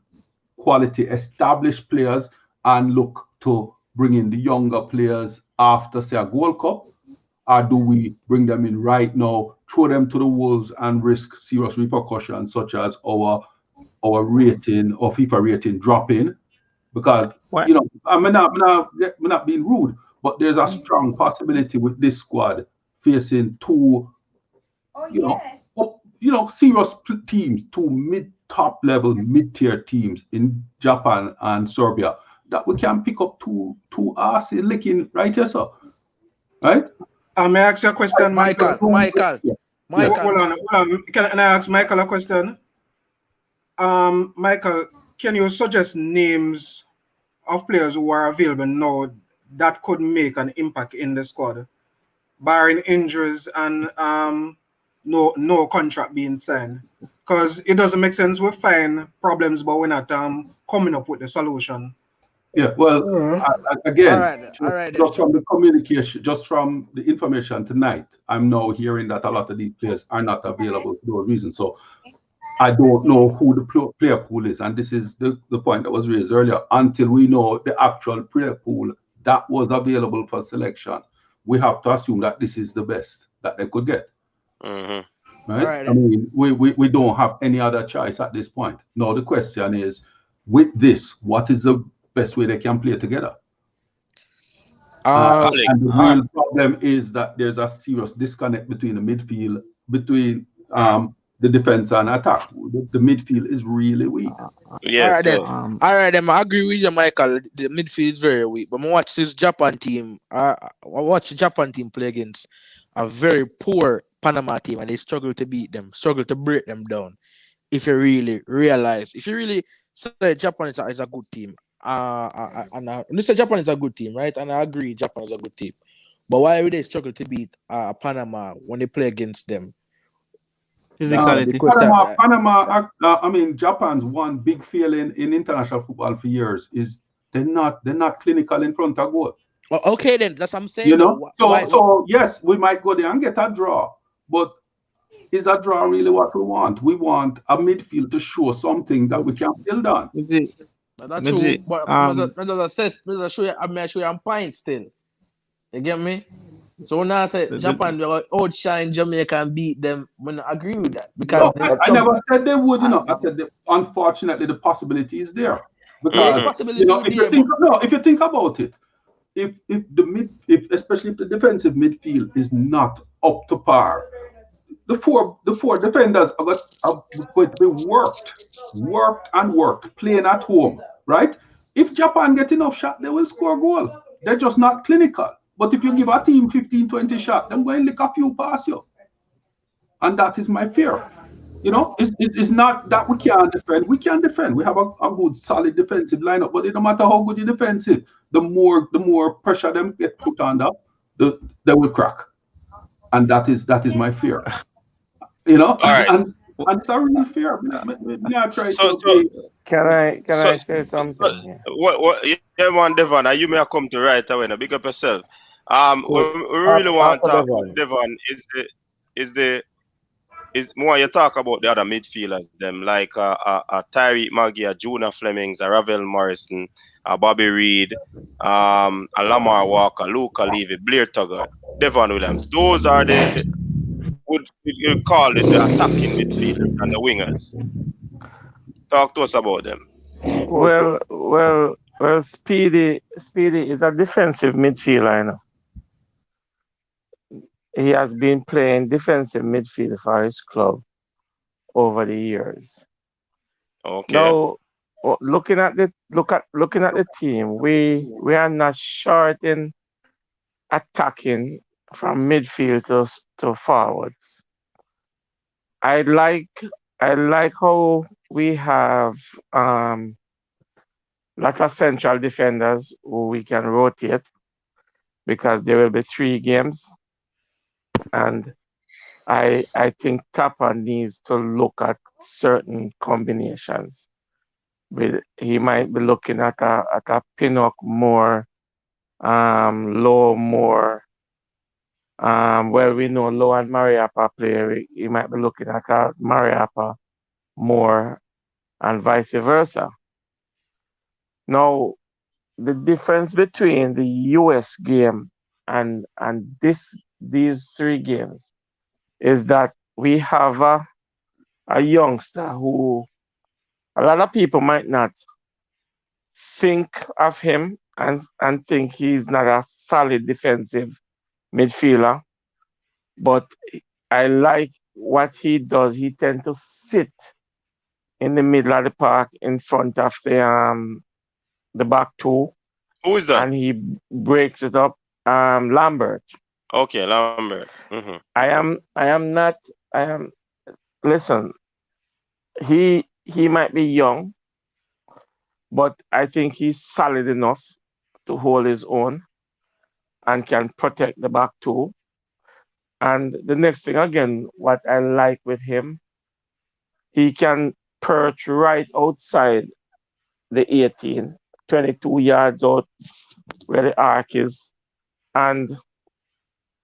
quality established players and look to bring in the younger players after, say, a Gold Cup? Or do we bring them in right now, throw them to the wolves and risk serious repercussions such as our rating or FIFA rating dropping? Because, I'm not being rude, but there's a strong possibility with this squad facing 2, serious teams, 2 top level mid-tier teams in Japan and Serbia that we can pick up two ass licking right here, sir. Right? May I ask you a question, Michael. Hold on. Can I ask Michael a question? Michael, can you suggest names of players who are available now that could make an impact in the squad, barring injuries and no contract being signed? Because it doesn't make sense. We find problems, but we're not coming up with the solution. Yeah, well, again, all right, just from the communication, just from the information tonight, I'm now hearing that a lot of these players are not available for those reasons. So I don't know who the player pool is. And this is the point that was raised earlier. Until we know the actual player pool that was available for selection, we have to assume that this is the best that they could get. Mm-hmm. Right? I mean, we don't have any other choice at this point. Now, the question is, with this, what is the best way they can play together? And the real problem is that there's a serious disconnect between the midfield, between the defense and attack. The midfield is really weak. Yes. All right, then. I agree with you, Michael. The midfield is very weak. But I watch this Japan team. I watch the Japan team play against a very poor Panama team, and they struggle to beat them, struggle to break them down. If you really realize, if you really say Japan is a good team, and you say Japan is a good team, right? And I agree, Japan is a good team. But why would they struggle to beat Panama when they play against them? Panama, I mean, Japan's one big failing in international football for years is they're not clinical in front of goal. Okay, then that's what I'm saying. You know, so yes, we might go there and get a draw, but is a draw really what we want? We want a midfield to show something that we can build on. That's true, but that show you, I'm show you on point still. You get me? So when I say Japan will outshine Jamaica and beat them, I don't agree with that. Because I never said they would, you know. I said that unfortunately the possibility is there. Because you know, if you think about it, if especially if the defensive midfield is not up to par, the four defenders are going to be worked, playing at home, right? If Japan get enough shot, they will score a goal. They're just not clinical. But if you give a team 15, 20 shots, they're going to lick a few past you. And that is my fear. You know, it's not that we can't defend. We can defend. We have a good, solid defensive lineup. But it no matter how good you defend it, the more pressure them get put under, they will crack. And that is my fear. You know, and it's a real fear. Can I say something? What? Yeah, man, Devon. You may come to right away. Now, big up yourself. We really want to talk about Devon. Is more you talk about the other midfielders, them like Tyreek Maggie, Juna Flemings, Ravel Morrison, Bobby Reed, Lamar Walker, Luca Levy, Blair Tugger, Devon Williams. Those are the you call it the attacking midfielders and the wingers. Talk to us about them. Well, Speedy is a defensive midfielder, you know. He has been playing defensive midfield for his club over the years. Okay. Now, looking at the team, we are not short in attacking from midfield to forwards. I like how we have lot of central defenders who we can rotate because there will be 3 games. And I think Kappa needs to look at certain combinations. He might be looking at a Pinnock more, Low more. Well, we know Low and Mariappa play. He might be looking at a Mariappa more, and vice versa. Now, the difference between the US game and these 3 games is that we have a youngster who a lot of people might not think of him and think he's not a solid defensive midfielder, but I like what he does. He tends to sit in the middle of the park in front of the back two. Who is that? And he breaks it up. Lambert. Okay, Lambert. Mm-hmm. I am listen, he might be young, but I think he's solid enough to hold his own and can protect the back two. And the next thing again, what I like with him, he can perch right outside the 18, 22 yards out where the arc is. And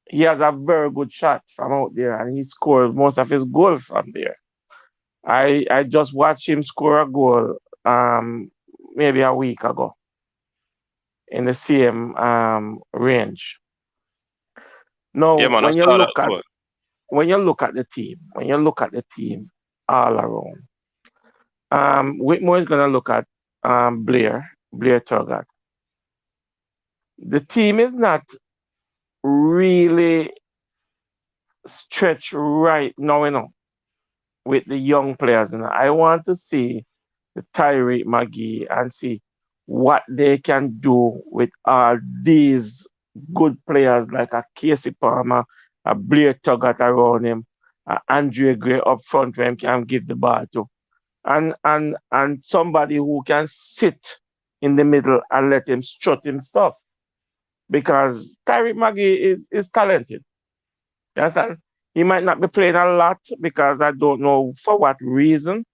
he has a very good shot from out there, and he scored most of his goals from there. I just watched him score a goal maybe a week ago in the same range. Now, Yeah, man, I when you saw that look at goal. when you look at the team all around, Whitmore is gonna look at Blair Turgott. The team is not really stretched right now, with the young players. And I want to see the Tyreek McGee and see what they can do with all these good players like a Casey Palmer, a Blair Tuggett around him, a Andre Gray up front where he can give the ball to. And somebody who can sit in the middle and let him strut him stuff. Because Tyreek McGee is talented. Yes, and he might not be playing a lot because I don't know for what reason.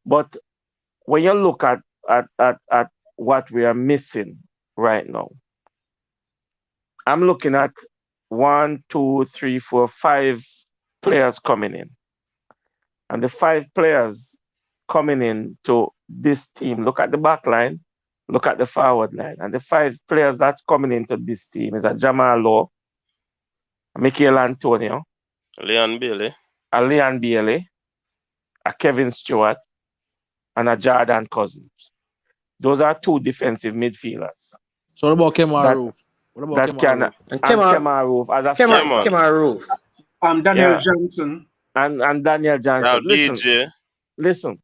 But when you look at what we are missing right now, I'm looking at 1, 2, 3, 4, 5 players coming in. And the 5 players coming in to this team, look at the back line, look at the forward line. And the 5 players that's coming into this team is a Jamal Law, a Michael Antonio, Leon Bailey, a Leon Bailey, a Kevin Stewart, and a Jordan Cousins. Those are 2 defensive midfielders. So what about Kemar Roof? What about Kemar Roof? And Kemar Roof as a striker. Kemar Roof. Daniel Johnson. And Daniel Johnson. DJ. Listen.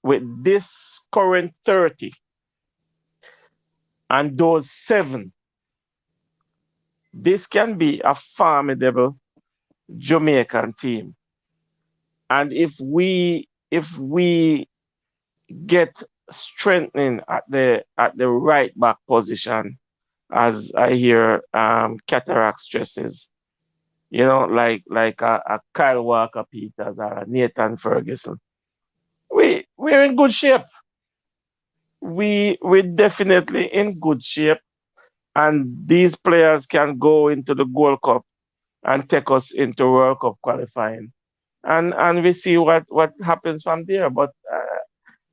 With this current 30 and those 7, this can be a formidable Jamaican team. And if we get strengthening at the right back position, as I hear Cataract stresses, like a Kyle Walker Peters or a Nathan Ferguson, we're in good shape. We're definitely in good shape, and these players can go into the Gold Cup and take us into World Cup qualifying, and we see what happens from there. But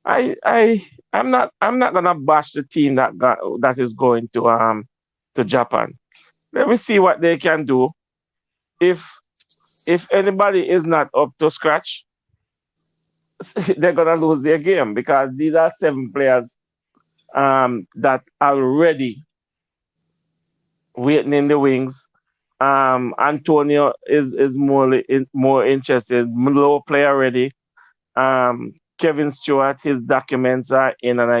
I'm not gonna bash the team that is going to Japan. Let me see what they can do. If anybody is not up to scratch, they're gonna lose their game because these are 7 players that are ready, waiting in the wings. Antonio is more interested. Low player ready. Kevin Stewart, his documents are in, and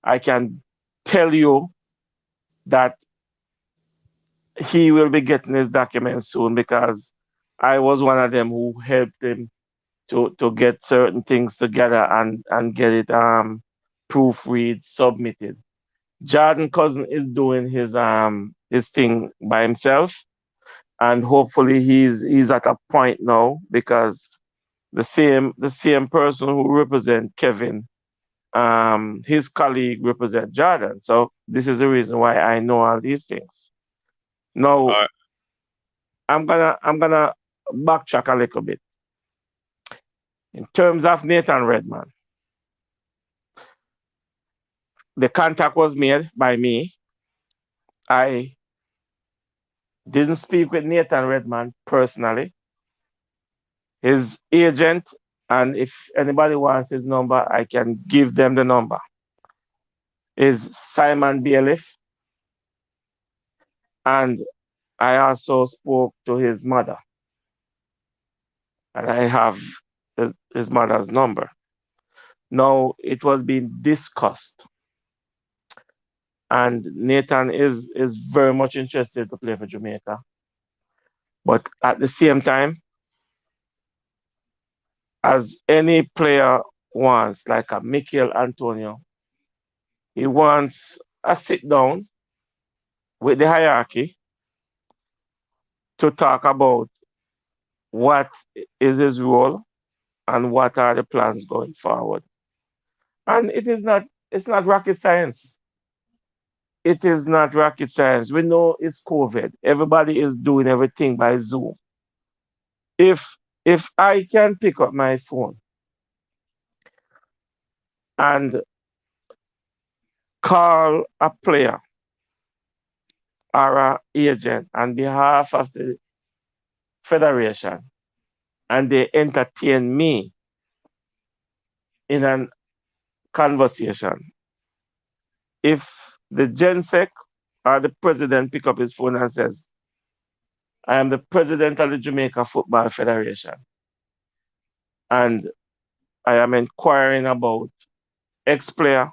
I can tell you that he will be getting his documents soon because I was one of them who helped him to get certain things together and get it proofread submitted. Jordan Cousin is doing his thing by himself, and hopefully he's at a point now because the same person who represent Kevin, his colleague represent Jordan. So this is the reason why I know all these things. Now I'm gonna backtrack a little bit. In terms of Nathan Redman, the contact was made by me. I didn't speak with Nathan Redman personally. His agent, and if anybody wants his number, I can give them the number, is Simon Bailiff. And I also spoke to his mother. And I have his mother's number. Now it was being discussed, and Nathan is very much interested to play for Jamaica. But at the same time, as any player wants, like a Mikel Antonio, he wants a sit down with the hierarchy to talk about what is his role and what are the plans going forward. And it's not rocket science. It is not rocket science. We know it's COVID. Everybody is doing everything by Zoom. If I can pick up my phone and call a player or an agent on behalf of the federation, and they entertain me in a conversation, if the GenSec or the president pick up his phone and says, I am the president of the Jamaica Football Federation, and I am inquiring about X player,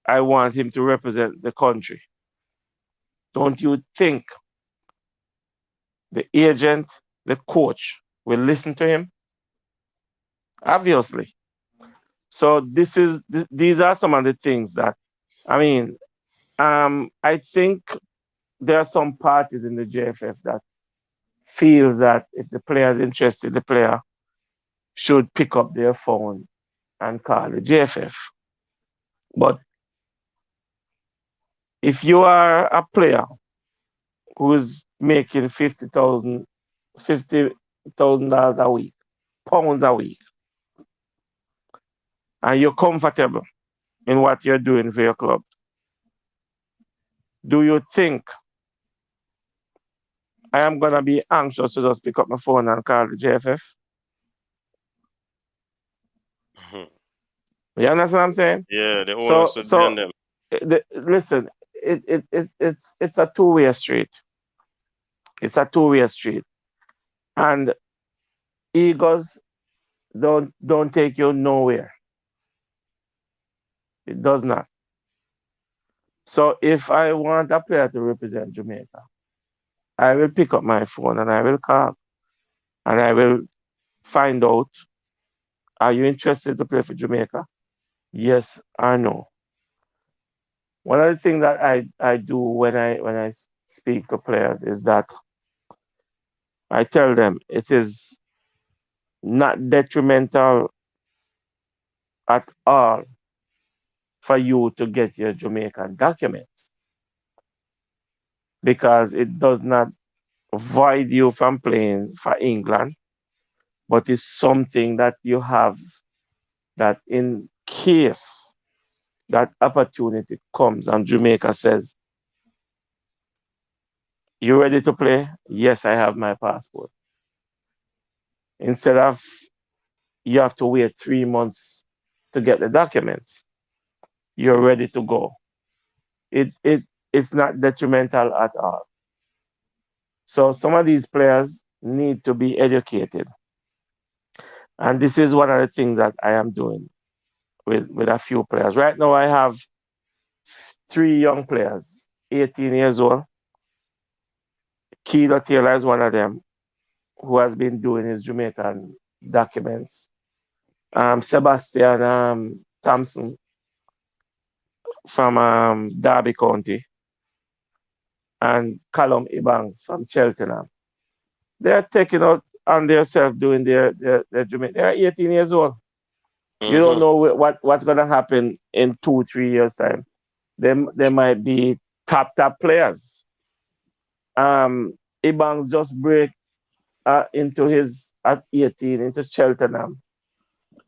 I want him to represent the country. Don't you think the agent, the coach, will listen to him? Obviously. So these are some of the things that, I mean, I think there are some parties in the JFF that feels that if the player is interested, the player should pick up their phone and call the JFF. But if you are a player who is making $50,000 a week, pounds a week, and you're comfortable in what you're doing for your club, do you think I am going to be anxious to just pick up my phone and call the JFF? You understand what I'm saying? Yeah, the onus should be on them. Listen, it's a two-way street. It's a two-way street. And egos don't take you nowhere. It does not. So if I want a player to represent Jamaica, I will pick up my phone and I will call. And I will find out, are you interested to play for Jamaica? Yes or no. One of the things that I do when I speak to players is that I tell them it is not detrimental at all for you to get your Jamaican documents, because it does not void you from playing for England, but it's something that you have, that in case that opportunity comes and Jamaica says, you ready to play? Yes, I have my passport. Instead of you have to wait 3 months to get the documents, you're ready to go. It's not detrimental at all. So some of these players need to be educated. And this is one of the things that I am doing with a few players. Right now I have 3 young players, 18 years old. Keeler Taylor is one of them, who has been doing his Jamaican documents. Sebastian Thompson from Derby County, and Callum Ebanks from Cheltenham. They're taking out on themselves doing their Jamaican. They're 18 years old. You don't know what's going to happen in 2-3 years' time. They might be top players. Ebanks just break into his, at 18, into Cheltenham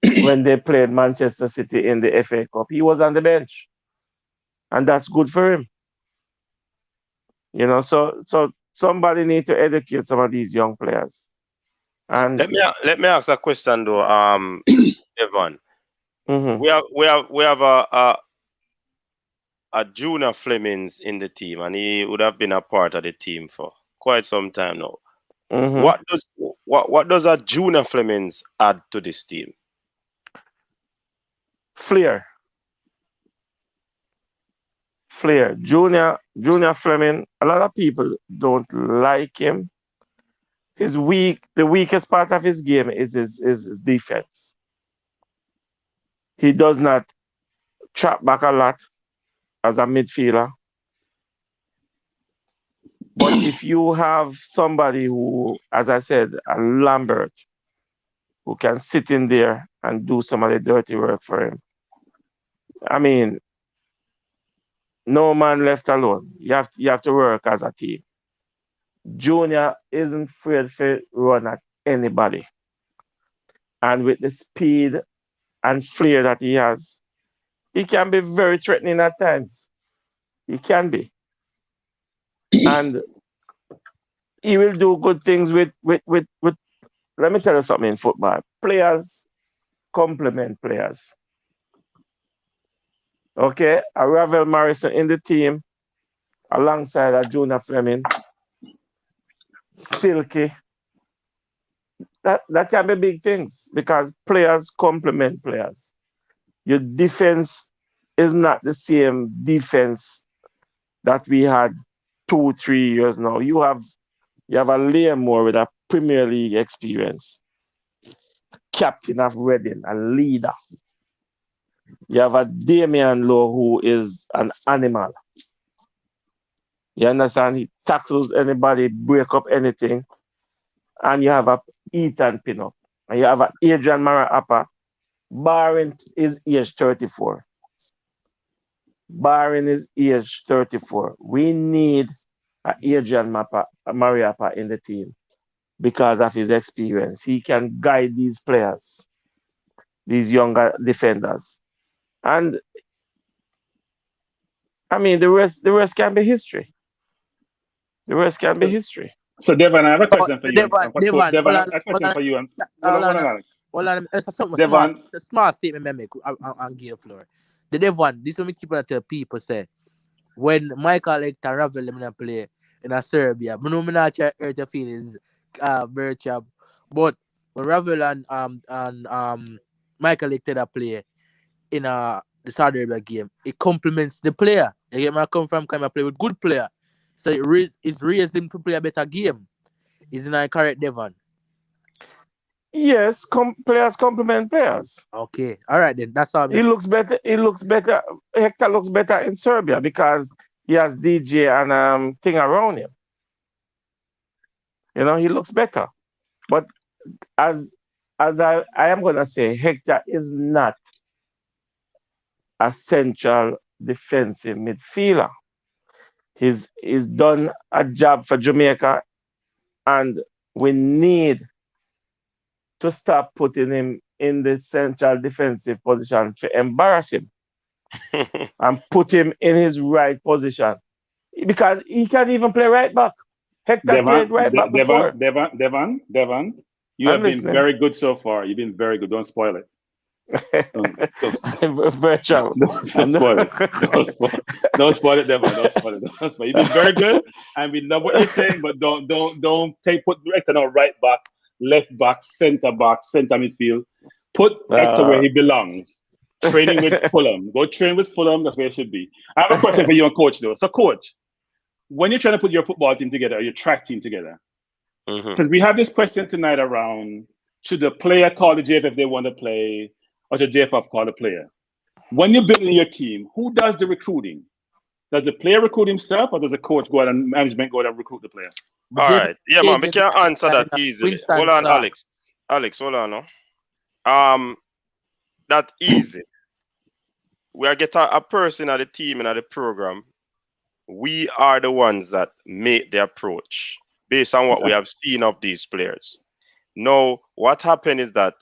when they played Manchester City in the FA Cup. He was on the bench, and that's good for him. You know, so somebody need to educate some of these young players. And let me ask a question though, Evan. Mm-hmm. We have a Junior Flemings in the team, and he would have been a part of the team for quite some time now. Mhm. What does a Junior Flemings add to this team? Flair. Junior Fleming, a lot of people don't like him. The weakest part of his game is his defense. He does not trap back a lot as a midfielder. But if you have somebody who, as I said, a Lambert, who can sit in there and do some of the dirty work for him, I mean, no man left alone. You have to work as a team. Junior isn't afraid to run at anybody. And with the speed and flair that he has, he can be very threatening at times. He can be. And he will do good things with let me tell you something in football. Players complement players. Okay? A Ravel Morrison in the team alongside a Junior Fleming. Silky. That can be big things because players complement players. Your defense is not the same defense that we had 2-3 years now. You have a Liam Moore with a Premier League experience, captain of Reading, a leader. You have a Damian Lowe who is an animal. You understand? He tackles anybody, break up anything. And you have a Ethan Pinnock. And you have a Adrian Mara-Appa, barring his age 34. Barring his age 34. We need a Adrian Mara-Appa in the team because of his experience. He can guide these players, these younger defenders. And I mean, the rest can be history. The rest can be history. So, Devon, I have a question for you. Devon, Devon, I have a question for you. Hold on, Alex. It's something Devon. smart. A smart statement I make. I'll give the floor. The Devon, this is what me keep on tell people say. When Michael like to Ravel them play in a Serbia, I know me not try hurt your feelings, Berchab. But when Ravel and Michael like to play in the Saudi Arabia game, it complements the player. You get me? I come from kind of play with good player. So it's raised him to play a better game. Isn't that correct, Devon? Yes, players complement players. Okay, all right then. That's all. He looks better. Hector looks better in Serbia because he has DJ and thing around him. You know, he looks better. But as I am gonna say, Hector is not a central defensive midfielder. He's done a job for Jamaica, and we need to stop putting him in the central defensive position to embarrass him and put him in his right position because he can even play right back. Hector played right back before. Devon, you have been very good so far. You've been very good. Don't spoil it. Don't spoil it. Don't spoil it, Devon. Don't spoil it. Don't spoil it. You've been very good, and we love what you're saying, but don't put Hector now right back, left back, centre midfield. Put Hector where he belongs. Training with Fulham. Go train with Fulham. That's where it should be. I have a question for you and Coach though. So, Coach, when you're trying to put your football team together, or your track team together, because we have this question tonight around: should the player call the JF if they want to play, or should JFF call the player? When you're building your team, who does the recruiting? Does the player recruit himself, or does the coach go out and management go out and recruit the player? All right. Yeah, man, we can answer that easily. Hold on, Alex. Hold on. No? That easy. We are get a person at the team and at the program. We are the ones that make the approach based on what we have seen of these players. Now, what happened is that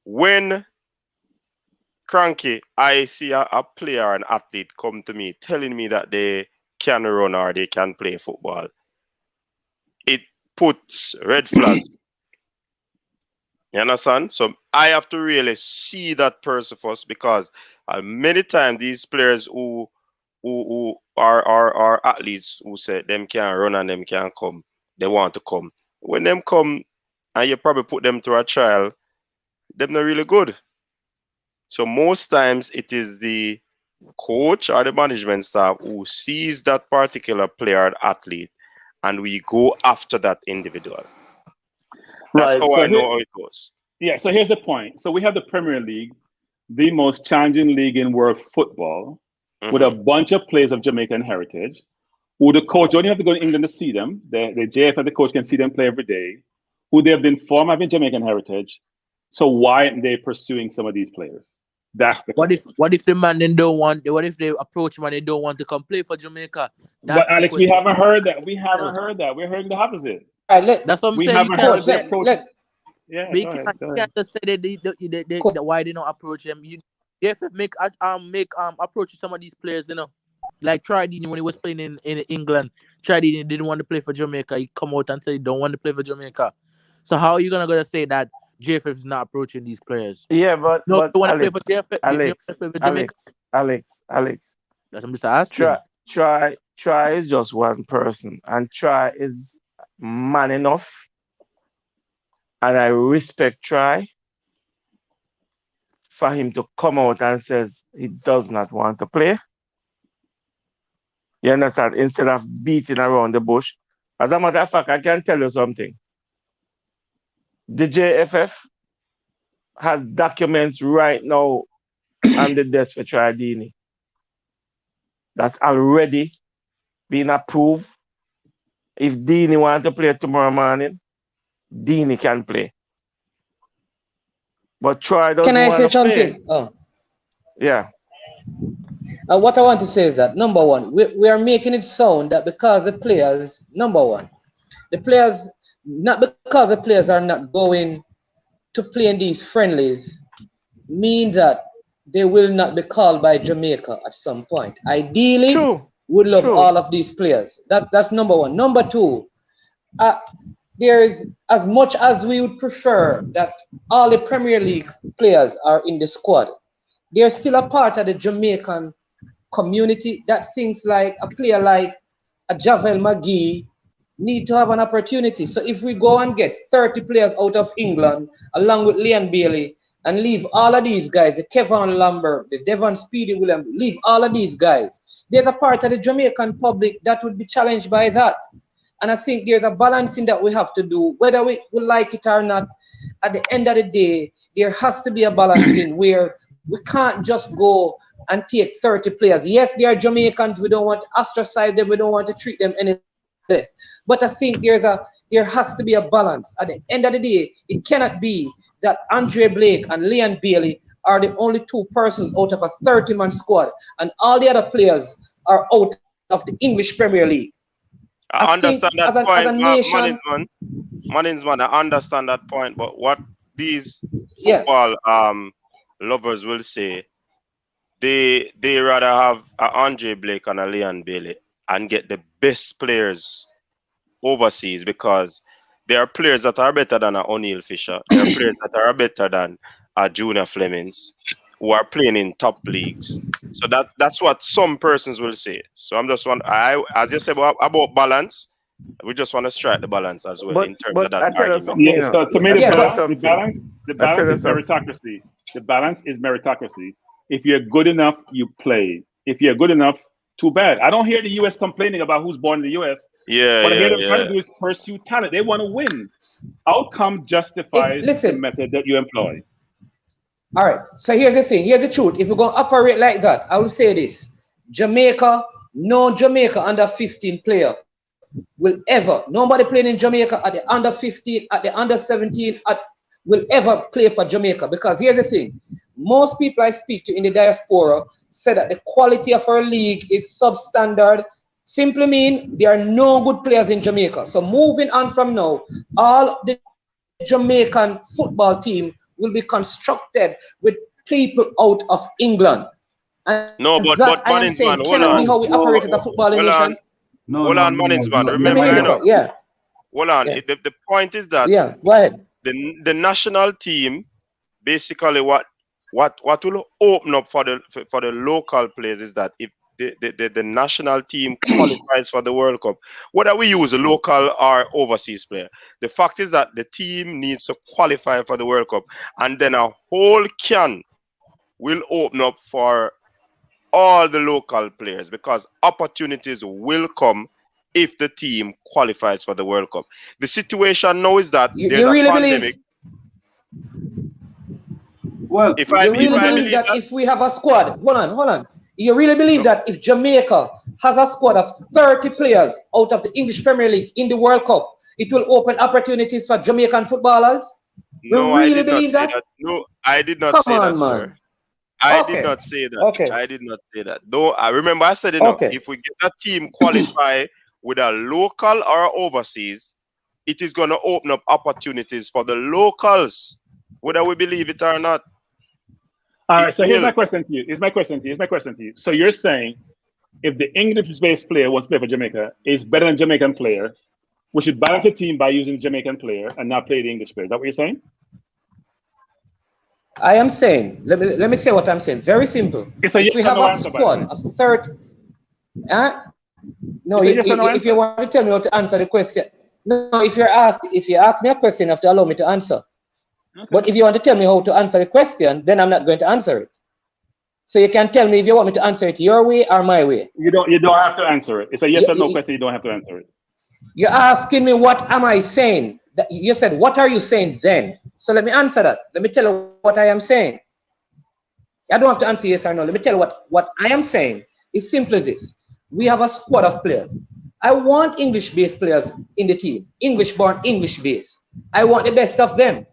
when Cranky, I see a player, an athlete come to me telling me that they can run or they can play football, it puts red flags. You understand? So I have to really see that person first because many times these players who are athletes who say them can run and them can come, they want to come. when them come and you probably put them through a trial, them not really good. So most times it is the coach or the management staff who sees that particular player or athlete, and we go after that individual. That's Right. how So I know how it goes. yeah. So here's the point. So we have the Premier League, the most challenging league in world football, with a bunch of players of Jamaican heritage, who the coach, you only have to go to England to see them. The JFL, the coach can see them play every day, who they have been formed having Jamaican heritage. So why aren't they pursuing some of these players? That's the question. What if the man then don't want? What if they approach him and they don't want to come play for Jamaica? That's But Alex, the we haven't heard that. We haven't heard that. We're hearing the opposite. All right, That's what I'm We saying. You haven't can't heard just the say, approach. Yeah, but you go ahead. can't, Go you ahead. can't just say that why they don't approach them. You make approach some of these players, you know. Like Tridini when he was playing in England, Tridini didn't want to play for Jamaica. He come out and said he don't want to play for Jamaica. So how are you gonna say that JFF is not approaching these players? Yeah, but No, they want to play Alex, for JFF. They want to play for Jamaica. Alex. That's what I'm just asking. Try is just one person, and Try is man enough, and I respect Try for him to come out and says he does not want to play. You understand? Instead of beating around the bush. As a matter of fact, I can tell you something. The JFF has documents right now on the desk for Tridini. That's already been approved. If Dini wants to play tomorrow morning, Dini can play. But Troy doesn't Can I want say to play. something? Oh. Yeah. What I want to say is that, number one, we are making it sound that because the players, number one, the players, not because the players are not going to play in these friendlies, mean that they will not be called by Jamaica at some point. Ideally, we love all of these players. That's number one. Number two, there is, as much as we would prefer that all the Premier League players are in the squad, they're still a part of the Jamaican community. That things like a player like a Javel McGee need to have an opportunity. So if we go and get 30 players out of England, along with Leon Bailey, and leave all of these guys, the Kevin Lambert, the Devon Speedy Williams, leave all of these guys, there's a part of the Jamaican public that would be challenged by that. And I think there's a balancing that we have to do, whether we like it or not. At the end of the day, there has to be a balancing where we can't just go and take 30 players. Yes, they are Jamaicans. We don't want to ostracize them. We don't want to treat them any less. But I think there has to be a balance. At the end of the day, it cannot be that Andre Blake and Leon Bailey are the only two persons out of a 30-man squad, and all the other players are out of the English Premier League. I understand that point, Manningsman. I understand that point, but what these football lovers will say, they rather have a Andre Blake and a Leon Bailey and get the best players overseas, because there are players that are better than a O'Neill Fisher. There are players that are better than a Junior Flemings who are playing in top leagues. So that's what some persons will say. So I'm just as you said about balance, we just want to strike the balance as well in terms of that argument. Yeah, so to me, the balance is meritocracy. The balance is meritocracy. If you're good enough, you play. If you're good enough, too bad. I don't hear the U.S. complaining about who's born in the U.S. What I hear them trying to do is pursue talent. They want to win. Outcome justifies the method that you employ. All right. So here's the thing. Here's the truth. If we're going to operate like that, I will say this. Jamaica, no Jamaica under 15 player will ever, nobody playing in Jamaica at the under 15, at the under 17, will ever play for Jamaica. Because here's the thing. Most people I speak to in the diaspora say that the quality of our league is substandard. Simply mean there are no good players in Jamaica. So moving on from now, all the Jamaican football team will be constructed with people out of England. And that I am saying cannot be how we operate as a football nation. Hold on, Manningsman. Remember, hold on. The point is that go ahead. The national team, basically what will open up for the local players is that if the national team qualifies for the World Cup, whether we use a local or overseas player, the fact is that the team needs to qualify for the World Cup, and then a whole can will open up for all the local players because opportunities will come if the team qualifies for the World Cup. The situation now is that there's a pandemic. Well, you really believe that if we have a squad, hold on. You really believe that if Jamaica has a squad of 30 players out of the English Premier League in the World Cup, it will open opportunities for Jamaican footballers? No, I did not say that. No, I did not say that, sir. I did not say that. Okay. I did not say that. Though I remember I said, if we get a team qualify with a local or overseas, it is going to open up opportunities for the locals, whether we believe it or not. All right, so here's my question to you. So you're saying if the English-based player wants to play for Jamaica is better than Jamaican player, we should balance the team by using the Jamaican player and not play the English player. Is that what you're saying? I am saying, let me say what I'm saying. Very simple. If we have a squad of 30, no, if you want to tell me how to answer the question, no, if you ask me a question, you have to allow me to answer. Okay. But if you want to tell me how to answer the question, then I'm not going to answer it. So you can tell me if you want me to answer it your way or my way. You don't have to answer it. It's a yes or no question. You don't have to answer it. You're asking me what am I saying? You said, what are you saying then? So let me answer that. Let me tell you what I am saying. I don't have to answer yes or no. Let me tell you what I am saying. It's simply this. We have a squad of players. I want English-based players in the team. English-born, English-based. I want the best of them.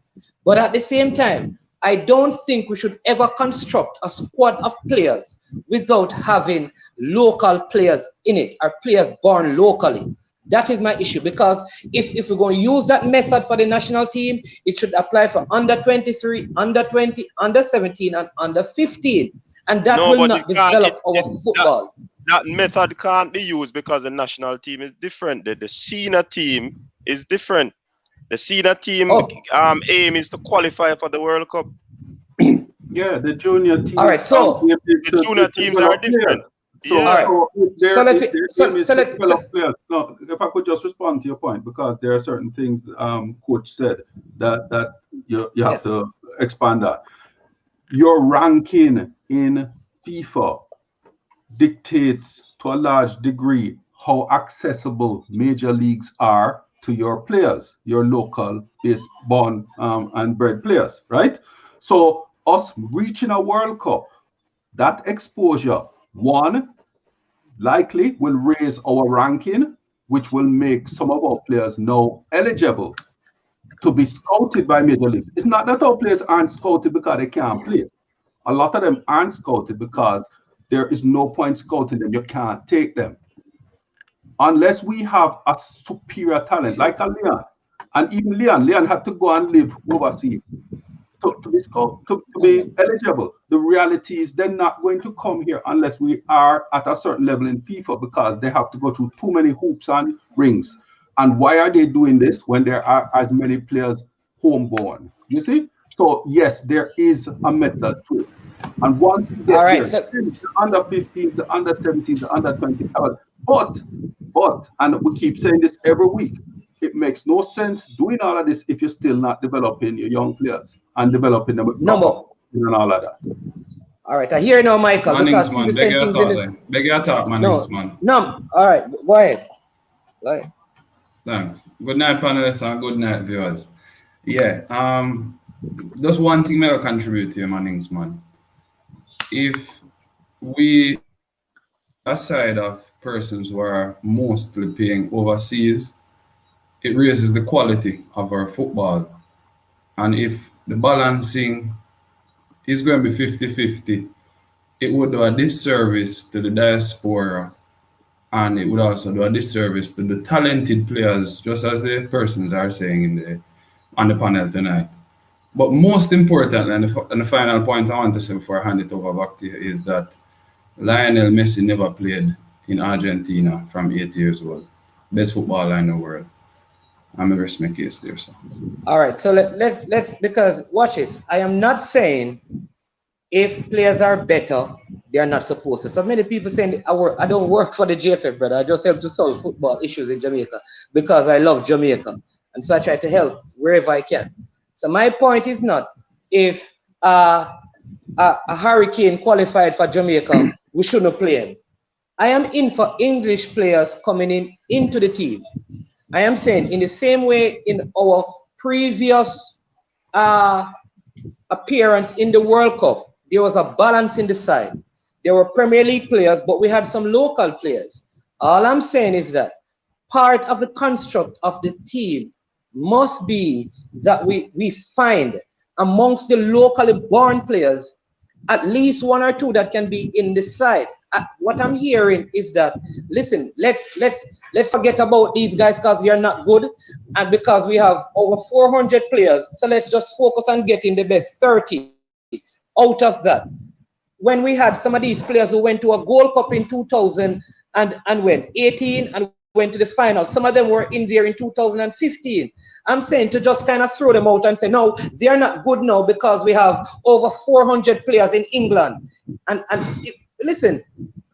But at the same time, I don't think we should ever construct a squad of players without having local players in it, or players born locally. That is my issue, because if we're going to use that method for the national team, it should apply for under 23, under 20, under 17, and under 15. And that will not develop our football. That method can't be used because the national team is different. The senior team is different. The senior team aim is to qualify for the World Cup. Yeah, the junior team. All right, so the junior teams are different. No, if I could just respond to your point, because there are certain things coach said that you have to expand that. Your ranking in FIFA dictates to a large degree how accessible major leagues are to your players, your local based born and bred players, right? So us reaching a World Cup, that exposure, one, likely will raise our ranking, which will make some of our players now eligible to be scouted by major leagues. It's not that our players aren't scouted because they can't play. A lot of them aren't scouted because there is no point scouting them. You can't take them. Unless we have a superior talent like a Leon. And even Leon had to go and live overseas to be scout, to be eligible. The reality is they're not going to come here unless we are at a certain level in FIFA, because they have to go through too many hoops and rings. And why are they doing this when there are as many players homeborn? You see? So yes, there is a method to it. And once you get the under 15, the under 17, the under 20, but, and we keep saying this every week, it makes no sense doing all of this if you're still not developing your young players and developing them with and all of that. All right, I hear now, Michael. Because people say things beg your talk, man. No, all right, go ahead. Thanks. Good night, panelists, and good night, viewers. Yeah, just one thing may contribute to your mannings, man. If we, aside of persons who are mostly playing overseas, it raises the quality of our football. And if the balancing is going to be 50-50, it would do a disservice to the diaspora, and it would also do a disservice to the talented players, just as the persons are saying on the panel tonight. But most importantly, and the final point I want to say before I hand it over back to you, is that Lionel Messi never played in Argentina from 8 years old. Best footballer in the world. I'm a rest my case there. So. All right, so let's because watch this. I am not saying if players are better, they are not supposed to. So many people saying I don't work for the JFF, brother. I just help to solve football issues in Jamaica because I love Jamaica. And so I try to help wherever I can. So my point is not if a hurricane qualified for Jamaica, we shouldn't play him. I am in for English players coming into the team. I am saying in the same way in our previous appearance in the World Cup, there was a balance in the side. There were Premier League players, but we had some local players. All I'm saying is that part of the construct of the team must be that we find amongst the locally born players at least one or two that can be in the side. What I'm hearing is that, listen, let's forget about these guys because they are not good, and because we have over 400 players, so let's just focus on getting the best 30 out of that. When we had some of these players who went to a Gold Cup in 2000 and went 18 and went to the final, some of them were in there in 2015. I'm saying to just kind of throw them out and say, no, they are not good now because we have over 400 players in England. And listen,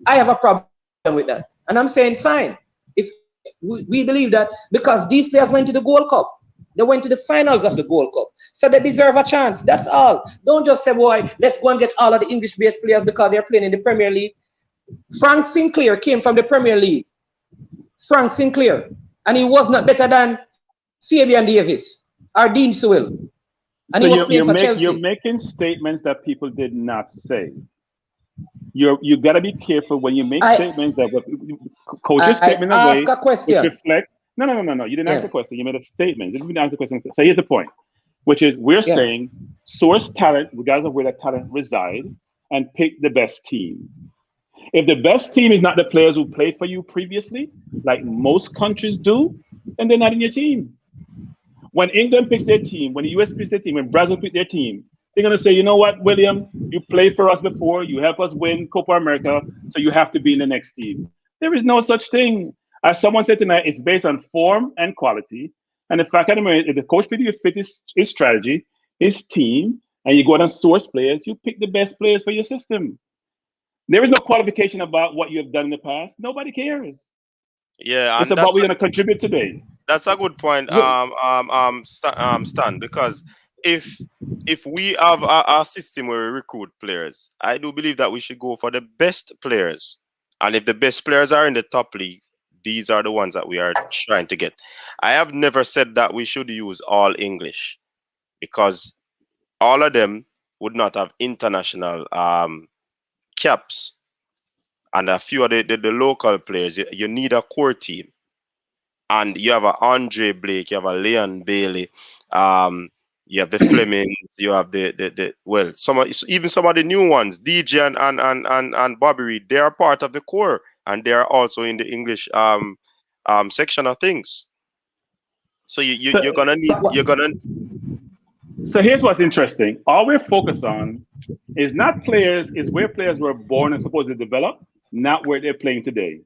I have a problem with that. And I'm saying, fine, if we believe that because these players went to the Gold Cup, they went to the finals of the Gold Cup, so they deserve a chance. That's all. Don't just say, boy, let's go and get all of the English-based players because they're playing in the Premier League. Frank Sinclair came from the Premier League. Frank Sinclair, and he was not better than Fabian Davis or Dean Sewell. And so he was playing for Chelsea. You're making statements that people did not say. You got to be careful when you make statements that coaches statement I away. ask a question. Reflect. No. You didn't ask a question. You made a statement. You didn't ask the question. So here's the point, which is we're saying source talent, regardless of where that talent resides, and pick the best team. If the best team is not the players who played for you previously, like most countries do, then they're not in your team. When England picks their team, when the US picks their team, when Brazil picks their team, they're going to say, you know what, William, you played for us before, you helped us win Copa America, so you have to be in the next team. There is no such thing. As someone said tonight, it's based on form and quality. And the fact of the matter is, if the coach fit his strategy, his team, and you go out and source players, you pick the best players for your system. There is no qualification about what you have done in the past. Nobody cares. Yeah, it's about what we're going to contribute today. That's a good point, Stan. Because if we have a system where we recruit players, I do believe that we should go for the best players. And if the best players are in the top leagues, these are the ones that we are trying to get. I have never said that we should use all English, because all of them would not have international caps, and a few of the local players, you need a core team. And you have a Andre Blake, you have a Leon Bailey, you have the Flemings, you have the even some of the new ones, DJ and Bobby Reed, they are part of the core, and they are also in the English section of things. So you're gonna need So here's what's interesting. All we're focused on is not players, is where players were born and supposed to develop, not where they're playing today.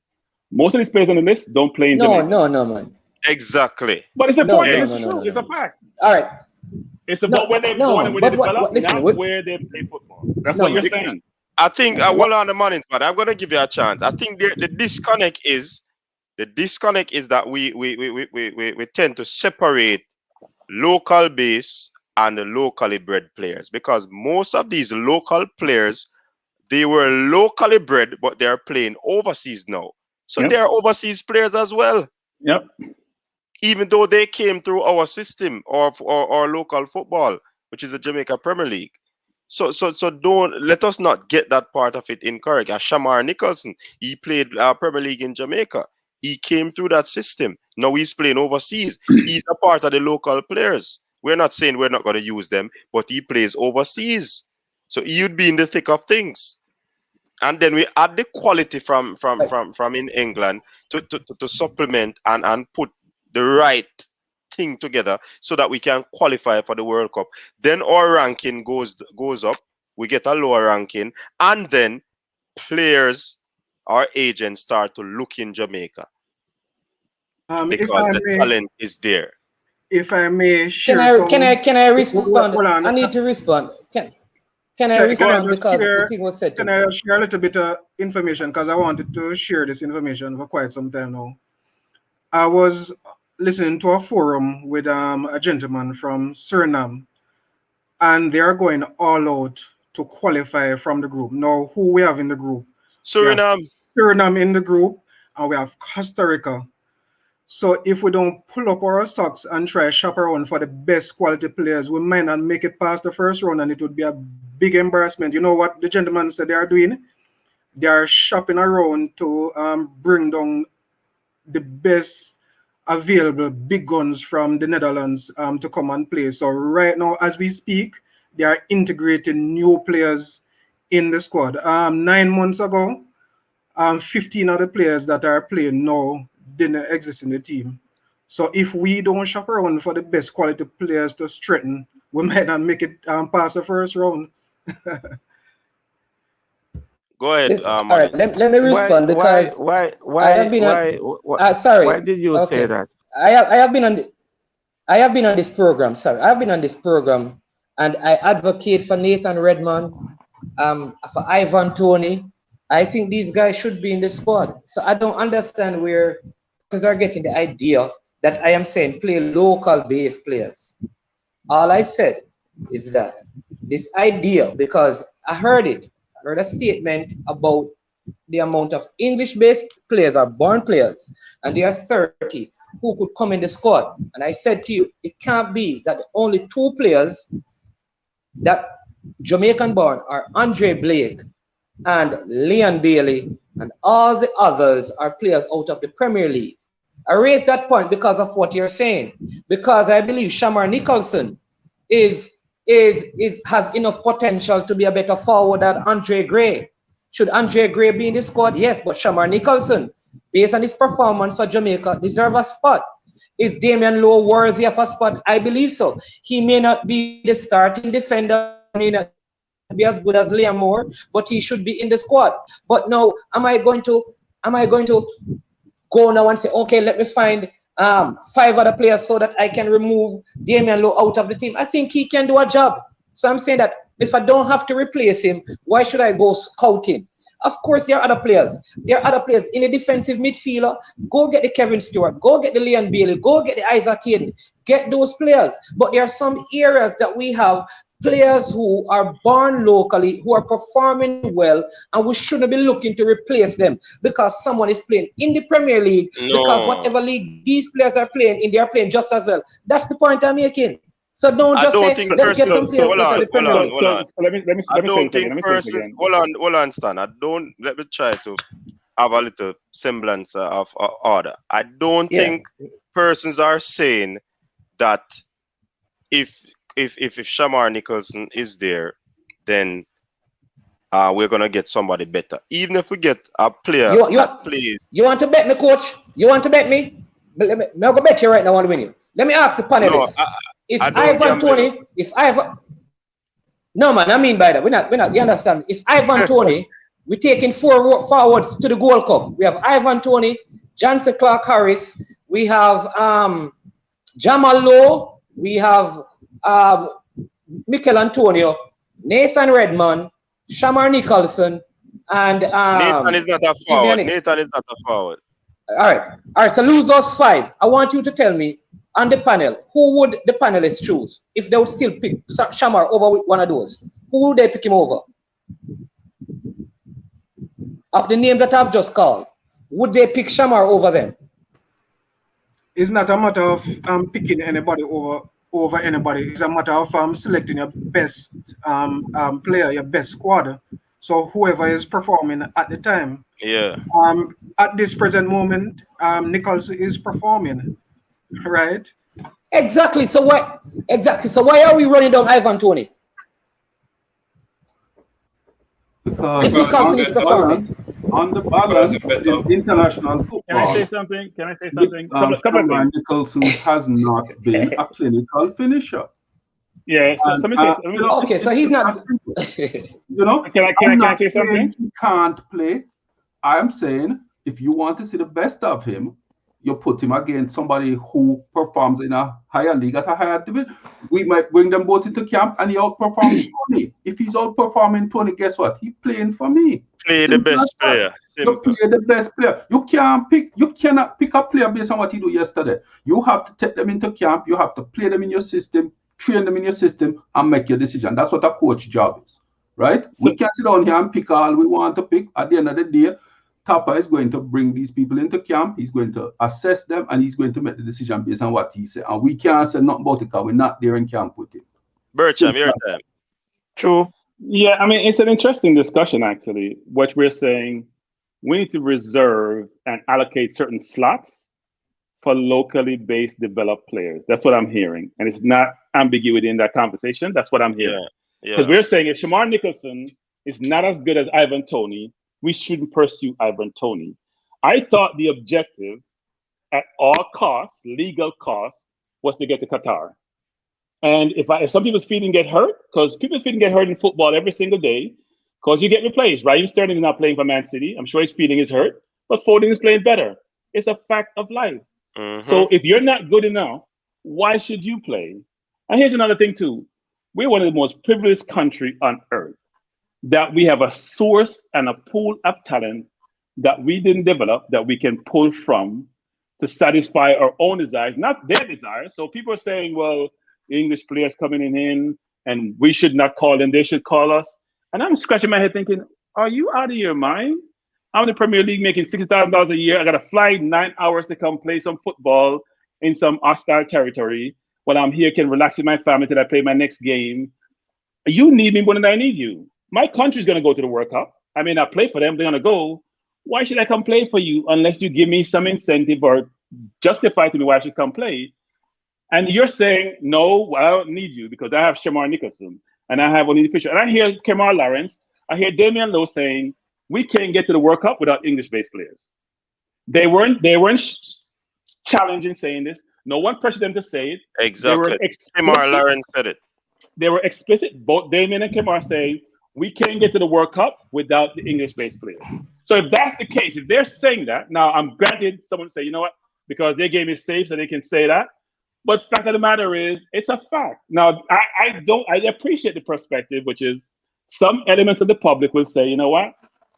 Most of these players on the list don't play in Jamaica. No, man. Exactly. But it's a point. It's true. It's a fact. All right. It's about where they're born and where they develop, not where they play football. That's what you're saying. I think I will on the money, but I'm gonna give you a chance. I think the disconnect is that we tend to separate local base and the locally bred players, because most of these local players, they were locally bred, but they're playing overseas now. So they are overseas players as well. Yep. Even though they came through our system or local football, which is the Jamaica Premier League. So don't let us not get that part of it incorrect. Shamar Nicholson, he played Premier League in Jamaica. He came through that system. Now he's playing overseas. He's a part of the local players. We're not saying we're not going to use them, but he plays overseas. So he'd be in the thick of things. And then we add the quality from in England to supplement and put the right thing together so that we can qualify for the World Cup. Then our ranking goes up. We get a lower ranking, and then players, our agents, start to look in Jamaica because the talent is there. If I may share, can I respond? I need to respond. Can I respond because the thing was said to Can I share a little bit of information because I wanted to share this information for quite some time now. I was listening to a forum with a gentleman from Suriname, and they are going all out to qualify from the group. Now, who we have in the group? Suriname. Suriname in the group, and we have Costa Rica. So if we don't pull up our socks and try shop around for the best quality players, we might not make it past the first round, and it would be a big embarrassment. You know what the gentleman said they are doing? They are shopping around to bring down the best available big guns from the Netherlands to come and play. So right now, as we speak, they are integrating new players in the squad. 9 months ago, 15 of the players that are playing now didn't exist in the team. So if we don't shop around for the best quality players to strengthen, we might not make it past the first round. Go ahead. all right, let me respond because I have been sorry. Why did you say that? I have been on this program. Sorry, I have been on this program, and I advocate for Nathan Redmond, for Ivan Toney. I think these guys should be in the squad. So I don't understand where people are getting the idea that I am saying play local based players. All I said is that this idea, because I heard a statement about the amount of English-based players are born players, and there are 30 who could come in the squad. And I said to you, it can't be that only 2 players that Jamaican born are Andre Blake and Leon Bailey, and all the others are players out of the Premier League. I raised that point because of what you're saying, because I believe Shamar Nicholson has enough potential to be a better forward than Andre Gray. Should Andre Gray be in the squad? Yes, but Shamar Nicholson, based on his performance for Jamaica, deserves a spot. Is Damian Lowe worthy of a spot? I believe so. He may not be the starting defender, may not be as good as Liam Moore, but he should be in the squad. But now, am I going to go now and say, okay, let me find 5 other players so that I can remove Damian Lowe out of the team? I think he can do a job. So I'm saying that if I don't have to replace him, why should I go scouting? Of course, there are other players. There are other players in the defensive midfielder. Go get the Kevin Stewart. Go get the Leon Bailey. Go get the Isaac Hayden. Get those players. But there are some areas that we have players who are born locally, who are performing well, and we shouldn't be looking to replace them because someone is playing in the Premier League, because whatever league these players are playing in, they are playing just as well. That's the point I'm making. So don't just say, let's get some players into the Premier League. Hold on, Stan. Let me try to have a little semblance of order. I don't think persons are saying that if Shamar Nicholson is there, then we're gonna get somebody better. Even if we get a player that plays. You want to bet me, coach? You want to bet me? Let me go bet you right now. I want to win you. Let me ask the panelists. No man, I mean by that. We're not. You understand? If Ivan Toney, we're taking 4 forwards to the Gold Cup. We have Ivan Toney, Johnson Clark Harris. We have Jamal Lowe. We have Mikel Antonio, Nathan Redmond, Shamar Nicholson, and Nathan is not a forward. All right. So lose those 5. I want you to tell me on the panel, who would the panelists choose if they would still pick Shamar over one of those? Who would they pick him over? Of the names that I've just called, would they pick Shamar over them? It's not a matter of picking anybody over anybody. It's a matter of selecting your best player, your best squad. So whoever is performing at the time. Yeah. At this present moment, Nicholson is performing, right? Exactly. So why are we running down Ivan Toney? Because Nicholson is performing. On the balance in international football. Can I say something? Shamar Nicholson has not been a clinical finisher. Yeah, so let me say. Okay, so he's not. Can I say something? He can't play. I'm saying if you want to see the best of him, you put him against somebody who performs in a higher league at a higher division. We might bring them both into camp and he outperforms Tony. If he's outperforming Tony, guess what? He's playing for me. Play the best player. You Simple. play the best player. You cannot pick a player based on what he do yesterday. You have to take them into camp. You have to play them in your system, train them in your system, and make your decision. That's what a coach job is, right? We can't sit down here and pick all we want to pick. At the end of the day, Tapa is going to bring these people into camp. He's going to assess them, and he's going to make the decision based on what he said. And we can't say nothing about it because we're not there in camp with him. Bertram, your time. True. Yeah, I mean, it's an interesting discussion, actually. What we're saying, we need to reserve and allocate certain slots for locally based developed players. That's what I'm hearing. And it's not ambiguity in that conversation. That's what I'm hearing. Because we're saying if Shamar Nicholson is not as good as Ivan Toney, we shouldn't pursue Ivan Toney. I thought the objective at all costs, legal costs, was to get to Qatar. And if some people's feeling get hurt, because people's feeling get hurt in football every single day, because you get replaced. Raheem Sterling is not playing for Man City. I'm sure his feeling is hurt, but Foden is playing better. It's a fact of life. So if you're not good enough, why should you play? And here's another thing too. We're one of the most privileged countries on earth, that we have a source and a pool of talent that we didn't develop, that we can pull from to satisfy our own desires, not their desires. So people are saying, well, English players coming in and we should not call them, they should call us. And I'm scratching my head thinking, are you out of your mind? I'm in the Premier League making $60,000 a year. I got to fly 9 hours to come play some football in some hostile territory while I'm here, can relax with my family till I play my next game. You need me more than I need you. My country's going to go to the World Cup. I may not play for them. They're going to go. Why should I come play for you unless you give me some incentive or justify to me why I should come play? And you're saying, no, I don't need you because I have Shamar Nicholson and I have Onini Fisher. And I hear Kemar Lawrence, I hear Damian Lowe saying, we can't get to the World Cup without English-based players. They weren't challenging saying this. No one pressured them to say it. Exactly. Kemar Lawrence said it. They were explicit, both Damian and Kemar saying, we can't get to the World Cup without the English-based players. So if that's the case, if they're saying that, now I'm granted someone say, you know what, because their game is safe, so they can say that. But fact of the matter is, it's a fact. Now, I appreciate the perspective, which is some elements of the public will say, you know what,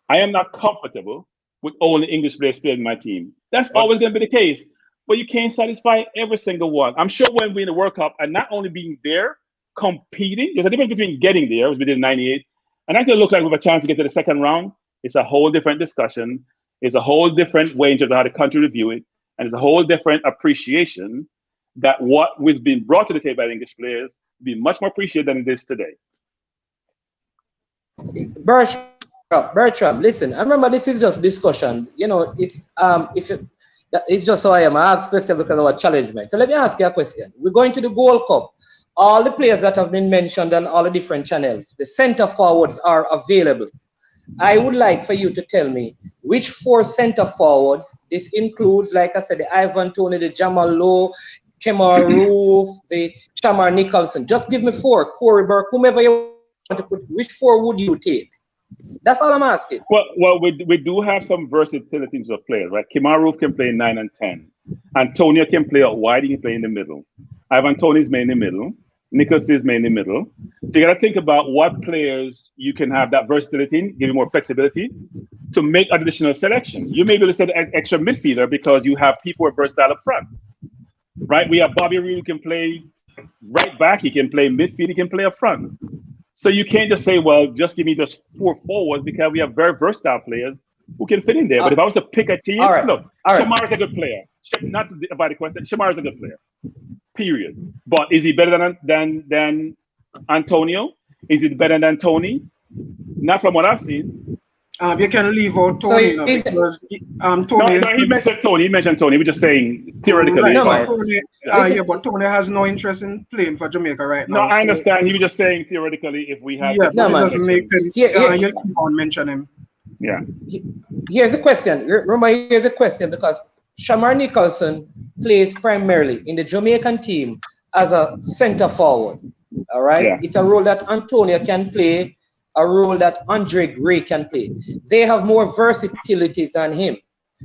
I am not comfortable with only English players playing my team. That's always going to be the case. But you can't satisfy every single one. I'm sure when we're in the World Cup and not only being there, competing, there's a difference between getting there, as we did in 98, and actually look like we have a chance to get to the second round. It's a whole different discussion. It's a whole different way in terms of how the country review it. And it's a whole different appreciation that what was being brought to the table by the English players be much more appreciated than it is today. Bertram, listen, I remember this is just discussion. You know, it's just how I am. I ask question because of our challengement. So let me ask you a question. We're going to the Gold Cup. All the players that have been mentioned on all the different channels, the center forwards are available. I would like for you to tell me which 4 center forwards, this includes, like I said, the Ivan Toney, the Jamal Lowe, Kemar Roof, the Shamar Nicholson. Just give me 4. Corey Burke, whomever you want to put, which 4 would you take? That's all I'm asking. Well, we do have some versatility in terms of players, right? Kemar Roof can play 9 and 10. Antonio can play out wide, he can play in the middle. Ivan Toney is main in the middle. Nicholson is main in the middle. So you got to think about what players you can have that versatility in, give you more flexibility to make additional selections. You may be able to set an extra midfielder because you have people who are versatile up front, right? We have Bobby Reed who can play right back, he can play midfield, he can play up front. So you can't just say, well, just give me just 4 forwards because we have very versatile players who can fit in there. But if I was to pick a team, look, Shamar is a good player. Not about the question, Shamar is a good player. Period. But is he better than Antonio? Is he better than Tony? Not from what I've seen. You can leave out Tony now because Tony. No, he mentioned Tony. He mentioned Tony. We're just saying theoretically. But Tony has no interest in playing for Jamaica right now. No, I understand. He was just saying theoretically if we have. Yeah, it doesn't make sense. You keep on mentioning him. Yeah. Here's a question. Remember, here's a question because Shamar Nicholson plays primarily in the Jamaican team as a center forward. All right. Yeah. It's a role that Antonio can play, a role that Andre Gray can play. They have more versatility than him.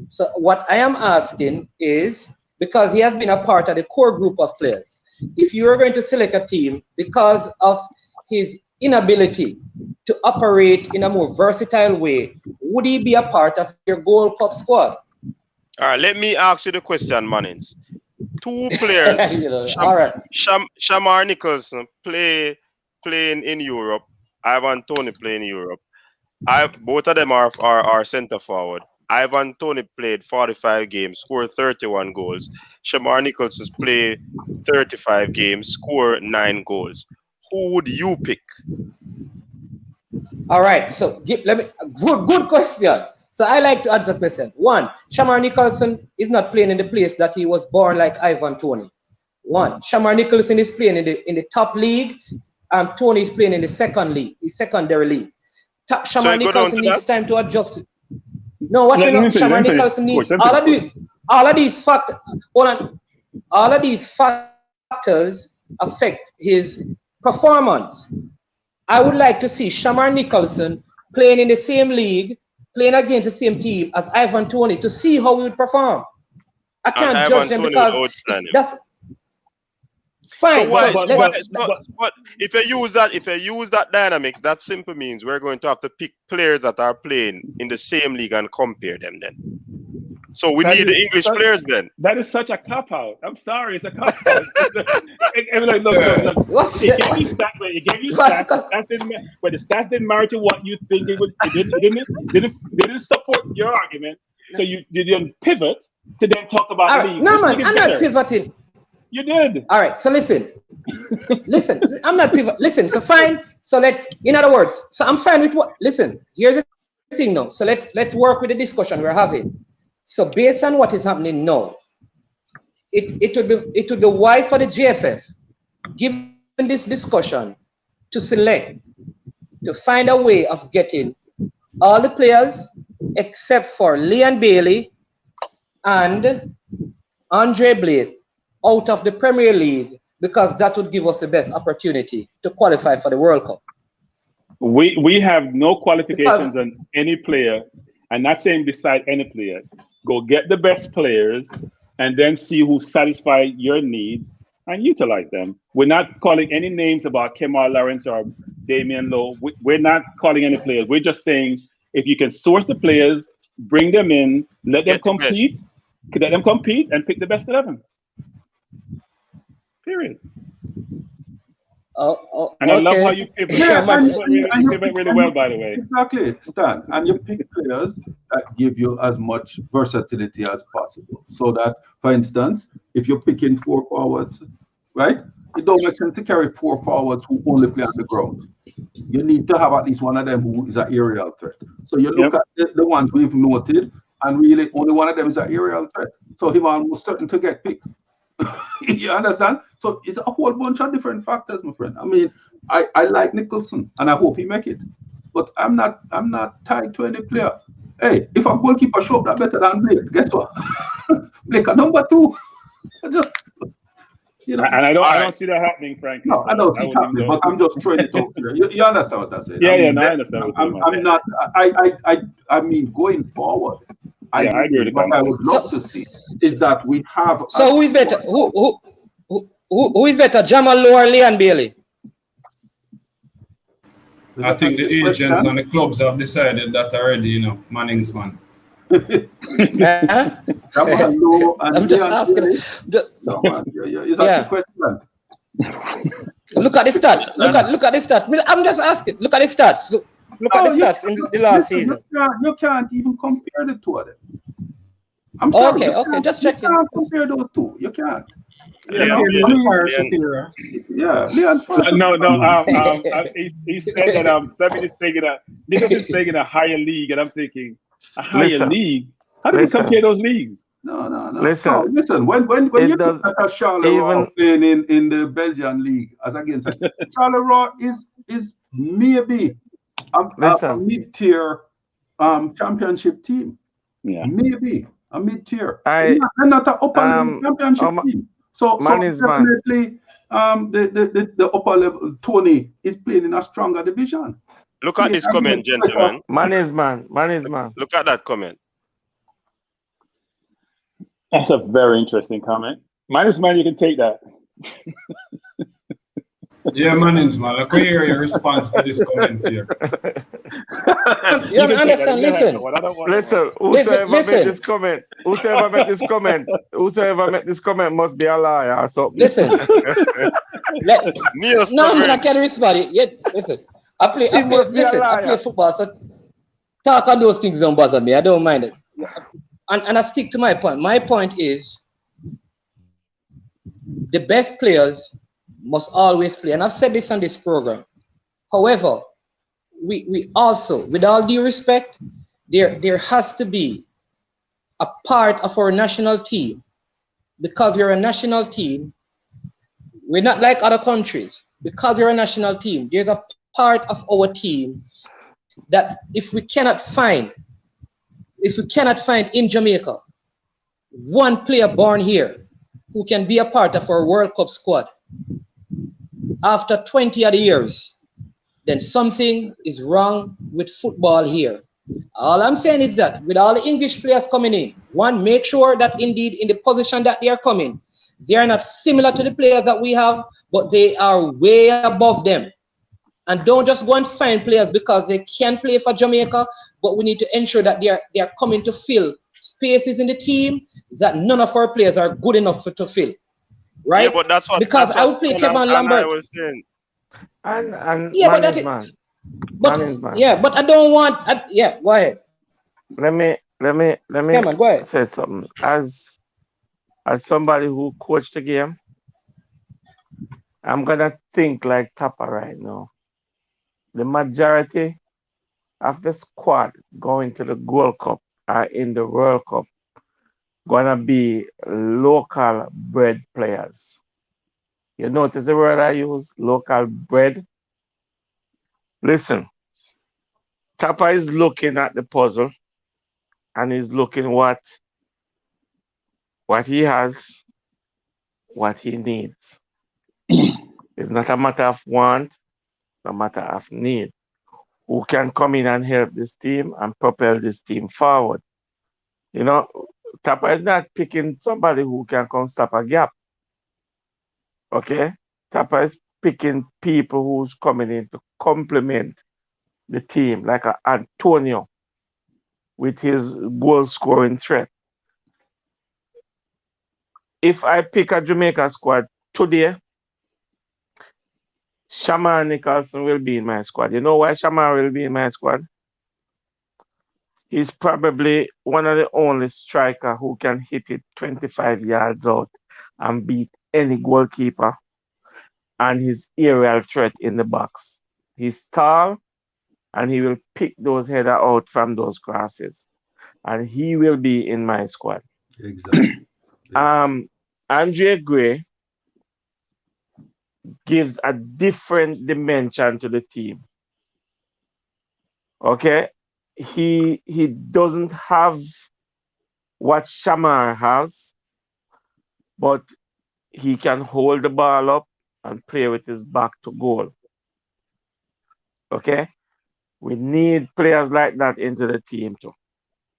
So what I am asking is, because he has been a part of the core group of players, if you are going to select a team because of his inability to operate in a more versatile way, would he be a part of your Gold Cup squad? All right, let me ask you the question, Mannings. Two players, All right. Shamar Nicholson playing in Europe, Ivan Toney playing in Europe. Both of them are centre forward. Ivan Toney played 45 games, scored 31 goals. Shamar Nicholson's played 35 games, scored 9 goals. Who would you pick? All right, so good question. So I like to answer the question. One, Shamar Nicholson is not playing in the place that he was born like Ivan Toney. One, Shamar Nicholson is playing in the top league, and Toney is playing in the secondary league. Shamar Nicholson needs time to adjust. No, what you know, Shamar Nicholson needs all of these factors. All of these factors affect his performance. I would like to see Shamar Nicholson playing in the same league, playing against the same team as Ivan Toney to see how he would perform. I can't judge them because that's fine. But if you use that dynamics, that simply means we're going to have to pick players that are playing in the same league and compare them then. So we need the English players then. That is such a cop out. I'm sorry, it's a cop out. Look. It gave you stats. But the stats didn't matter to what you think it would. It didn't support your argument. So you didn't pivot to then talk about the league. No, man, I'm not pivoting. You did. All right, so listen, I'm not pivoting. Listen, so fine. So in other words, so I'm fine with what. Listen, here's the thing now. So let's work with the discussion we're having. So based on what is happening now, it would be wise for the JFF, given this discussion, to find a way of getting all the players except for Leon Bailey and Andre Blake out of the Premier League, because that would give us the best opportunity to qualify for the World Cup. We have no qualifications on any player. I'm not saying beside any player. Go get the best players and then see who satisfy your needs and utilize them. We're not calling any names about Kemal Lawrence or Damian Lowe. We're not calling any players. We're just saying if you can source the players, bring them in, let them compete, and pick the best 11. Period. And I love how you pivot. You pivot really well, by the way. Exactly, Stan. And you pick players that give you as much versatility as possible. So that, for instance, if you're picking 4 forwards, right? It don't make sense to carry 4 forwards who only play on the ground. You need to have at least one of them who is an aerial threat. So you look at the ones we've noted, and really only one of them is an aerial threat. So he almost certain to get picked. You understand? So it's a whole bunch of different factors, my friend. I mean, I like Nicholson and I hope he make it. But I'm not tied to any player. Hey, if a goalkeeper show up that better than Blake, guess what? Blake a number 2. Just, you know. And I don't see that happening, frankly. No, I don't see it happening, but I'm just throwing it out there. You understand what I'm saying? Yeah, I understand. I mean, going forward, I agree with what I would love to see is that we have. So who is better? Who is better, Jamal Lowe or Leon Bailey? I think the agents and the clubs have decided that already. You know, Mannings man. Jamal Lowe and I'm just asking. No, man, is that the question? Look at the stats. Look at the stats. I'm just asking. Look at the stats. Look at the stats in the last season. You can't even compare the two of them. I'm sorry. Okay, just checking. You can't compare those two. You can't. Leon superior. Yeah, Leon. He said that Nicholson's playing in a higher league, and I'm thinking a higher league. How do you compare those leagues? No. Listen, when you look at Charleroi playing in the Belgian league as against Charleroi is maybe a mid-tier championship team. Yeah, maybe a mid-tier. They're not an upper championship team. So definitely, the upper level Toney is playing in a stronger division. Look at this comment, gentlemen. Man is man. Look at that comment. That's a very interesting comment. Minus man, you can take that. Yeah, Mannings, man. Like, we hear your response to this comment here. You understand? Listen. Listen, whosoever make this comment must be a liar or something. Listen. No, man, I can't respond. Yet, listen. I play football, so talk on those things don't bother me. I don't mind it. And I stick to my point. My point is the best players must always play. And I've said this on this program. However, we also, with all due respect, there has to be a part of our national team. Because we're a national team, we're not like other countries. Because we're a national team, there's a part of our team that if we cannot find in Jamaica one player born here who can be a part of our World Cup squad after 20 other years, then something is wrong with football here. All I'm saying is that with all the English players coming in, one, make sure that indeed in the position that they are coming, they are not similar to the players that we have, but they are way above them. And don't just go and find players because they can play for Jamaica, but we need to ensure that they are coming to fill spaces in the team that none of our players are good enough to fill. Right? Yeah, but that's what because I would play Kevin Lambert. I was saying. And yeah, but that is, but yeah, but I don't want. Yeah, go ahead. Let me Come on, go ahead. say something. As somebody who coached the game, I'm gonna think like Tapa right now. The majority of the squad going to the Gold Cup or in the World Cup gonna be local bred players. You notice the word I use, local bred? Listen, Tapa is looking at the puzzle and he's looking what he has, what he needs. It's not a matter of want, it's a matter of need. Who can come in and help this team and propel this team forward? You know, Tapa is not picking somebody who can come stop a gap. Okay? Tapa is picking people who's coming in to complement the team, like Antonio with his goal scoring threat. If I pick a Jamaica squad today, Shaman Nicholson will be in my squad. You know why Shaman will be in my squad? He's probably one of the only striker who can hit it 25 yards out and beat any goalkeeper, and his aerial threat in the box. He's tall and he will pick those headers out from those crosses, and he will be in my squad. Exactly. Andre Gray gives a different dimension to the team. Okay? He doesn't have what Shamar has, but he can hold the ball up and play with his back to goal. Okay? We need players like that into the team too.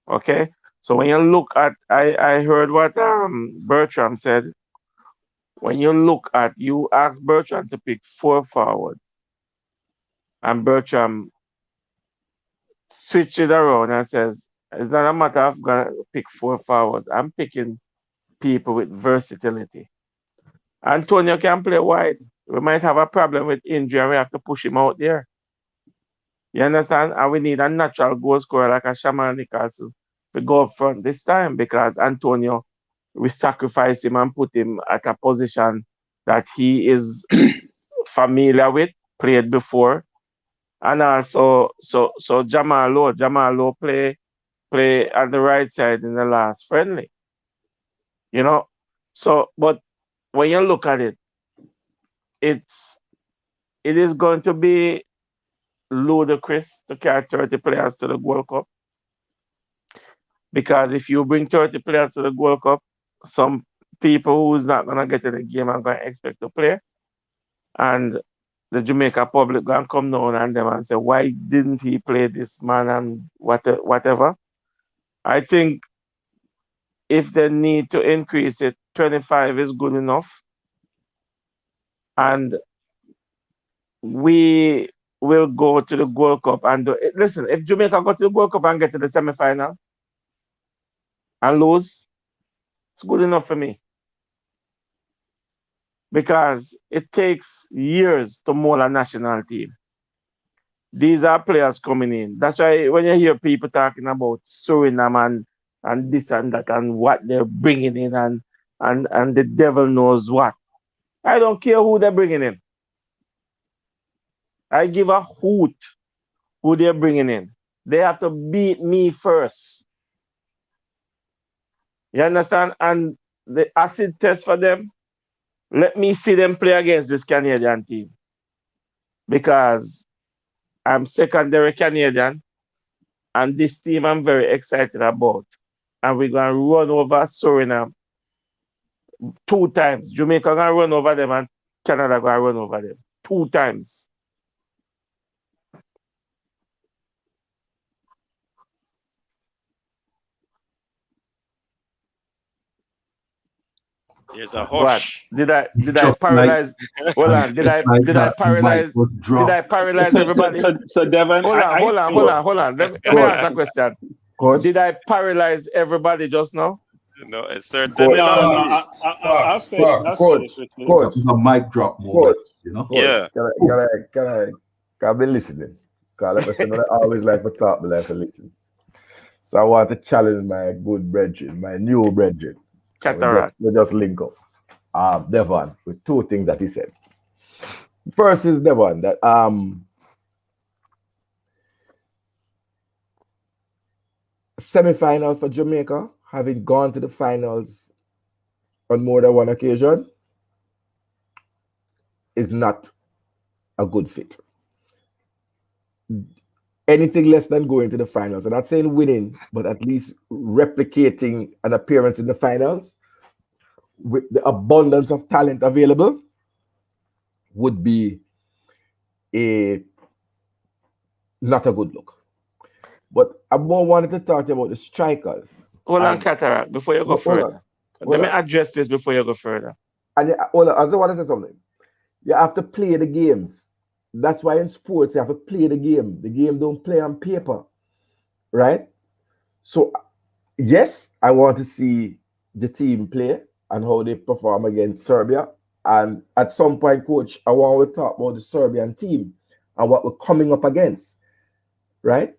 Okay? So when you look at, I heard what Bertram said. When you ask Bertram to pick 4 forwards, and Bertram switch it around and says, it's not a matter of gonna pick 4 forwards. I'm picking people with versatility. Antonio can play wide. We might have a problem with injury and we have to push him out there. You understand? And we need a natural goal scorer like a Shaman Nicholson to go up front this time, because Antonio, we sacrifice him and put him at a position that he is familiar with, played before. And also, so Jamal Lowe play on the right side in the last friendly. You know? So, but when you look at it, it is going to be ludicrous to carry 30 players to the World Cup. Because if you bring 30 players to the World Cup, some people who's not going to get in the game are going to expect to play. And the Jamaica public going to come down on them and say, why didn't he play this man and whatever? I think if they need to increase it, 25 is good enough. And we will go to the Gold Cup and listen, if Jamaica go to the Gold Cup and get to the semi-final and lose, it's good enough for me. Because it takes years to mold a national team. These are players coming in. That's why when you hear people talking about Suriname and this and that and what they're bringing in and the devil knows what. I don't care who they're bringing in. I give a hoot who they're bringing in. They have to beat me first. You understand? And the acid test for them, let me see them play against this Canadian team. Because I'm secondary Canadian, and this team I'm very excited about. And we're going to run over Suriname 2 times. Jamaica going to run over them, and Canada going to run over them 2 times. There's a What? hush. Did I paralyze? Hold on. Did I paralyze? Did I paralyze everybody? So Devon, Hold on. Let me ask a question. Did I paralyze everybody just now? No, it's certainly not me. I'll say this with you. Coach, a mic drop moment, you know? Yeah. I've been listening. Because like I said, I always like to talk, but like to listen. So I want to challenge my good brethren, my new brethren. We just link up. Devon, with 2 things that he said. First is Devon, that semi-final for Jamaica, having gone to the finals on more than 1 occasion, is not a good fit. Anything less than going to the finals, I'm not saying winning, but at least replicating an appearance in the finals with the abundance of talent available would be not a good look. But I more wanted to talk about the strikers. Hold on, Cataract, before you go further. Let me address this before you go further. And hold on, I just want to say something. You have to play the games. That's why in sports you have to play the game. The game don't play on paper, right? So yes, I want to see the team play and how they perform against Serbia. And at some point, coach, I want to talk about the Serbian team and what we're coming up against, right?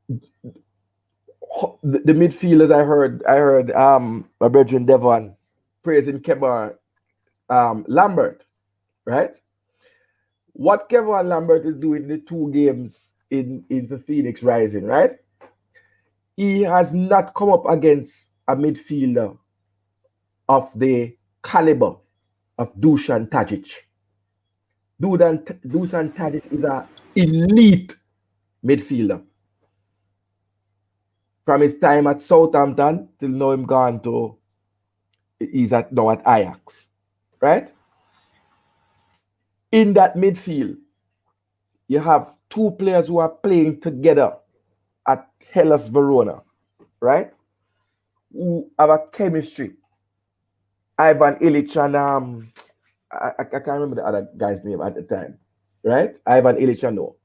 The midfielders I heard my brethren Devon praising Kevin Lambert, right? What Kevin Lambert is doing in the 2 games in the Phoenix Rising, right? He has not come up against a midfielder of the caliber of Dusan Tadic. Dusan Tadic is an elite midfielder. From his time at Southampton till now him gone to he's now at Ajax, right? In that midfield, you have 2 players who are playing together at Hellas Verona, right? Who have a chemistry. Ivan Illich and I can't remember the other guy's name at the time, right? Ivan Illich and no,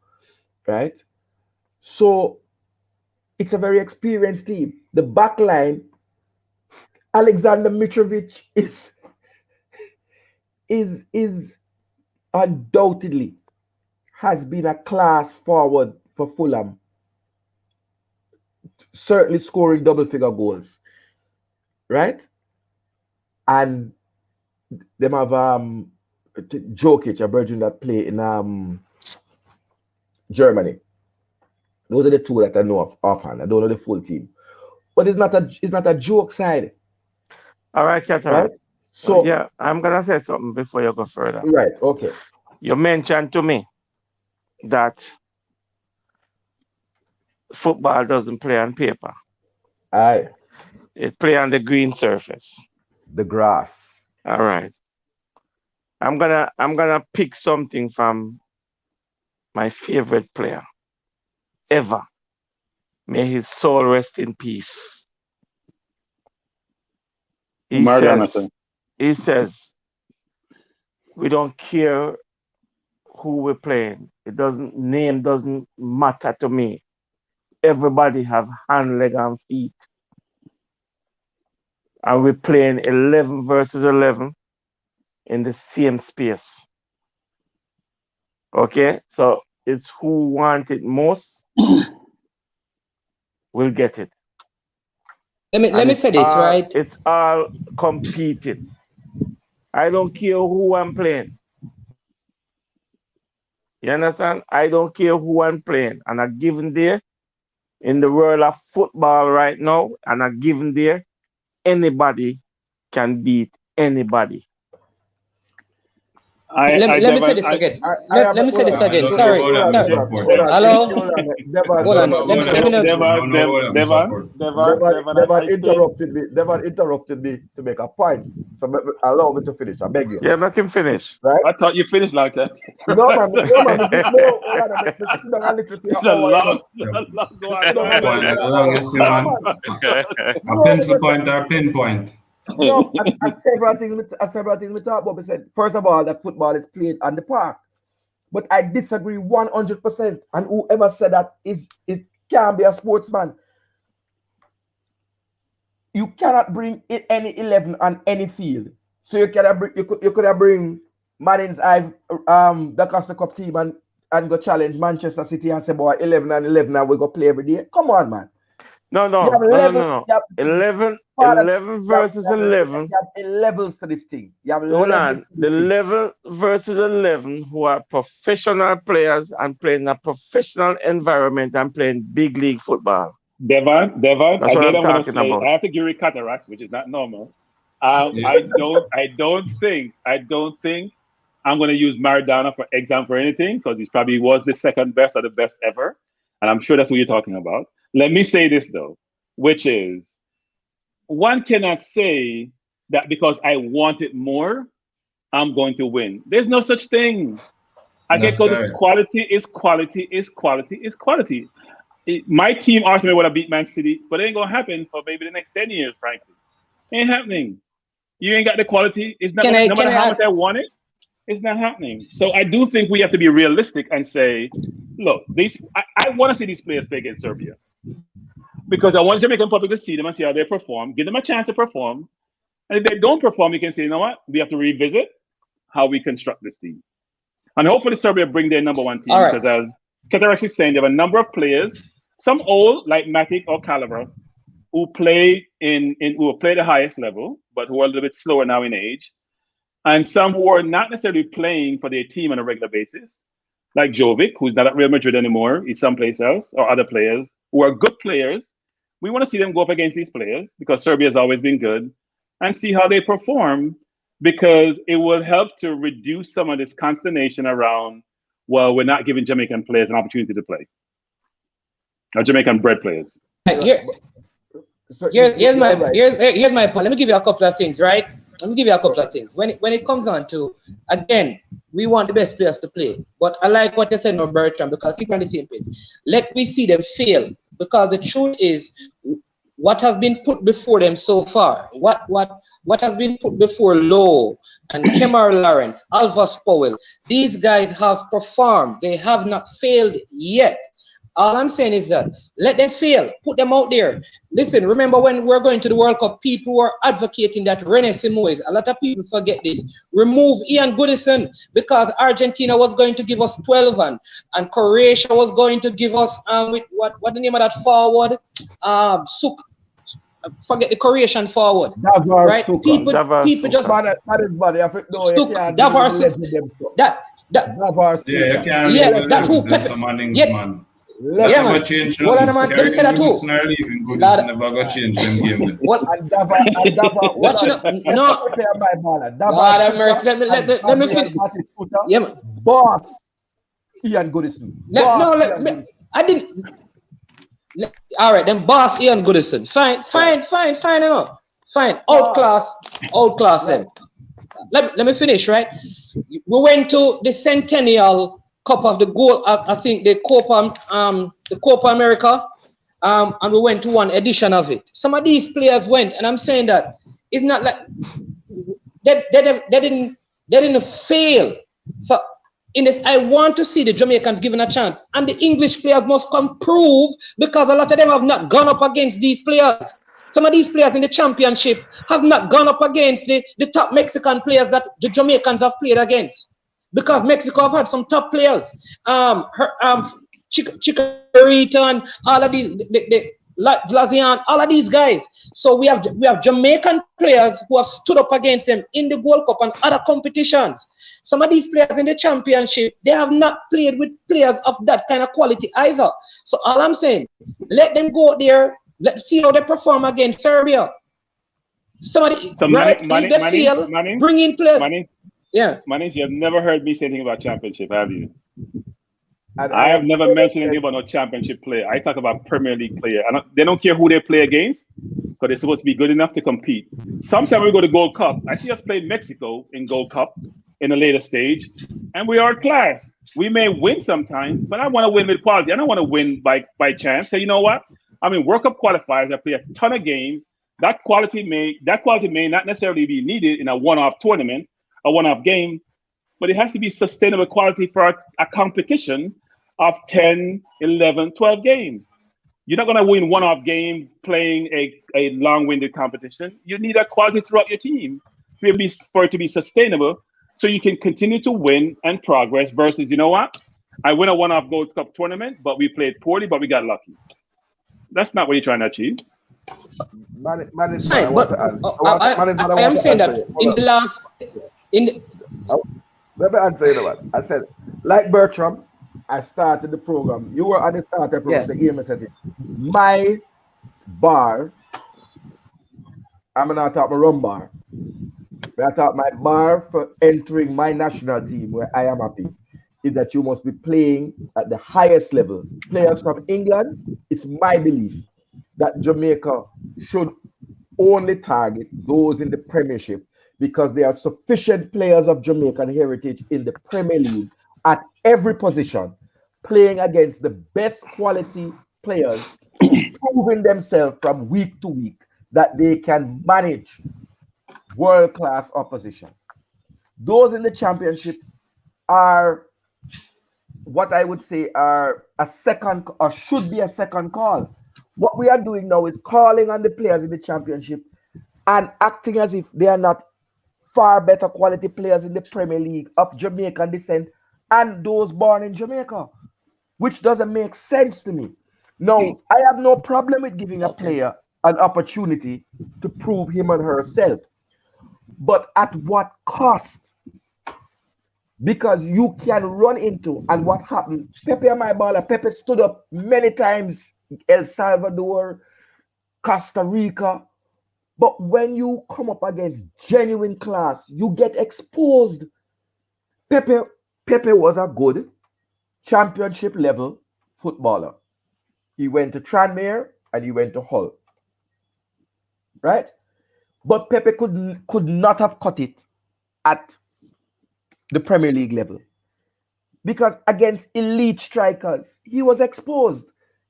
right? So it's a very experienced team. The back line, Alexander Mitrovic is undoubtedly has been a class forward for Fulham. Certainly scoring double-figure goals, right? And them have Jokic, a virgin that play in Germany. Those are the 2 that I know of offhand. I don't know the full team, but it's not a joke side. All right, Catherine. Right? So yeah, I'm gonna say something before you go further. Right. Okay. You mentioned to me that football doesn't play on paper. Aye. It play on the green surface. The grass. All right. I'm gonna pick something from my favorite player ever. May his soul rest in peace. He says, we don't care who we're playing. Name doesn't matter to me. Everybody have hand, leg, and feet. And we're playing 11 versus 11 in the same space. Okay? So it's who want it most will get it. Let me say this, right? It's all competing. I don't care who I'm playing. You understand? I don't care who I'm playing. And a given day, in the world of football right now, and a given day, anybody can beat anybody. Let me say this again. Let me say this again. Sorry. Hello? Hold on. Devon interrupted me to make a point. So allow me to finish. I beg you. Yeah, make him finish. Right? I thought you finished like that. No, man. It's a pencil point or pinpoint. No, several things we talk about. We said, first of all, that football is played on the park. But I disagree 100%. And whoever said that can't be a sportsman. You cannot bring any 11 on any field. So you could have bring Madden's the Costa Cup team and go challenge Manchester City and say, boy, 11 and 11 and we go play every day. Come on, man. No. 11 versus 11. You have levels to this thing. You have Hold on. The 11 versus 11 who are professional players and playing in a professional environment and playing big league football. Devon, That's what I'm talking say, about. I have to give you cataracts, which is not normal. I don't think I'm going to use Maradona for example or anything, because he probably was the second best or the best ever. And I'm sure that's what you're talking about. Let me say this, though, which is one cannot say that because I want it more, I'm going to win. There's no such thing. I get because quality is quality is quality is quality. My team Arsenal would have beat Man City, but it ain't going to happen for maybe the next 10 years, frankly. It ain't happening. You ain't got the quality. It's not, no matter how much I want it, it's not happening. So I do think we have to be realistic and say, look, I want to see these players play against Serbia. Because I want Jamaican public to see them and see how they perform, give them a chance to perform. And if they don't perform, you can say, you know what? We have to revisit how we construct this team. And hopefully Serbia bring their number one team. Because as Katarek is saying, they have a number of players, some old, like Matic or Caliber, who play who play the highest level, but who are a little bit slower now in age. And some who are not necessarily playing for their team on a regular basis, like Jovic, who's not at Real Madrid anymore, he's someplace else, or other players who are good players. We want to see them go up against these players because Serbia has always been good and see how they perform, because it will help to reduce some of this consternation around, well, we're not giving Jamaican players an opportunity to play. Or Jamaican bred players. Here's my point. Let me give you a couple of things, right? Let me give you a couple of things. When it comes on to, again, we want the best players to play. But I like what you said, no, Bertrand, because he's on the same page. Let me see them fail. Because the truth is, what has been put before them so far, what has been put before Lowe and Kemar Lawrence, Alvas Powell, these guys have performed. They have not failed yet. All I'm saying is that let them fail, put them out there. Listen, remember when we're going to the World Cup, people were advocating that René Simoes, a lot of people forget this, remove Ian Goodison because Argentina was going to give us 12 and Croatia was going to give us, with what the name of that forward? Forget the Croatian forward. Davar right? Suka. People just... Davar that who Let man. change Hold on, man. Let me say that too. Never go change them game. What? Watch it. No. God have mercy. Let me finish. Yeah, man. Boss. Ian Goodison. I didn't. All right, then boss Ian Goodison. Fine enough. Fine. Outclass them. Let me finish, right? We went to the Centennial Cup of the Gold, I think the Copa America, and we went to one edition of it. Some of these players went, and I'm saying that It's not like they didn't fail. So in this, I want to see the Jamaicans given a chance, and the English players must come prove, because a lot of them have not gone up against these players. Some of these players in the championship have not gone up against the top Mexican players that the Jamaicans have played against, because Mexico have had some top players. Chikorita and all of these, Glazian, all of these guys. So we have Jamaican players who have stood up against them in the Gold Cup and other competitions. Some of these players in the championship, they have not played with players of that kind of quality either. So all I'm saying, let them go there. Let's see how they perform against Serbia. Somebody, So bring in players. Manning, you have never heard me say anything about championship, have you? I have never mentioned anything about no championship player. I talk about Premier League player. They don't care who they play against, because they're supposed to be good enough to compete. Sometimes we go to Gold Cup. I see us play Mexico in Gold Cup in a later stage, and we are class. We may win sometimes, but I want to win with quality. I don't want to win by chance. So you know what? I mean, World Cup qualifiers, I play a ton of games. That quality may not necessarily be needed in a one-off tournament, a one-off game, but it has to be sustainable quality for a competition of 10, 11, 12 games. You're not going to win one-off game playing a long-winded competition. You need a quality throughout your team for it to be sustainable, so you can continue to win and progress versus, you know what? I win a one-off Gold Cup tournament, but we played poorly, but we got lucky. That's not what you're trying to achieve. I am saying that in the last... Let me answer you what I said. Like Bertram, I started the program. You were on the starter program. So hear me say it. My bar, I'm not talking my rum bar. But I thought my bar for entering my national team, where I am happy, is that you must be playing at the highest level. Players from England, it's my belief that Jamaica should only target those in the Premiership, because there are sufficient players of Jamaican heritage in the Premier League at every position, playing against the best quality players, proving themselves from week to week that they can manage world-class opposition. Those in the championship are what I would say are a second, or should be a second call. What we are doing now is calling on the players in the championship and acting as if they are not far better quality players in the Premier League of Jamaican descent and those born in Jamaica, which doesn't make sense to me. Now, I have no problem with giving a player an opportunity to prove him and herself, but at what cost? Because you can run into, and what happened, Pepe and my baller, Pepe stood up many times, El Salvador, Costa Rica, but when you come up against genuine class, you get exposed. Pepe was a good championship level footballer. He went to Tranmere and he went to Hull. Right? But Pepe could not have cut it at the Premier League level, because against elite strikers, he was exposed.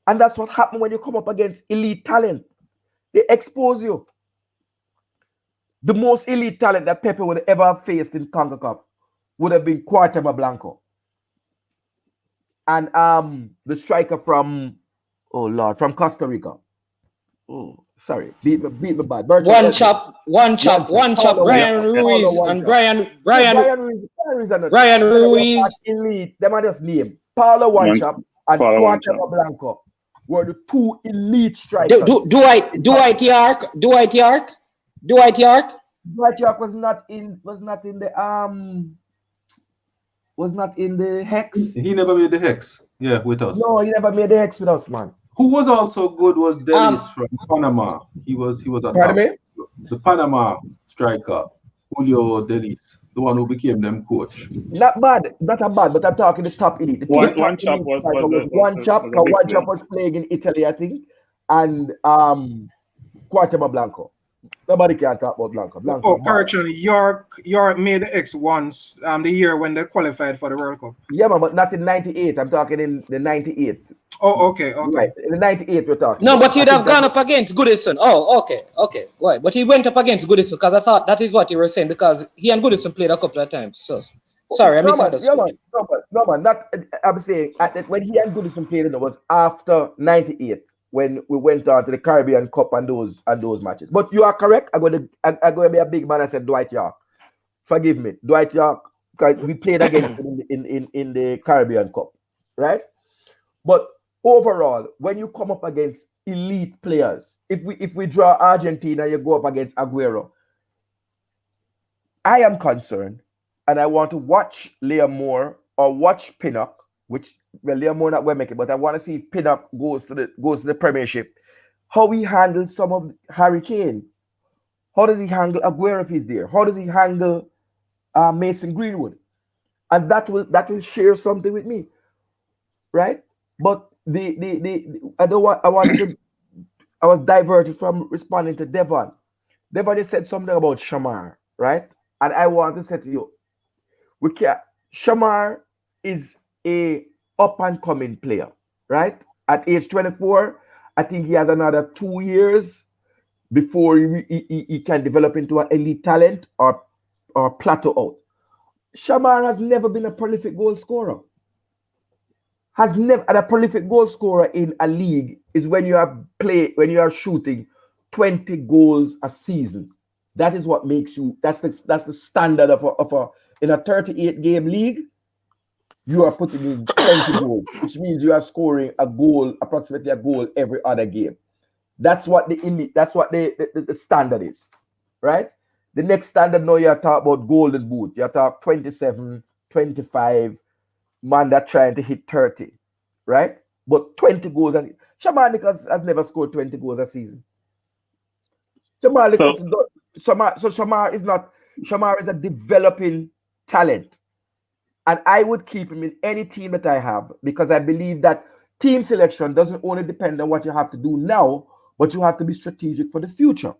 And that's what happened when you come up against elite talent. They expose you. The most elite talent that Pepe would ever have faced in CONCACAF would have been Cuauhtémoc Blanco. And the striker from Costa Rica. Oh, sorry, beat me bad. One chop, Brian Ruiz and Brian Ruiz. Elite, them are just name. Paulo One Chop and Cuauhtémoc Blanco were the two elite strikers. Dwight York was not in the Hex. He never made the Hex. Yeah, with us. No, he never made the Hex with us, man. Who was also good was Delis from Panama. He was a pardon me? The Panama striker, Julio Delis, the one who became them coach. Not bad, but I'm talking the top elite. One Chop was playing in Italy, I think, and Cuauhtémoc Blanco. Nobody can talk about Blanco. Oh, correction, York made the X once, the year when they qualified for the World Cup. Yeah, man, but not in '98. I'm talking in the '98 Oh, okay. Right. In the 98 we're talking No, about. but he'd have gone up against Goodison. Oh, okay. Right. But he went up against Goodison because I thought that is what you were saying because he and Goodison played a couple of times. So, sorry, I misunderstood. No, man. I'm saying when he and Goodison played, it was after 98 when we went on to the Caribbean Cup and those matches. But you are correct. I'm going to be a big man. I said Dwight York. Forgive me, Dwight York. We played against him in the Caribbean Cup, right? But overall, when you come up against elite players, if we draw Argentina, you go up against Aguero. I am concerned, and I want to watch Liam Moore or watch Pinnock, Liam Moore not going to make it, but I want to see if Pinnock goes to the Premiership. How he handles some of Harry Kane. How does he handle Aguero if he's there? How does he handle Mason Greenwood? And that will share something with me, right? But I was diverted from responding to Devon. Devon just said something about Shamar, right? And I want to say to you, Shamar is a up and coming player, right? At age 24, I think he has another 2 years before he can develop into an elite talent or plateau out. Shamar has never been a prolific goal scorer. And a prolific goal scorer in a league is when you are shooting 20 goals a season. That is what makes you. That's the standard of in a 38 game league. You are putting in 20 goals, which means you are scoring approximately a goal every other game. That's what the elite. That's what the standard is, right? The next standard now you talk about golden boot. You talk 27, 25. Man that trying to hit 30, right? But 20 goals. Shamar Nichols has never scored 20 goals a season. Shamar is a developing talent. And I would keep him in any team that I have because I believe that team selection doesn't only depend on what you have to do now, but you have to be strategic for the future.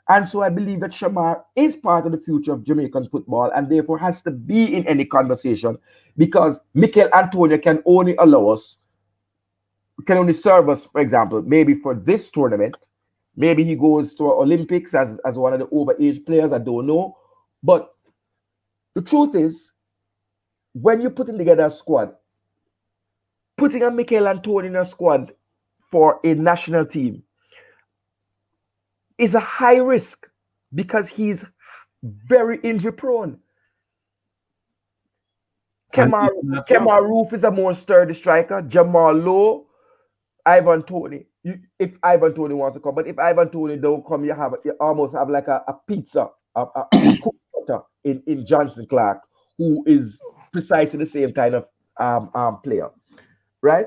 And so I believe that Shamar is part of the future of Jamaican football and therefore has to be in any conversation because Mikel Antonio can only serve us, for example, maybe for this tournament. Maybe he goes to Olympics as one of the overage players. I don't know. But the truth is, when you're putting together a squad, putting a Mikel Antonio in a squad for a national team is a high risk because he's very injury prone. Kemar Roof is a more sturdy striker. Jamal Lowe, Ivan Toney. If Ivan Toney wants to come, but if Ivan Toney don't come, you almost have like a pizza, a cutter in Johnson Clark, who is precisely the same kind of player, right?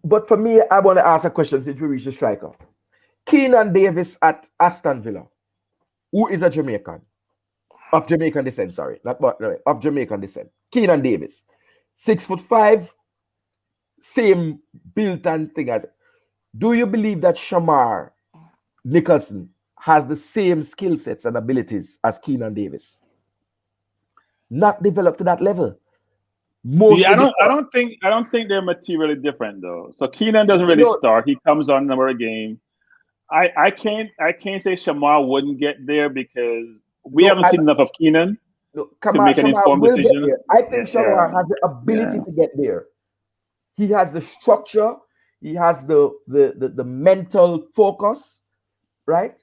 But for me, I want to ask a question since we reached the striker. Keenan Davis at Aston Villa, who is a Jamaican, of Jamaican descent, of Jamaican descent. Keenan Davis, 6'5", same built and thing as. Do you believe that Shamar Nicholson has the same skill sets and abilities as Keenan Davis? Not developed to that level. I don't think they're materially different though. So Keenan doesn't really start. He comes on number of game. I can't say Shamar wouldn't get there because we haven't seen enough of Keenan to make an informed decision. I think Shamar has the ability to get there. He has the structure. He has the mental focus, right,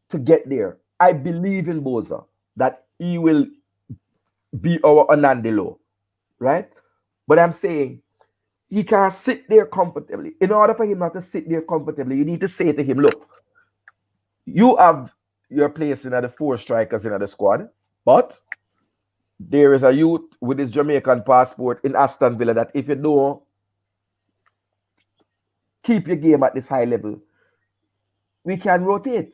to get there. I believe in Boza that he will be our Anandilo, right? But I'm saying he can't sit there comfortably. In order for him not to sit there comfortably, you need to say to him, look, you have your place in the 4 strikers in the squad, but there is a youth with his Jamaican passport in Aston Villa that if you don't keep your game at this high level, we can rotate.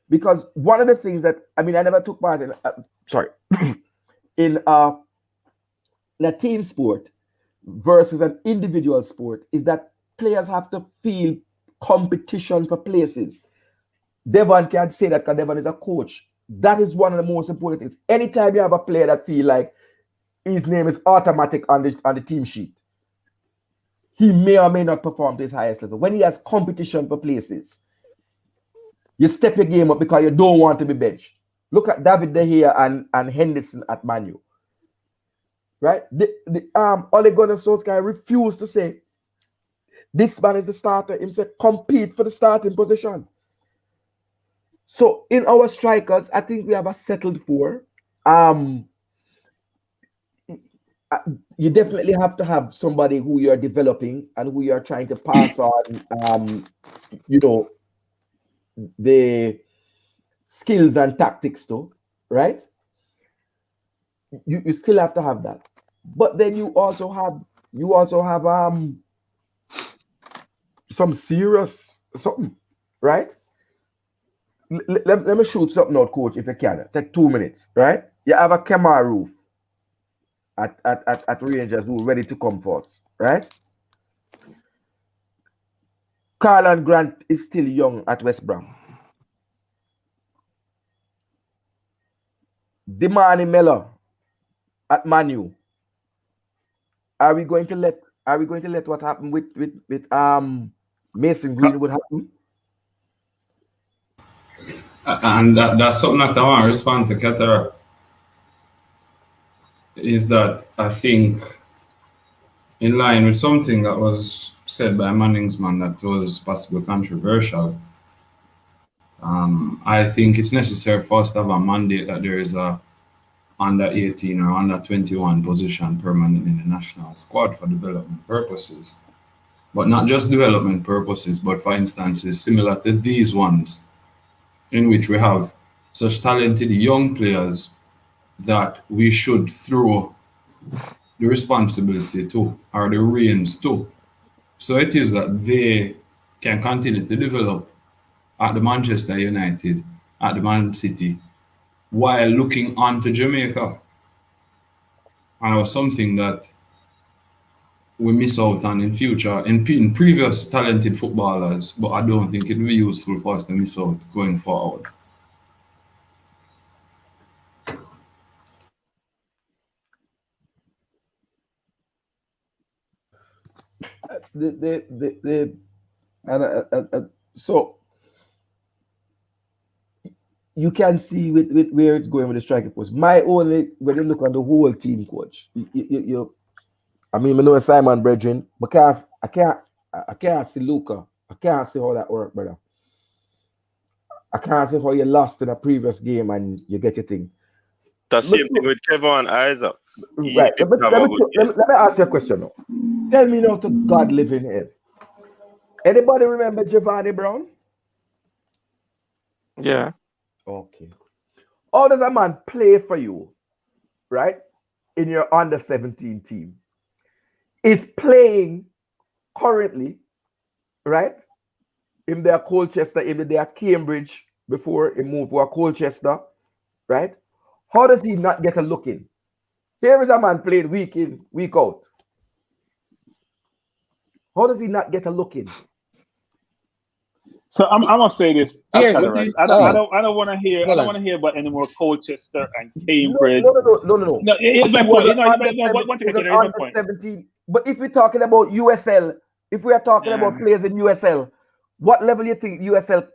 Because one of the things that, I never took part in, in a team sport versus an individual sport is that players have to feel competition for places. Devon can say that because Devon is a coach. That is one of the most important things. Anytime you have a player that feel like his name is automatic on the team sheet, he may or may not perform to his highest level. When he has competition for places, you step your game up because you don't want to be benched. Look at David De Gea and Henderson at Man U. Right? Ole Gunnar Solskjaer refused to say, this man is the starter. He said, compete for the starting position. So in our strikers, I think we have a settled four. You definitely have to have somebody who you're developing and who you're trying to pass on, the skills and tactics to, right? You still have to have that. But then you also have some serious something, right? Let me shoot something out, coach, if you can. Take 2 minutes, right? You have a camera roof at Rangers who are ready to come for us, right? Carlan Grant is still young at West Brom. Dimani Miller at Man U. Are we going to let what happened with Mason Greenwood happen? And that's something that I want to respond to Ketara. Is that I think in line with something that was said by Manningsman that was possibly controversial. I think it's necessary for us to have a mandate that there is a under 18 or under 21 position permanent in the national squad for development purposes. But not just development purposes, but for instances similar to these ones, in which we have such talented young players that we should throw the responsibility to, or the reins to. So it is that they can continue to develop at the Manchester United, at the Man City, while looking on to Jamaica. And it was something that we miss out on in future, in previous talented footballers, but I don't think it will be useful for us to miss out going forward. So you can see with where it's going with the striker post. My only, when you look on the whole team, coach, I mean, I know Simon Bredrin, because I can't see Luca. I can't see how that work, brother. I can't see how you lost in a previous game and you get your thing. The same thing with Kevin Isaacs. Right. Let me ask you a question now. Tell me now, to God living in. Anybody remember Giovanni Brown? Yeah. Okay. How does a man play for you, right, in your under 17 team? Is playing currently, right? If they are Colchester, if they are Cambridge before he moved to Colchester, right? How does he not get a look in? Here is a man playing week in, week out. How does he not get a look in? So I'm gonna say this. Yes. I don't want to hear. I don't want to hear about any more Colchester and Cambridge. No. Here's my point. Under 17. But if we're talking about USL, if we are talking about players in USL, what level do you think USL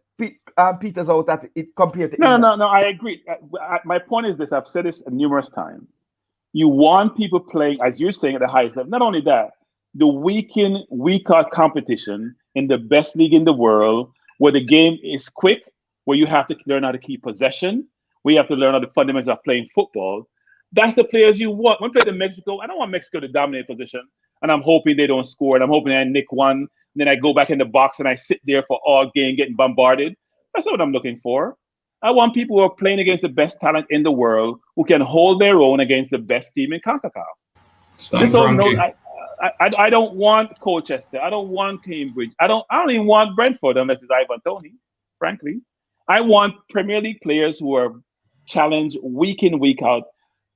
peters out at it compared to? No. I agree. My point is this. I've said this numerous times. You want people playing, as you're saying, at the highest level. Not only that, the week in, week out competition in the best league in the world, where the game is quick, where you have to learn how to keep possession, where you have to learn how the fundamentals of playing football. That's the players you want. When I played in Mexico, I don't want Mexico to dominate position, and I'm hoping they don't score, and I'm hoping I nick one, and then I go back in the box and I sit there for all game getting bombarded. That's not what I'm looking for. I want people who are playing against the best talent in the world, who can hold their own against the best team in CONCACAF. I don't want Colchester. I don't want Cambridge. I don't even want Brentford unless it's Ivan Toney, frankly. I want Premier League players who are challenged week in, week out,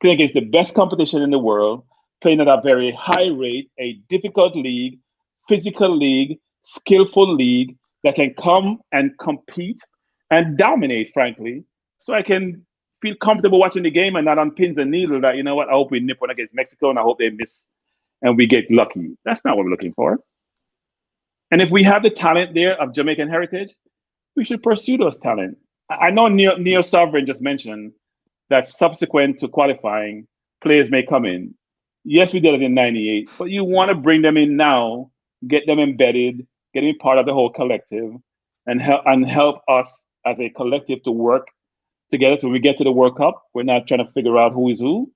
playing against the best competition in the world, playing at a very high rate, a difficult league, physical league, skillful league that can come and compete and dominate, frankly, so I can feel comfortable watching the game and not on pins and needles that, you know what, I hope we nip one against Mexico and I hope they miss and we get lucky. That's not what we're looking for. And if we have the talent there of Jamaican heritage, we should pursue those talent. I know Neil Sovereign just mentioned that subsequent to qualifying, players may come in. Yes, we did it in '98, but you want to bring them in now, get them embedded, get them part of the whole collective, and help us as a collective to work together so when we get to the World Cup, we're not trying to figure out who is who,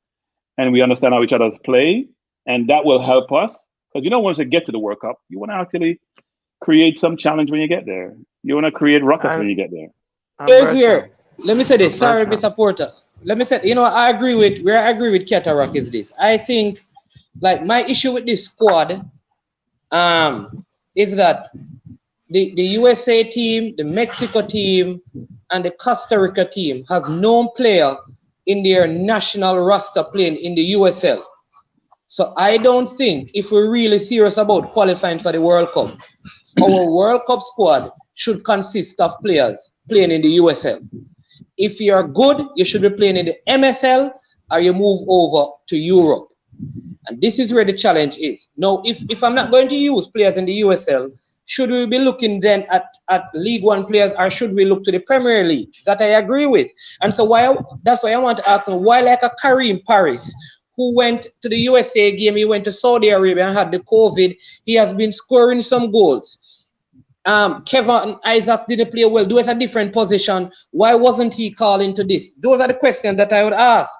and we understand how each other's play, and that will help us. Because you don't want to get to the World Cup, you want to actually create some challenge when you get there. You want to create ruckus when you get there. Here's here. Let me say this. Sorry, Mr. Porter. Let me say, I agree with Ketarak is this. I think, like, my issue with this squad is that the USA team, the Mexico team, and the Costa Rica team has no player in their national roster playing in the USL. So I don't think if we're really serious about qualifying for the World Cup, our World Cup squad should consist of players playing in the USL. If you're good, you should be playing in the MSL or you move over to Europe. And this is where the challenge is. Now, if I'm not going to use players in the USL, should we be looking then at League One players or should we look to the Premier League? That I agree with. And so that's why I want to ask them, why like a Kareem Paris, who went to the USA game, he went to Saudi Arabia and had the COVID, he has been scoring some goals. Kevin Isaac didn't play well. Do us a different position. Why wasn't he called into this? Those are the questions that I would ask.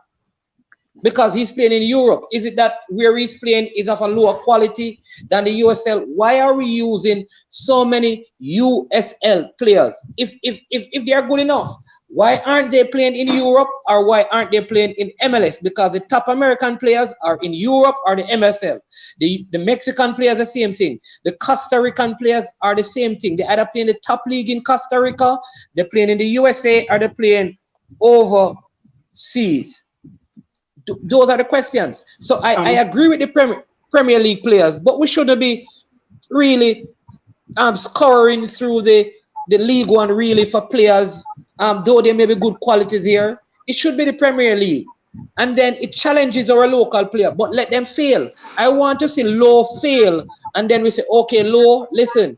Because he's playing in Europe. Is it that where he's playing is of a lower quality than the USL? Why are we using so many USL players? If they are good enough, why aren't they playing in Europe or why aren't they playing in MLS? Because the top American players are in Europe or the MSL. The Mexican players, the same thing. The Costa Rican players are the same thing. They either play in the top league in Costa Rica, they're playing in the USA, or they're playing overseas. Those are the questions. So I agree with the Premier League players, but we shouldn't be really scouring through the League One really for players, though there may be good qualities here. It should be the Premier League. And then it challenges our local player, but let them fail. I want to see Low fail, and then we say, okay, Low, listen,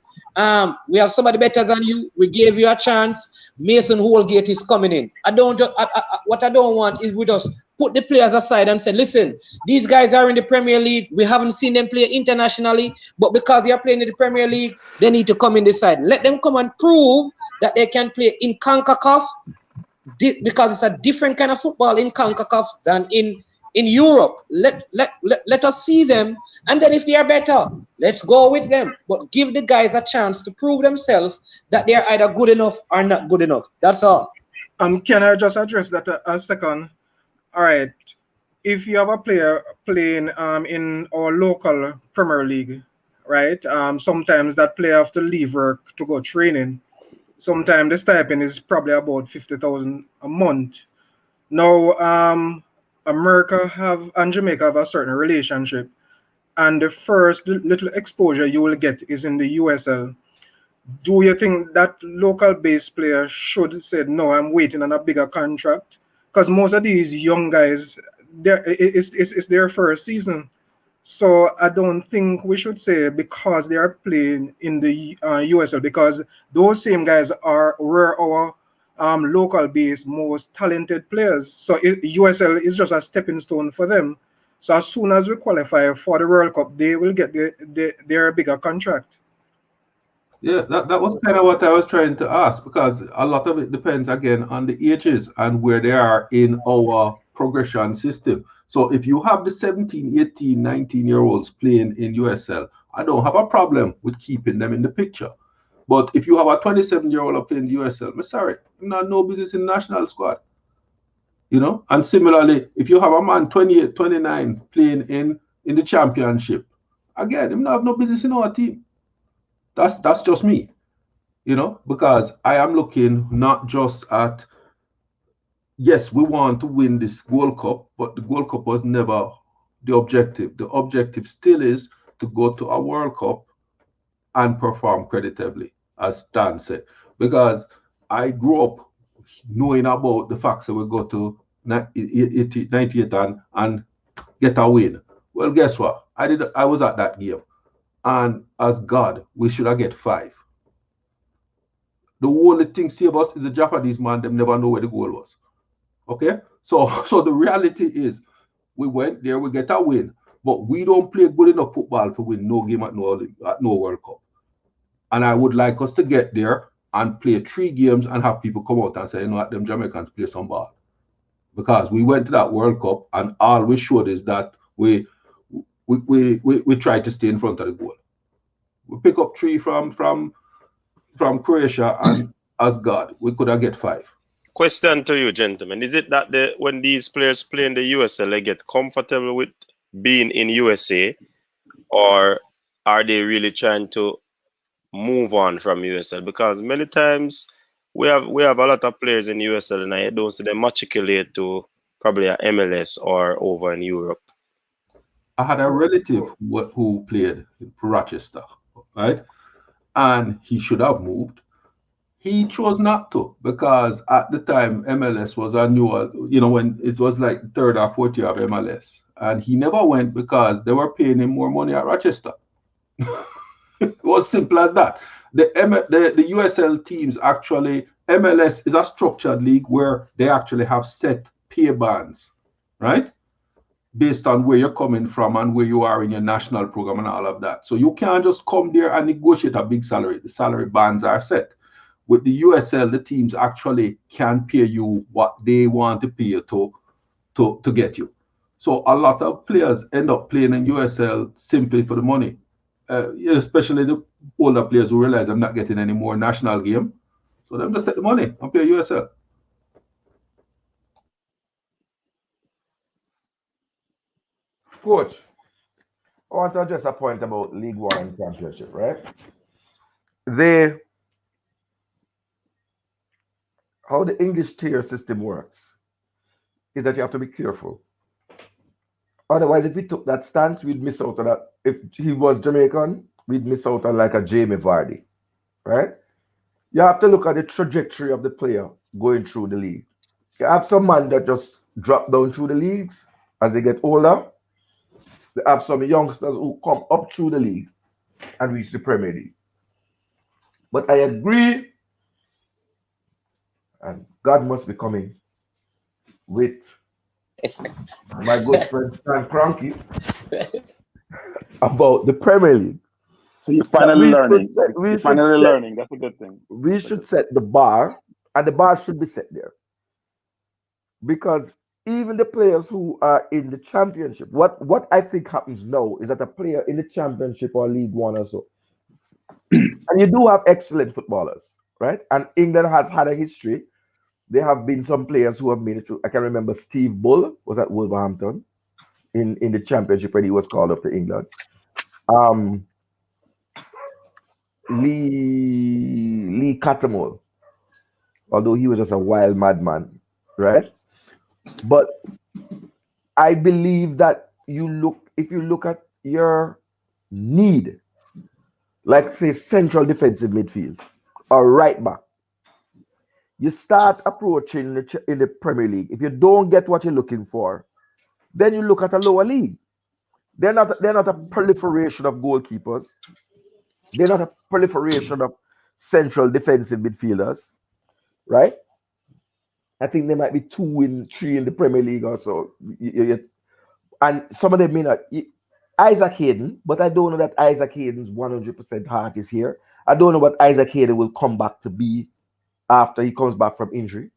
we have somebody better than you. We gave you a chance. Mason Holgate is coming in. What I don't want is we just put the players aside and say, listen, these guys are in the Premier League. We haven't seen them play internationally, but because they are playing in the Premier League, they need to come in this side. Let them come and prove that they can play in CONCACAF, because it's a different kind of football in CONCACAF than in Europe. Let us see them, and then if they are better, let's go with them. But give the guys a chance to prove themselves that they are either good enough or not good enough. That's all. Can I just address that a second? All right. If you have a player playing in our local Premier League, right? Sometimes that player have to leave work to go training. Sometimes the stipend is probably about 50,000 a month. Now, America and Jamaica have a certain relationship, and the first little exposure you will get is in the USL. Do you think that local base player should say, no, I'm waiting on a bigger contract? Because most of these young guys, it's their first season. So I don't think we should say because they are playing in the USL, because those same guys were our local base most talented players. So USL is just a stepping stone for them. So as soon as we qualify for the World Cup, they will get their bigger contract. Yeah, that was kind of what I was trying to ask, because a lot of it depends again on the ages and where they are in our progression system. So if you have the 17, 18, 19-year-olds playing in USL, I don't have a problem with keeping them in the picture. But if you have a 27-year-old playing USL, I'm sorry, I'm not no business in the national squad. You know, and similarly, if you have a man 28, 29 playing in the championship, again, I'm not have no business in our team. That's just me, you know, because I am looking not just at, yes, we want to win this World Cup, but the World Cup was never the objective. The objective still is to go to a World Cup and perform creditably, as Dan said, because I grew up knowing about the facts that we go to 98 and get a win. Well, guess what? I was at that game. and as God, we should have get 5. The only thing save us is the Japanese man, them never know where the goal was. Okay? So the reality is we went there, we get a win, but we don't play good enough football to win no game at no World Cup. And I would like us to get there and play 3 games and have people come out and say, you know what, them Jamaicans play some ball. Because we went to that World Cup and all we showed is that we tried to stay in front of the goal. We pick up 3 from Croatia, and as God, we could have get 5. Question to you, gentlemen. Is it that when these players play in the USL, they get comfortable with being in USA, or are they really trying to move on from USL? Because many times we have a lot of players in USL and I don't see them matriculate to probably a MLS or over in Europe. I had a relative who played for Rochester, right? And he should have moved. He chose not to, because at the time MLS was a new, when it was like 3rd or 4th year of MLS. And he never went because they were paying him more money at Rochester. It was simple as that. The USL teams actually, MLS is a structured league where they actually have set pay bands, right? Based on where you're coming from and where you are in your national program and all of that. So you can't just come there and negotiate a big salary. The salary bands are set. With the USL, the teams actually can pay you what they want to pay you to get you. So a lot of players end up playing in USL simply for the money. Especially the older players who realize I'm not getting any more national game. So them just take the money and play USL. Coach, I want to address a point about League One and Championship, right? How the English tier system works is that you have to be careful. Otherwise, if we took that stance, we'd miss out on that. If he was Jamaican, we'd miss out on like a Jamie Vardy, right? You have to look at the trajectory of the player going through the league. You have some man that just drop down through the leagues as they get older. They have some youngsters who come up through the league and reach the Premier League. But I agree, and God must be coming with my good friend Stan Kroenke about the Premier League. So you're finally learning. You're finally learning. That's a good thing. We should set the bar, and the bar should be set there. Because even the players who are in the championship, what I think happens now is that a player in the championship or League One or so, and you do have excellent footballers, right? And England has had a history. There have been some players who have made it through. I can remember Steve Bull was at Wolverhampton in the championship when he was called up to England. Lee Cattermole, although he was just a wild madman, right? But I believe that if you look at your need, like say central defensive midfield or right back, you start approaching in the Premier League. If you don't get what you're looking for, then you look at a lower league. They're not a proliferation of goalkeepers. They're not a proliferation of central defensive midfielders, right? I think there might be 2 and 3 in the Premier League or so. And some of them may not. Isaac Hayden, but I don't know that Isaac Hayden's 100% heart is here. I don't know what Isaac Hayden will come back to be after he comes back from injury.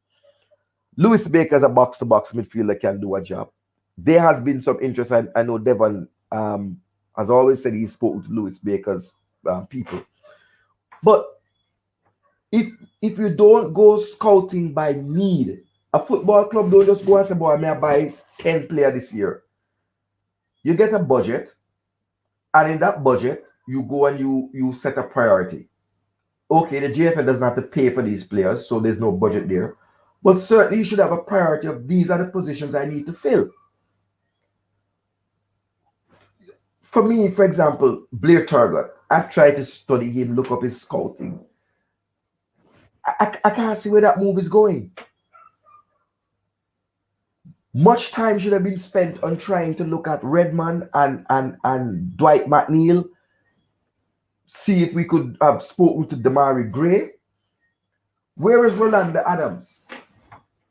Lewis Baker is a box-to-box midfielder, can do a job. There has been some interest. I know Devon has always said he spoke to Lewis Baker's people. But if you don't go scouting by need, a football club don't just go and say, boy, I may buy 10 players this year. You get a budget, and in that budget, you go and you set a priority. Okay, the GFL doesn't have to pay for these players, so there's no budget there. But certainly you should have a priority of these are the positions I need to fill. For me, for example, Blair Turgott, I've tried to study him, look up his scouting. I can't see where that move is going. Much time should have been spent on trying to look at Redmond and Dwight McNeil see if we could have spoken to Damari Gray. Where is Rolando Adams?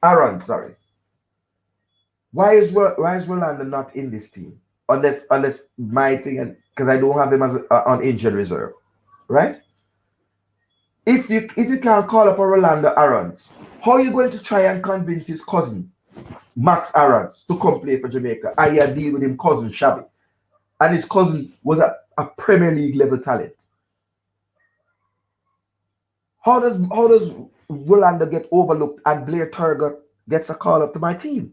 Aaron, sorry. Why is Rolando not in this team? Unless my thing, because I don't have him as on injured reserve, right? If you can't call up a Rolando Aarons, how are you going to try and convince his cousin, Max Aarons, to come play for Jamaica? I deal with him cousin Shabby. And his cousin was a Premier League level talent. How does Rolando get overlooked and Blair Turgott gets a call up to my team?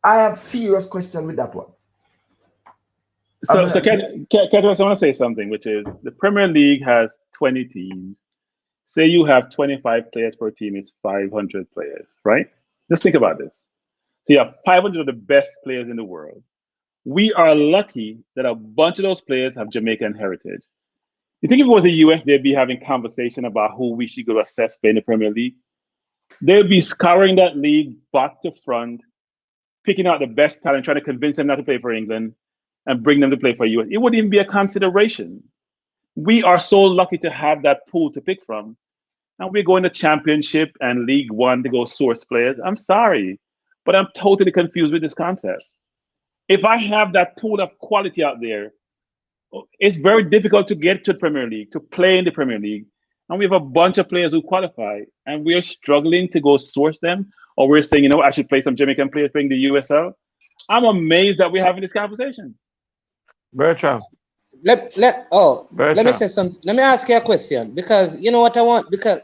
I have serious question with that one. So Ken, I want to say something, which is the Premier League has 20 teams. Say you have 25 players per team, it's 500 players, right? Just think about this. So you have 500 of the best players in the world. We are lucky that a bunch of those players have Jamaican heritage. You think if it was the US, they'd be having conversation about who we should go assess play in the Premier League? They'd be scouring that league back to front, picking out the best talent, trying to convince them not to play for England and bring them to play for US. It wouldn't even be a consideration. We are so lucky to have that pool to pick from. And we're going to Championship and League One to go source players. I'm sorry, but I'm totally confused with this concept. If I have that pool of quality out there, it's very difficult to get to the Premier League, to play in the Premier League. And we have a bunch of players who qualify, and we're struggling to go source them, or we're saying, I should play some Jamaican players playing the USL. I'm amazed that we're having this conversation. Bertram. Let me say something. Let me ask you a question, because you know what I want. Because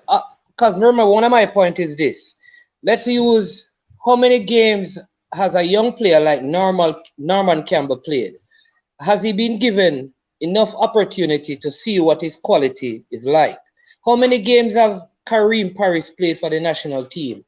remember, one of my points is this. Let's use how many games has a young player like Norman Campbell played? Has he been given enough opportunity to see what his quality is like? How many games have Kareem Paris played for the national team?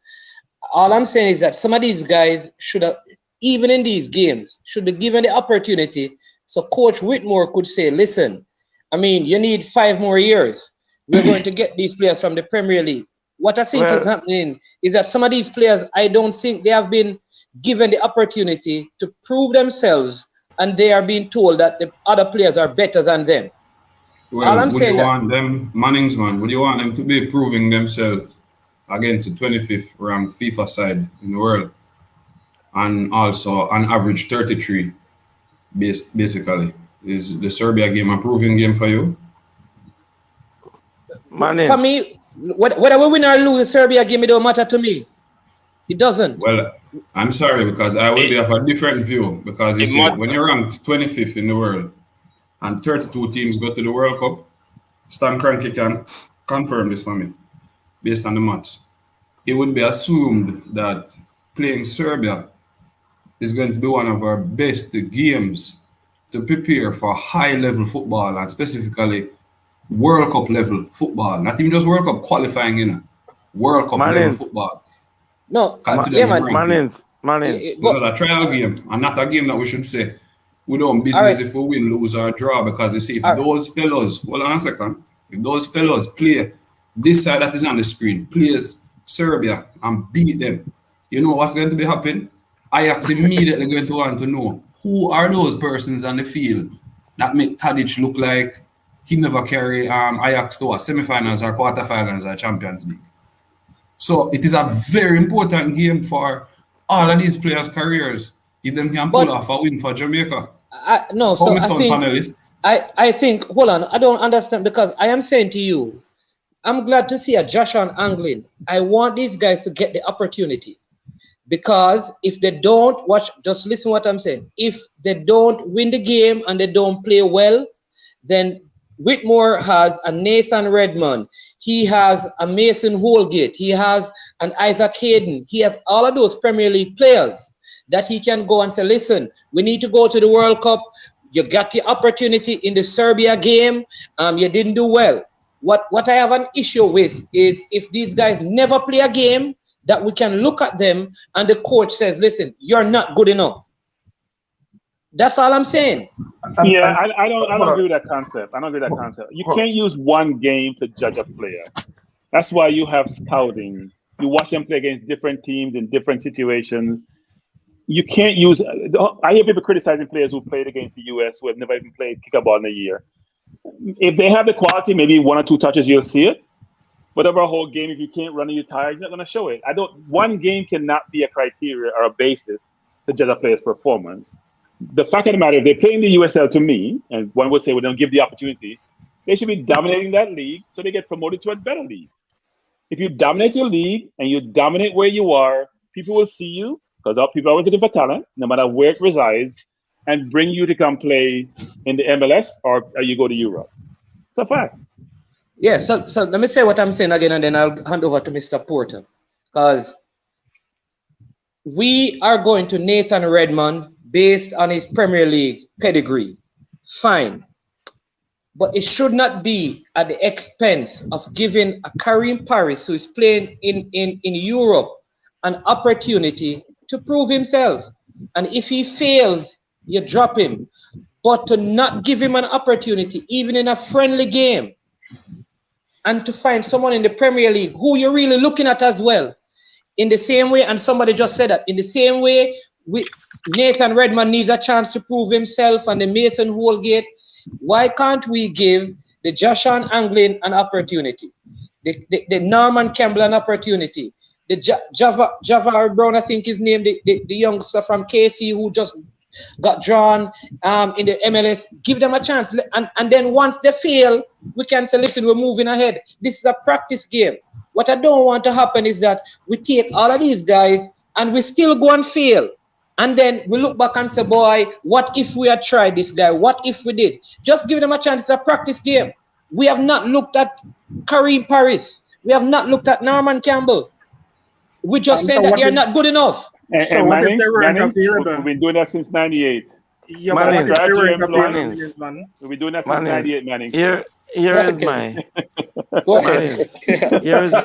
All I'm saying is that some of these guys should have, even in these games, should be given the opportunity. So Coach Whitmore could say, listen, you need 5 more years. We're going to get these players from the Premier League. What I think is happening is that some of these players, I don't think they have been given the opportunity to prove themselves, and they are being told that the other players are better than them. Well, would you want them, Mannings, man, would you want them to be proving themselves against the 25th ranked FIFA side in the world? And also, on average, 33, basically. Is the Serbia game a proving game for you? Mannings. For me, whether we win or lose the Serbia game, it don't matter to me. It doesn't. Well, I'm sorry, because I will be of a different view. Because you see, when you're ranked 25th in the world and 32 teams go to the World Cup, Stan Kroenke can confirm this for me, based on the match. It would be assumed that playing Serbia is going to be one of our best games to prepare for high-level football, and specifically World Cup level football. Not even just World Cup qualifying, World Cup level football. No, Mannings. This is a trial game, and not a game that we should say we don't business if we win, lose, or draw. Because you see, if those fellows, hold on a second, if those fellows play this side that is on the screen, plays Serbia and beat them, you know what's going to be happening? Ajax immediately going to want to know who are those persons on the field that make Tadic look like he never carry Ajax to a semi-finals or quarterfinals or Champions League. So it is a very important game for all of these players' careers if them can pull off a win for Jamaica. I think, hold on, I don't understand, because I am saying to you, I'm glad to see a Josh on Anglin. I want these guys to get the opportunity, because if they don't, just listen what I'm saying. If they don't win the game and they don't play well, then Whitmore has a Nathan Redmond, he has a Mason Holgate, he has an Isaac Hayden, he has all of those Premier League players that he can go and say, listen, we need to go to the World Cup. You got the opportunity in the Serbia game, you didn't do well. What I have an issue with is if these guys never play a game, that we can look at them and the coach says, listen, you're not good enough. That's all I'm saying. Yeah, I don't agree with that concept. I don't agree with that concept. You can't use one game to judge a player. That's why you have scouting. You watch them play against different teams in different situations. you can't use. I hear people criticizing players who played against the US who have never even played kick a ball in a year. If they have the quality, maybe 1 or 2 touches you'll see it. But over a whole game, if you can't run and you're tired, you're not going to show it. One game cannot be a criteria or a basis to judge a player's performance. The fact of the matter, if they're playing the USL to me, and one would say, well, don't give the opportunity, they should be dominating that league so they get promoted to a better league. If you dominate your league and you dominate where you are, people will see you because people are always looking for talent, no matter where it resides, and bring you to come play in the MLS or you go to Europe. It's a fact. Yeah, so let me say what I'm saying again, and then I'll hand over to Mr. Porter. Because we are going to Nathan Redmond based on his Premier League pedigree. Fine. But it should not be at the expense of giving a Karim Paris, who is playing in Europe, an opportunity to prove himself. And if he fails, you drop him. But to not give him an opportunity, even in a friendly game, and to find someone in the Premier League who you're really looking at as well, in the same way, and somebody just said that, in the same way, Nathan Redmond needs a chance to prove himself, and the Mason Holgate, why can't we give the Joshan Anglin an opportunity, the Norman Campbell an opportunity, the Javar Brown, I think his name, the youngster from KC who just got drawn in the MLS, give them a chance. And then once they fail, we can say, listen, we're moving ahead. This is a practice game. What I don't want to happen is that we take all of these guys and we still go and fail. And then we look back and say, boy, what if we had tried this guy? What if we did? Just give them a chance. It's a practice game. We have not looked at Karim Paris. We have not looked at Norman Campbell. We just said that they're not good enough. And Manning, we've been doing that since '98. Yeah, Manning, but We've been doing that since Manning. '98, Manning. Here is my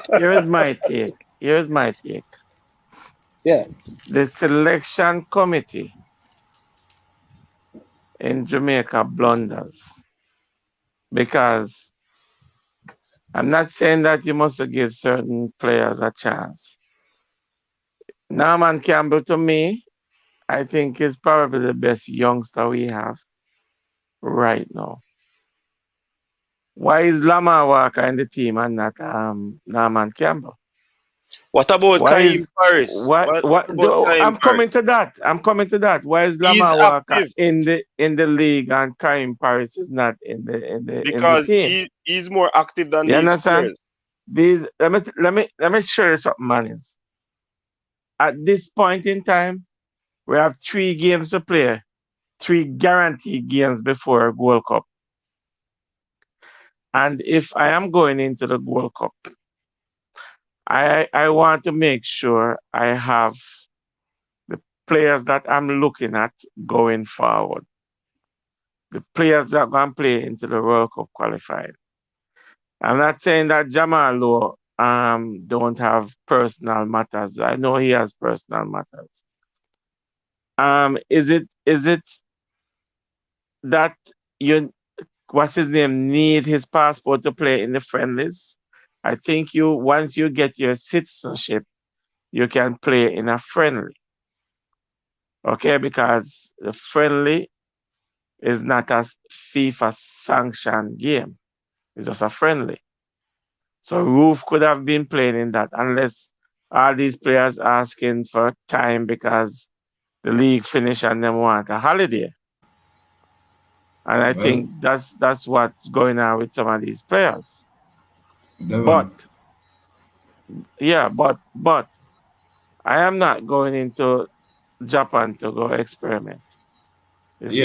here is my take. Here's my take. Yeah. The selection committee in Jamaica blunders because I'm not saying that you must give certain players a chance. Norman Campbell, to me, I think is probably the best youngster we have right now. Why is Lamar Walker in the team and not Norman Campbell? What about Karim Paris? I'm coming to that. Why is Lamar Walker in the league and Karim Paris is not in the because in the team? He's more active than You these understand? players. Let me show you something, Mannings. At this point in time, we have 3 games to play, 3 guaranteed games before a World Cup. And if I am going into the World Cup, I want to make sure I have the players that I'm looking at going forward. The players that are going to play into the World Cup qualified. I'm not saying that Jamal Lowe don't have personal matters. I know he has personal matters. Is it that what's his name, need his passport to play in the friendlies? I think once you get your citizenship, you can play in a friendly. Okay, because the friendly is not a FIFA sanctioned game. It's just a friendly. So Roof could have been playing in that unless all these players asking for time because the league finished and they want a holiday. And I think that's what's going on with some of these players. But I am not going into Japan to go experiment. It's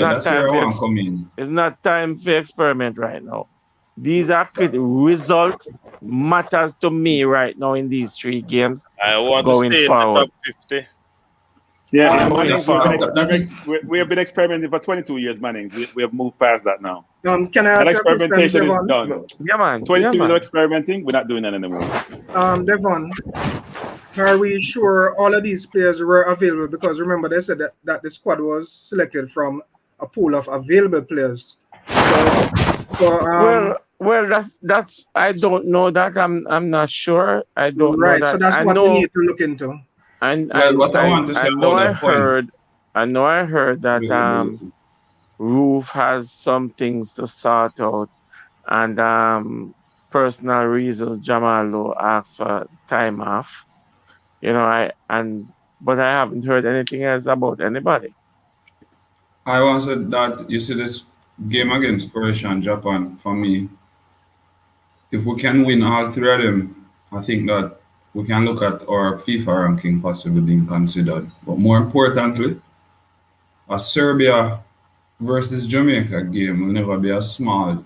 not time for experiment right now. These are result matters to me right now in these 3 games. I want going to stay forward. in the top 50. Yeah, we have been experimenting for 22 years, Manning. We have moved past that now. Can I ask that you a question, experimentation is Devon? done. Yeah, man. 22 years of experimenting, we're not doing that anymore. Devon, are we sure all of these players were available? Because remember, they said that the squad was selected from a pool of available players. Well, that's I don't know that. I'm not sure. I don't know right, that. so that's I what know, we need to look into. And Well, what I want to say I know about I that point. heard that Roof has some things to sort out, and personal reasons Jamal asked for time off. You know, but I haven't heard anything else about anybody. I want to say that you see this game against Croatia and Japan, for me, if we can win all three of them, I think that we can look at our FIFA ranking possibly being considered. But more importantly, a Serbia versus Jamaica game will never be a small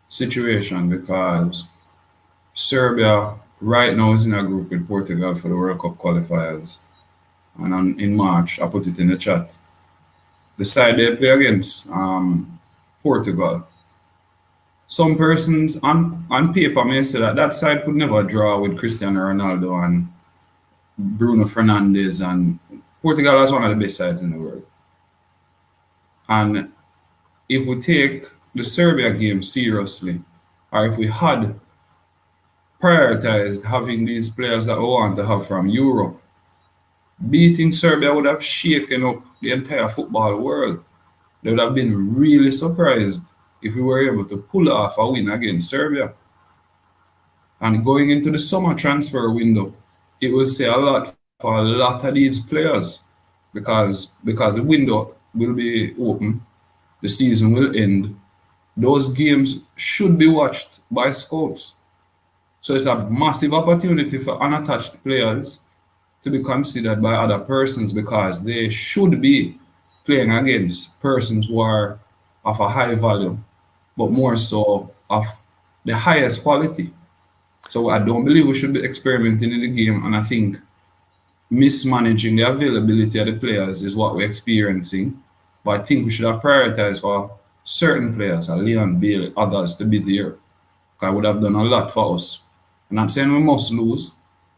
situation because Serbia right now is in a group with Portugal for the World Cup qualifiers. And in March, I put it in the chat. The side they play against Portugal. Some persons on paper may say that that side could never draw with Cristiano Ronaldo and Bruno Fernandes, and Portugal is one of the best sides in the world. And if we take the Serbia game seriously, or if we had prioritized having these players that we want to have from Europe, beating Serbia would have shaken up the entire football world. They would have been really surprised if we were able to pull off a win against Serbia. And going into the summer transfer window, it will say a lot for a lot of these players because the window will be open, the season will end. Those games should be watched by scouts. So it's a massive opportunity for unattached players to be considered by other persons because they should be playing against persons who are of a high value, but more so of the highest quality. So I don't believe we should be experimenting in the game, and I think mismanaging the availability of the players is what we're experiencing. But I think we should have prioritized for certain players, like Leon Bale, others, to be there. Because I would have done a lot for us. I'm not saying we must lose,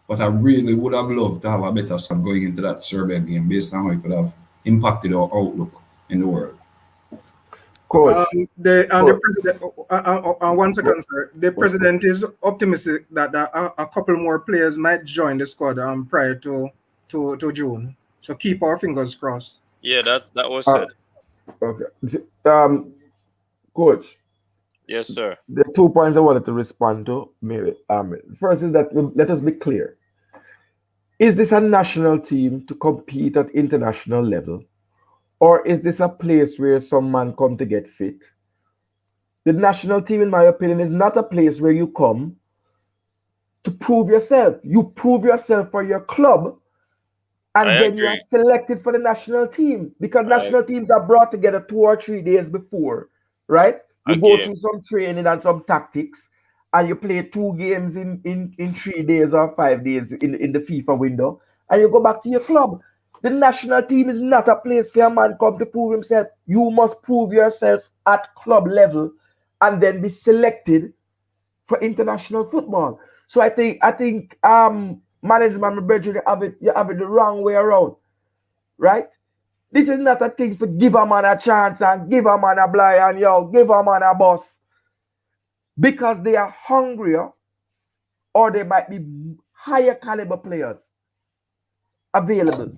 but I really would have loved to have a better squad going into that Serbia game based on how it could have impacted our outlook in the world. Coach. The president, 1 second, sir. The president is optimistic that a couple more players might join the squad prior to June. So keep our fingers crossed. Yeah, that was said. Okay. Coach. Yes, sir. The 2 points I wanted to respond to, maybe. First is that let us be clear. Is this a national team to compete at international level? Or is this a place where some man come to get fit? The national team, in my opinion, is not a place where you come to prove yourself. You prove yourself for your club, and then you are selected for the national team because national teams are brought together 2 or 3 days before, right? You go through some training and some tactics, and you play 2 games in 3 days or 5 days in the FIFA window, and you go back to your club. The national team is not a place where a man come to prove himself. You must prove yourself at club level and then be selected for international football. So I think management, my brethren, you have it the wrong way around, right? This is not a thing for give a man a chance and give a man a blind and give a man a boss. Because they are hungrier or they might be higher caliber players available.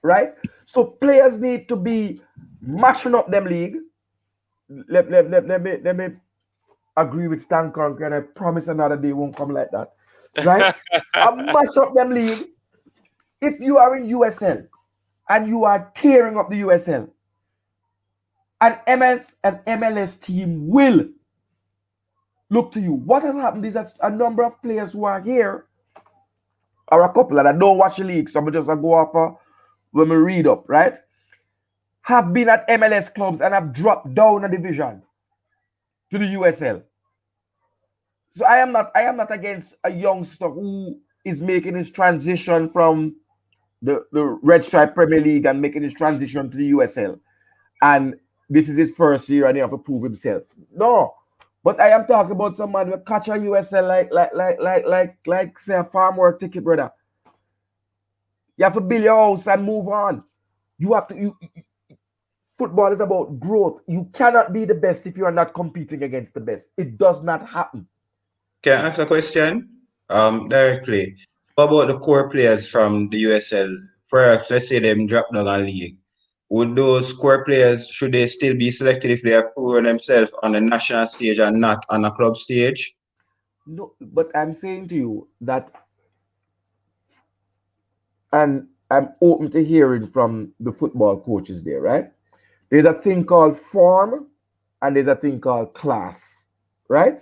Right? So players need to be mashing up them league. Let me agree with Stan Kroenke, and I promise another day won't come like that. Right? Mash up them league. If you are in USL and you are tearing up the USL, an MS and MLS team will look to you. What has happened is that a number of players who are here, or a couple that don't watch the league, so I'm just go off when we read up, right? Have been at MLS clubs and have dropped down a division to the USL. So I am not against a youngster who is making his transition from the Red Stripe Premier League and making his transition to the USL. And this is his first year and he have to prove himself. No. But I am talking about someone who catch a USL like say a farm work ticket, brother. You have to build your house and move on. You have to. Football is about growth. You cannot be the best if you are not competing against the best. It does not happen. Can I ask a question? Directly. What about the core players from the USL? Perhaps let's say them drop down a league. Would those core players, should they still be selected if they have proven themselves on the national stage and not on a club stage? No, but I'm saying to you that, and I'm open to hearing from the football coaches there, right? There's a thing called form and there's a thing called class, right?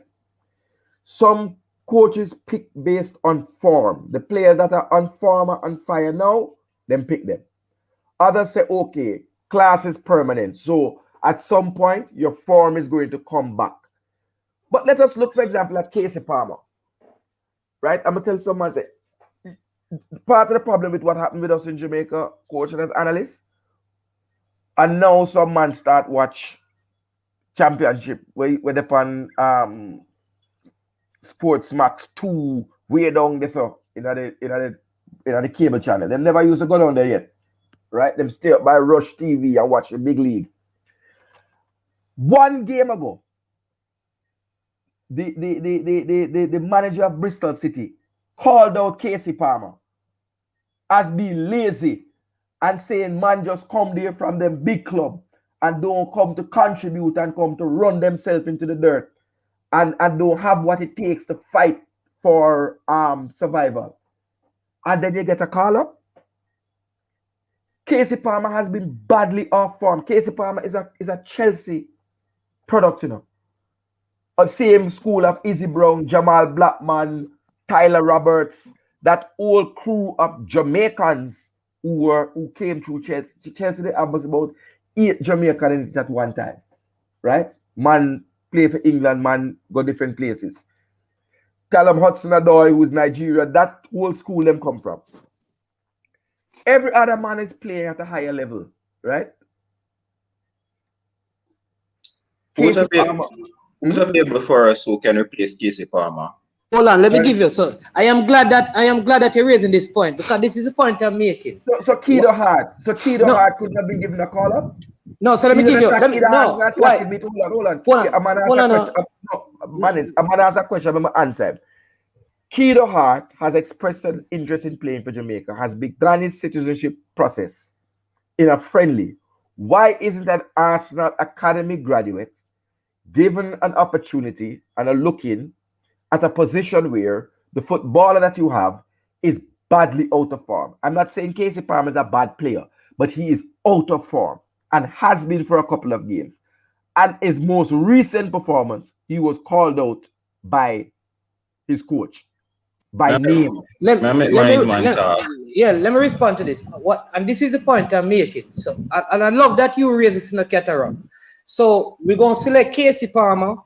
Some coaches pick based on form. The players that are on form or on fire now, then pick them. Others say, okay, class is permanent. So at some point, your form is going to come back. But let us look, for example, at Casey Palmer, right? I'm going to tell someone, say, part of the problem with what happened with us in Jamaica, coaching as analysts, and now some man start watch championship where they on Sports Max 2 way down this in the cable channel. They never used to go down there yet. Right? Them stay up by Rush TV and watch the big league. One game ago, the manager of Bristol City called out Casey Palmer as being lazy and saying, man, just come there from them big club and don't come to contribute and come to run themselves into the dirt and don't have what it takes to fight for survival. And then you get a call up. Casey Palmer has been badly off form. Casey Palmer is a Chelsea product, you know. A same school of Izzy Brown, Jamal Blackman, Tyler Roberts, that whole crew of Jamaicans who came through Chelsea. Chelsea, they have about 8 Jamaicans at one time, right? Man play for England, man go different places. Callum Hudson-Odoi, who's Nigeria, that whole school them come from. Every other man is playing at a higher level, right? Who's available for us who can replace Casey Palmer? Hold on, let me give you. So I am glad that you're raising this point because this is the point I'm making. So Kido Hart. So Kido Hart could have been given a call up? No, so let me give you. Hold on. I'm gonna ask a question. I'm gonna answer. Kido Hart has expressed an interest in playing for Jamaica, has begun his citizenship process in a friendly. Why isn't an Arsenal Academy graduate given an opportunity and a look in at a position where the footballer that you have is badly out of form? I'm not saying Casey Palmer is a bad player, but he is out of form and has been for a couple of games. And his most recent performance, he was called out by his coach. By name. Let me respond to this. And this is the point I'm making. So, and I love that you raise this in the cataract. So we're gonna select Casey Palmer,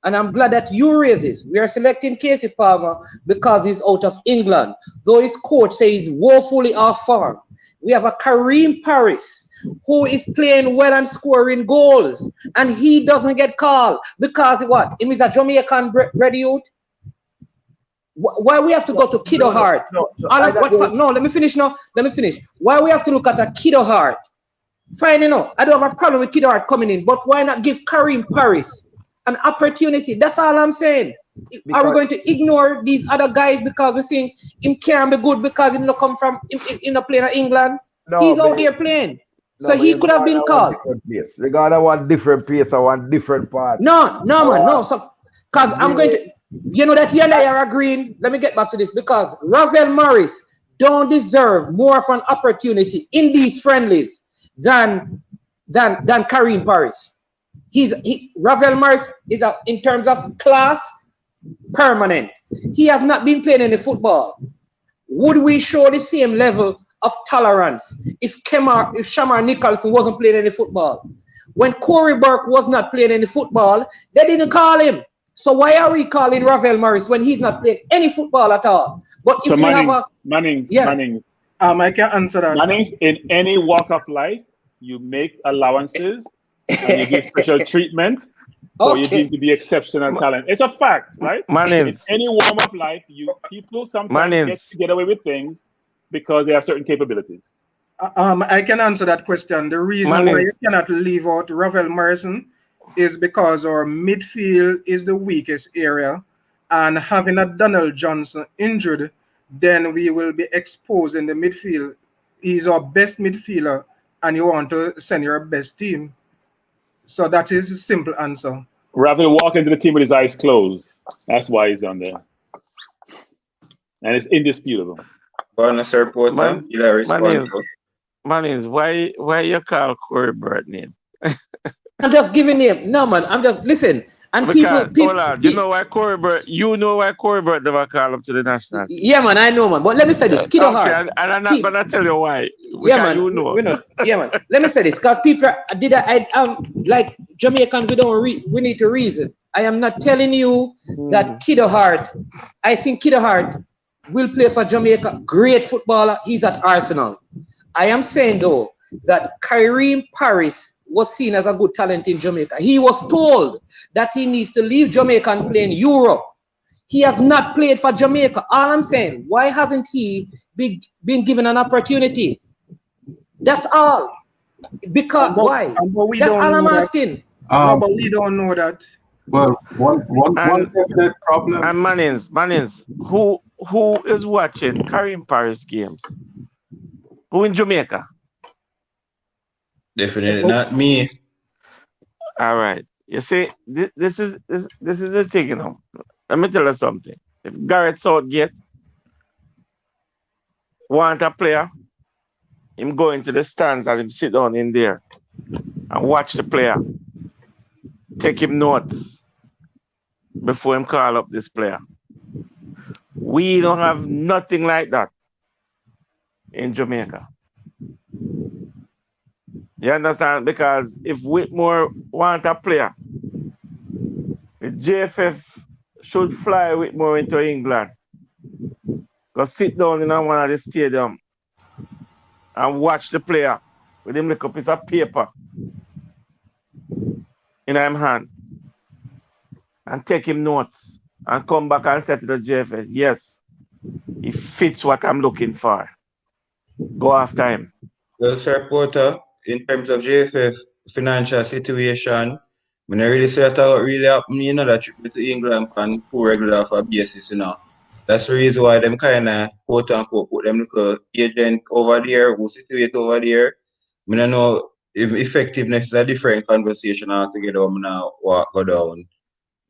and I'm glad that you raise this. We are selecting Casey Palmer because he's out of England, though his coach says he's woefully off form. We have a Kareem Paris who is playing well and scoring goals, and he doesn't get called because what? Him is a Jamaican bred youth. Why we have to go to Kido Hart? No, let me finish now. Let me finish. Why we have to look at a Kido Hart? Fine, you know, I don't have a problem with Kido Hart coming in, but why not give Kareem Paris an opportunity? That's all I'm saying. Are we going to ignore these other guys because we think him can't be good because him not come from him not playing in England? No, he's out there playing. So he could have been called. They got one different place or one different part. No, man, no. So, because I'm going to, you know that you and I are agreeing. Let me get back to this because Ravel Morris don't deserve more of an opportunity in these friendlies than Kareem Paris. Ravel Morris is in terms of class permanent. He has not been playing any football. Would we show the same level of tolerance if Shamar Nicholson wasn't playing any football? When Corey Burke was not playing any football, they didn't call him. So why are we calling Ravel Morris when he's not playing any football at all? But if we have a Mannings, I can answer that. Mannings, in any walk of life, you make allowances and you give special treatment for you deem to be exceptional talent. It's a fact, right? Mannings. In any walk of life, people sometimes get away with things because they have certain capabilities. I can answer that question. The reason why you cannot leave out Ravel Morrison is because our midfield is the weakest area, and having a Donald Johnson injured then we will be exposed in the midfield. He's our best midfielder, and you want to send your best team. So that is a simple answer. Ravi walk into the team with his eyes closed. That's why he's on there. And it's indisputable. Bonus report, Man, you respond to. Manins, why you call Corey Bird name? I'm just giving him. No, man. I'm just listen. And Because, people, hold on, you know why Corey Bird never call up to the national team? yeah, man. I know, man. But let me say this. Kiddo Okay, Hart. and I'm not gonna tell you why. Yeah, Because man. you know. We know. Yeah, man. Let me say this, because people like Jamaican. We need to reason. I am not telling you that Kiddo Hart. I think Kiddo Hart will play for Jamaica. Great footballer. He's at Arsenal. I am saying though that Kareem Paris was seen as a good talent in Jamaica. He was told that he needs to leave Jamaica and play in Europe. He has not played for Jamaica. All I'm saying, why hasn't he been given an opportunity? That's all. Because why? That's all I'm asking. No, but we don't know that. Well, one definite problem. And Manins, who is watching Kareem Paris games? Who in Jamaica? Definitely not me. All right. You see, this is the thing, you know. Let me tell you something. If Gareth Southgate want a player, him go into the stands and him sit down in there and watch the player. Take him notes before him call up this player. We don't have nothing like that in Jamaica. You understand? Because if Whitmore want a player, the JFF should fly Whitmore into England. Go sit down in one of the stadium and watch the player with him like a piece of paper in his hand and take him notes and come back and say to the JFF, yes, he fits what I'm looking for. Go after him. Well, Sir Porter, in terms of JFF financial situation, when I really say that really happen, you know, that trip to England and poor regular for basis, you know. That's the reason why them kind of quote unquote put them little agent over there who situate over there. I don't know if effectiveness is a different conversation altogether. I'm now what go down.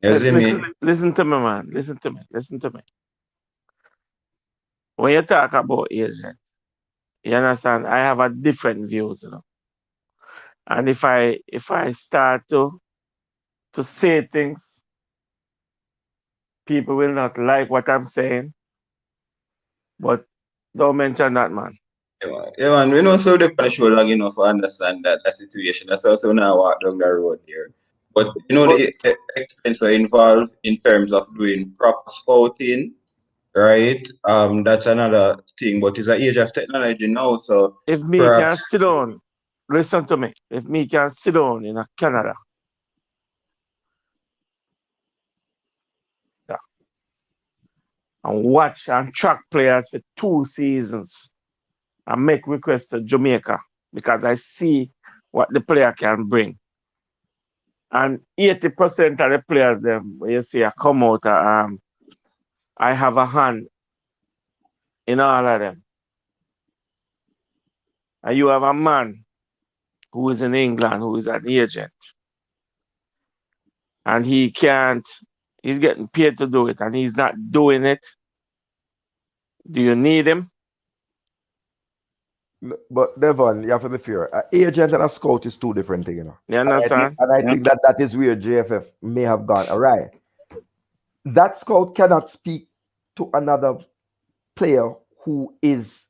You see me? Listen to me, man. Listen to me. When you talk about agent, you understand, I have a different views, you know. And if I start to say things, people will not like what I'm saying. But don't mention that, man. Yeah, man. We know so the show long enough to understand that situation. That's also now walk down the road here. But you know the expense are involved in terms of doing proper scouting, right? That's another thing. But it's an age of technology now, so If me can sit down, listen to me. If me can sit down in Canada, and watch and track players for 2 seasons and make requests to Jamaica because I see what the player can bring. And 80% of the players, them, when you see I come out, I have a hand in all of them. And you have a man who is in England, who is an agent. And he's getting paid to do it, and he's not doing it. Do you need him? But Devon, you have to be fair. An agent and a scout is two different things, you know. You understand? And I think that is where JFF may have gone. All right. That scout cannot speak to another player who is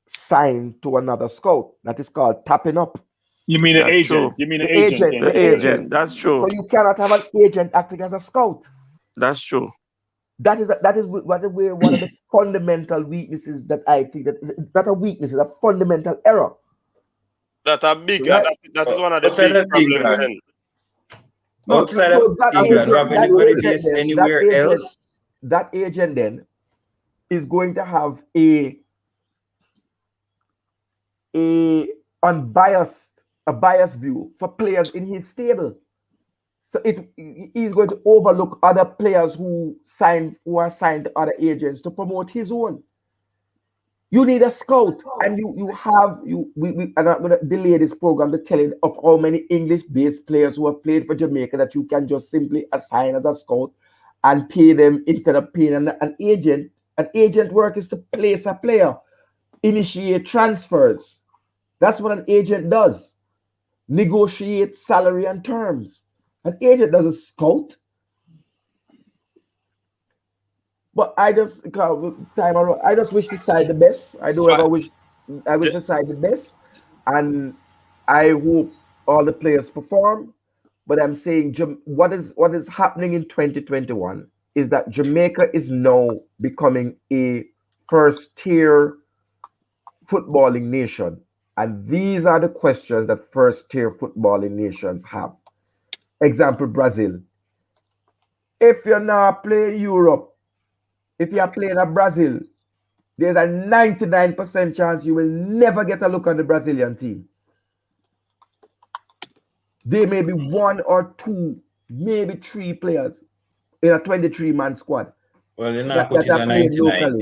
signed to another scout. That is called tapping up. You mean an agent? True. You mean an The agent? The agent. That's true. So you cannot have an agent acting as a scout. That's true. That is one of the fundamental weaknesses that I think that a weakness is a fundamental error. That a big. Right? That is one of the big problems. Then. Outside of England, Rob, anybody based anywhere else? That agent then is going to have a biased view for players in his stable. So he's going to overlook other players who are signed to other agents to promote his own. You need a scout, and we are not gonna delay this program to tell you of how many English-based players who have played for Jamaica that you can just simply assign as a scout and pay them instead of paying an agent. An agent work is to place a player, initiate transfers. That's what an agent does. Negotiate salary and terms. An agent doesn't scout. But I just wish the side the best. I wish the side the best, and I hope all the players perform. But I'm saying what is happening in 2021 is that Jamaica is now becoming a first-tier footballing nation, and these are the questions that first-tier footballing nations have. Example: Brazil. If you're not playing Europe, if you're playing at Brazil, there's a 99% chance you will never get a look on the Brazilian team. There may be one or two, maybe three players in a 23-man squad. Well, you're not putting a 99.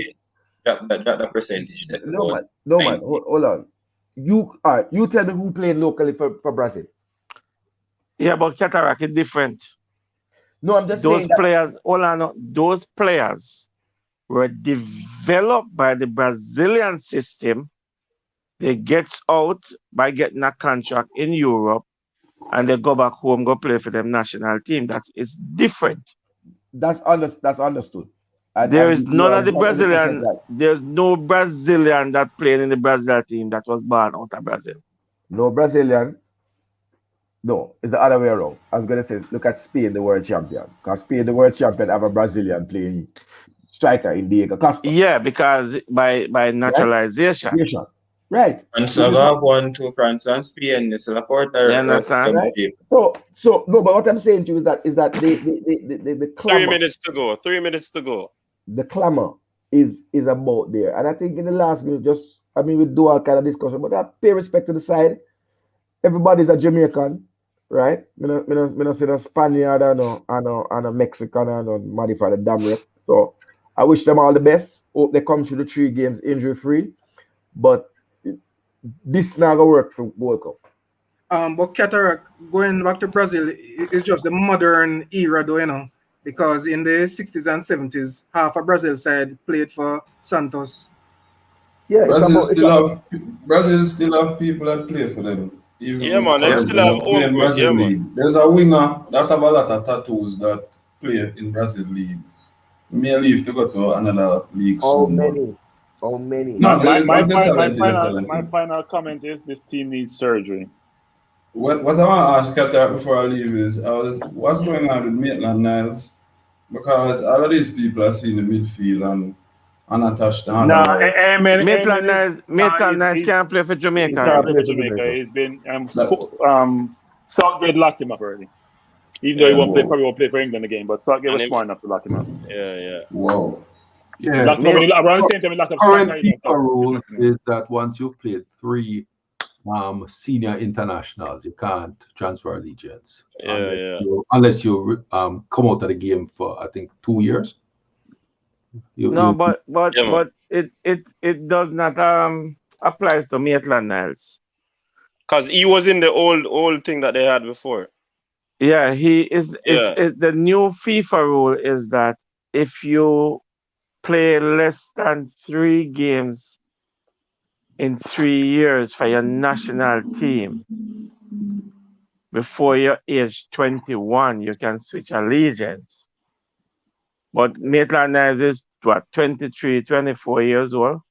Drop the percentage. No man. Hold on. You tell me who played locally for Brazil. Yeah, but Cataract is different. No, I'm just those saying players. Those players were developed by the Brazilian system. They get out by getting a contract in Europe, and they go back home, go play for them national team. That is different. That's understood. There is none of the Brazilian. There's no Brazilian that played in the Brazil team that was born out of Brazil. No Brazilian. No, it's the other way around. I was gonna say, look at Spain, the world champion. Because Spain, the world champion, have a Brazilian playing striker in Diego Costa. Yeah, because by naturalization. Right. And so I have 1, 2 France and Spain. It's a Porter. You understand? Right? So no, but what I'm saying to you is that the clamor. 3 minutes to go. 3 minutes to go. The clamor is about there. And I think in the last minute, we do all kind of discussion, but I pay respect to the side. Everybody's a Jamaican, right? I don't see a Spaniard and a Mexican and a modify the damn rep. So I wish them all the best. Hope they come through the 3 games injury free. But this not gonna work for World Cup. But Cataract, going back to Brazil, is just the modern era, though, because in the 60s and 70s, half of Brazil side played for Santos. Yeah, Brazil still have people that play for them. Yeah, man, they still have own good. Yeah, man. There's a winger that have a lot of tattoos that play in Brazil league. May leave to go to another league soon. How many? No, my final comment is this team needs surgery. What I want to ask Cataract before I leave is, what's going on with Maitland-Niles? Because all of these people are seeing the midfield and unattached. Maitland-Niles can't play for Jamaica. He can't play for Jamaica. He's been Southgate locked him up already. Even though he probably won't play for England again, but Southgate was smart enough to lock him up. Yeah. Whoa. Yeah. Around the same time, he locked up. Current FIFA rule is that once you've played 3 senior internationals, you can't transfer allegiance. Unless you come out of the game for I think 2 years. But it does not applies to Maitland-Niles. Because he was in the old thing that they had before. Yeah, he is. The new FIFA rule is that if you play less than 3 games in 3 years for your national team before you're age 21, you can switch allegiance. But Maitland-Niles is 23, 24 years old.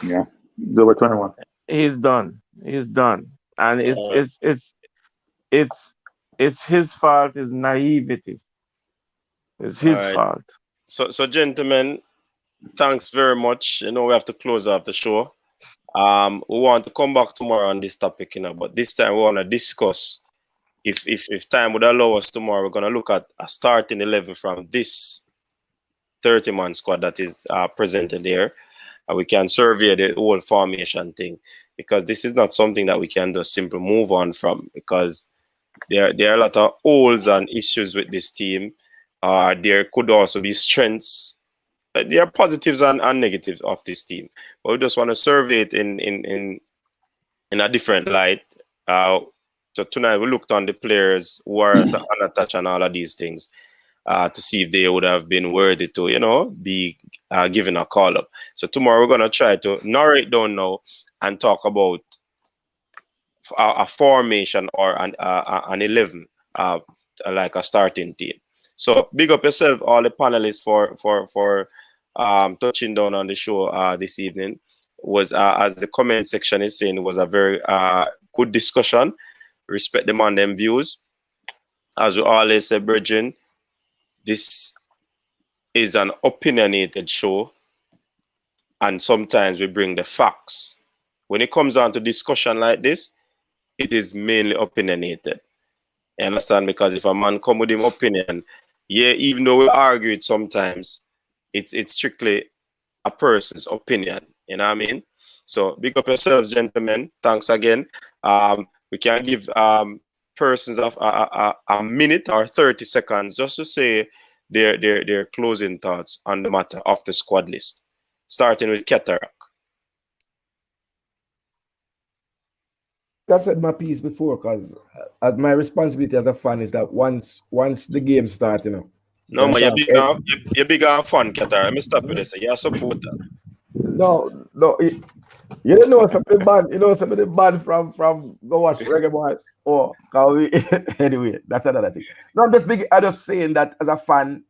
Yeah, they were 21. He's done. And it's his fault, his naivety. It's his fault. So gentlemen, thanks very much. We have to close off the show. We want to come back tomorrow on this topic, but this time we want to discuss if time would allow us tomorrow, we're gonna look at a starting 11 from this 30-man squad that is presented there. And we can survey the whole formation thing, because this is not something that we can just simply move on from, because there are a lot of holes and issues with this team. There could also be strengths there are positives and negatives of this team, but we just want to survey it in a different light. So tonight we looked on the players who are unattached and all of these things to see if they would have been worthy to, be given a call up. So tomorrow we're gonna try to narrow it down now and talk about a formation or an 11, like a starting team. So big up yourself, all the panelists for touching down on the show this evening. Was as the comment section is saying, was a very good discussion. Respect them on them views. As we always say, Virgin, this is an opinionated show, and sometimes we bring the facts. When it comes down to discussion like this, it is mainly opinionated. You understand? Because if a man come with him opinion, yeah, even though we argue it sometimes, it's strictly a person's opinion. You know what I mean? So big up yourselves, gentlemen. Thanks again. We can give persons of a minute or 30 seconds just to say their closing thoughts on the matter of the squad list. Starting with Cataract. I said my piece before, because my responsibility as a fan is that once the game starts, No, man, you're big on fun, Qatar. Let me stop with this. You're a supporter. No, you don't know something bad. You know something bad from go watch Reggae Boyz. Oh, anyway, that's another thing. No, I'm just saying that as a fan,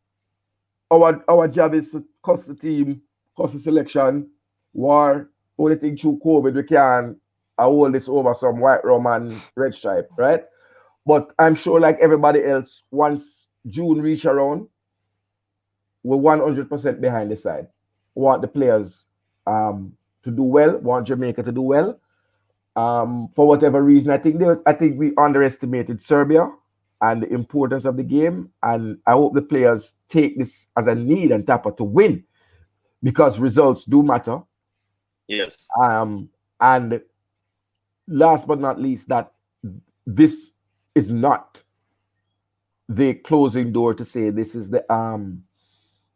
our job is to cost the team, cost the selection, war. Only thing through COVID we can hold this over some white rum and red stripe, right? But I'm sure, like everybody else, once June reach around, we're 100% behind the side. We want the players to do well. Want Jamaica to do well. For whatever reason, I think we underestimated Serbia and the importance of the game. And I hope the players take this as a need and tapper to win, because results do matter. Yes. And last but not least, that this is not the closing door to say this is the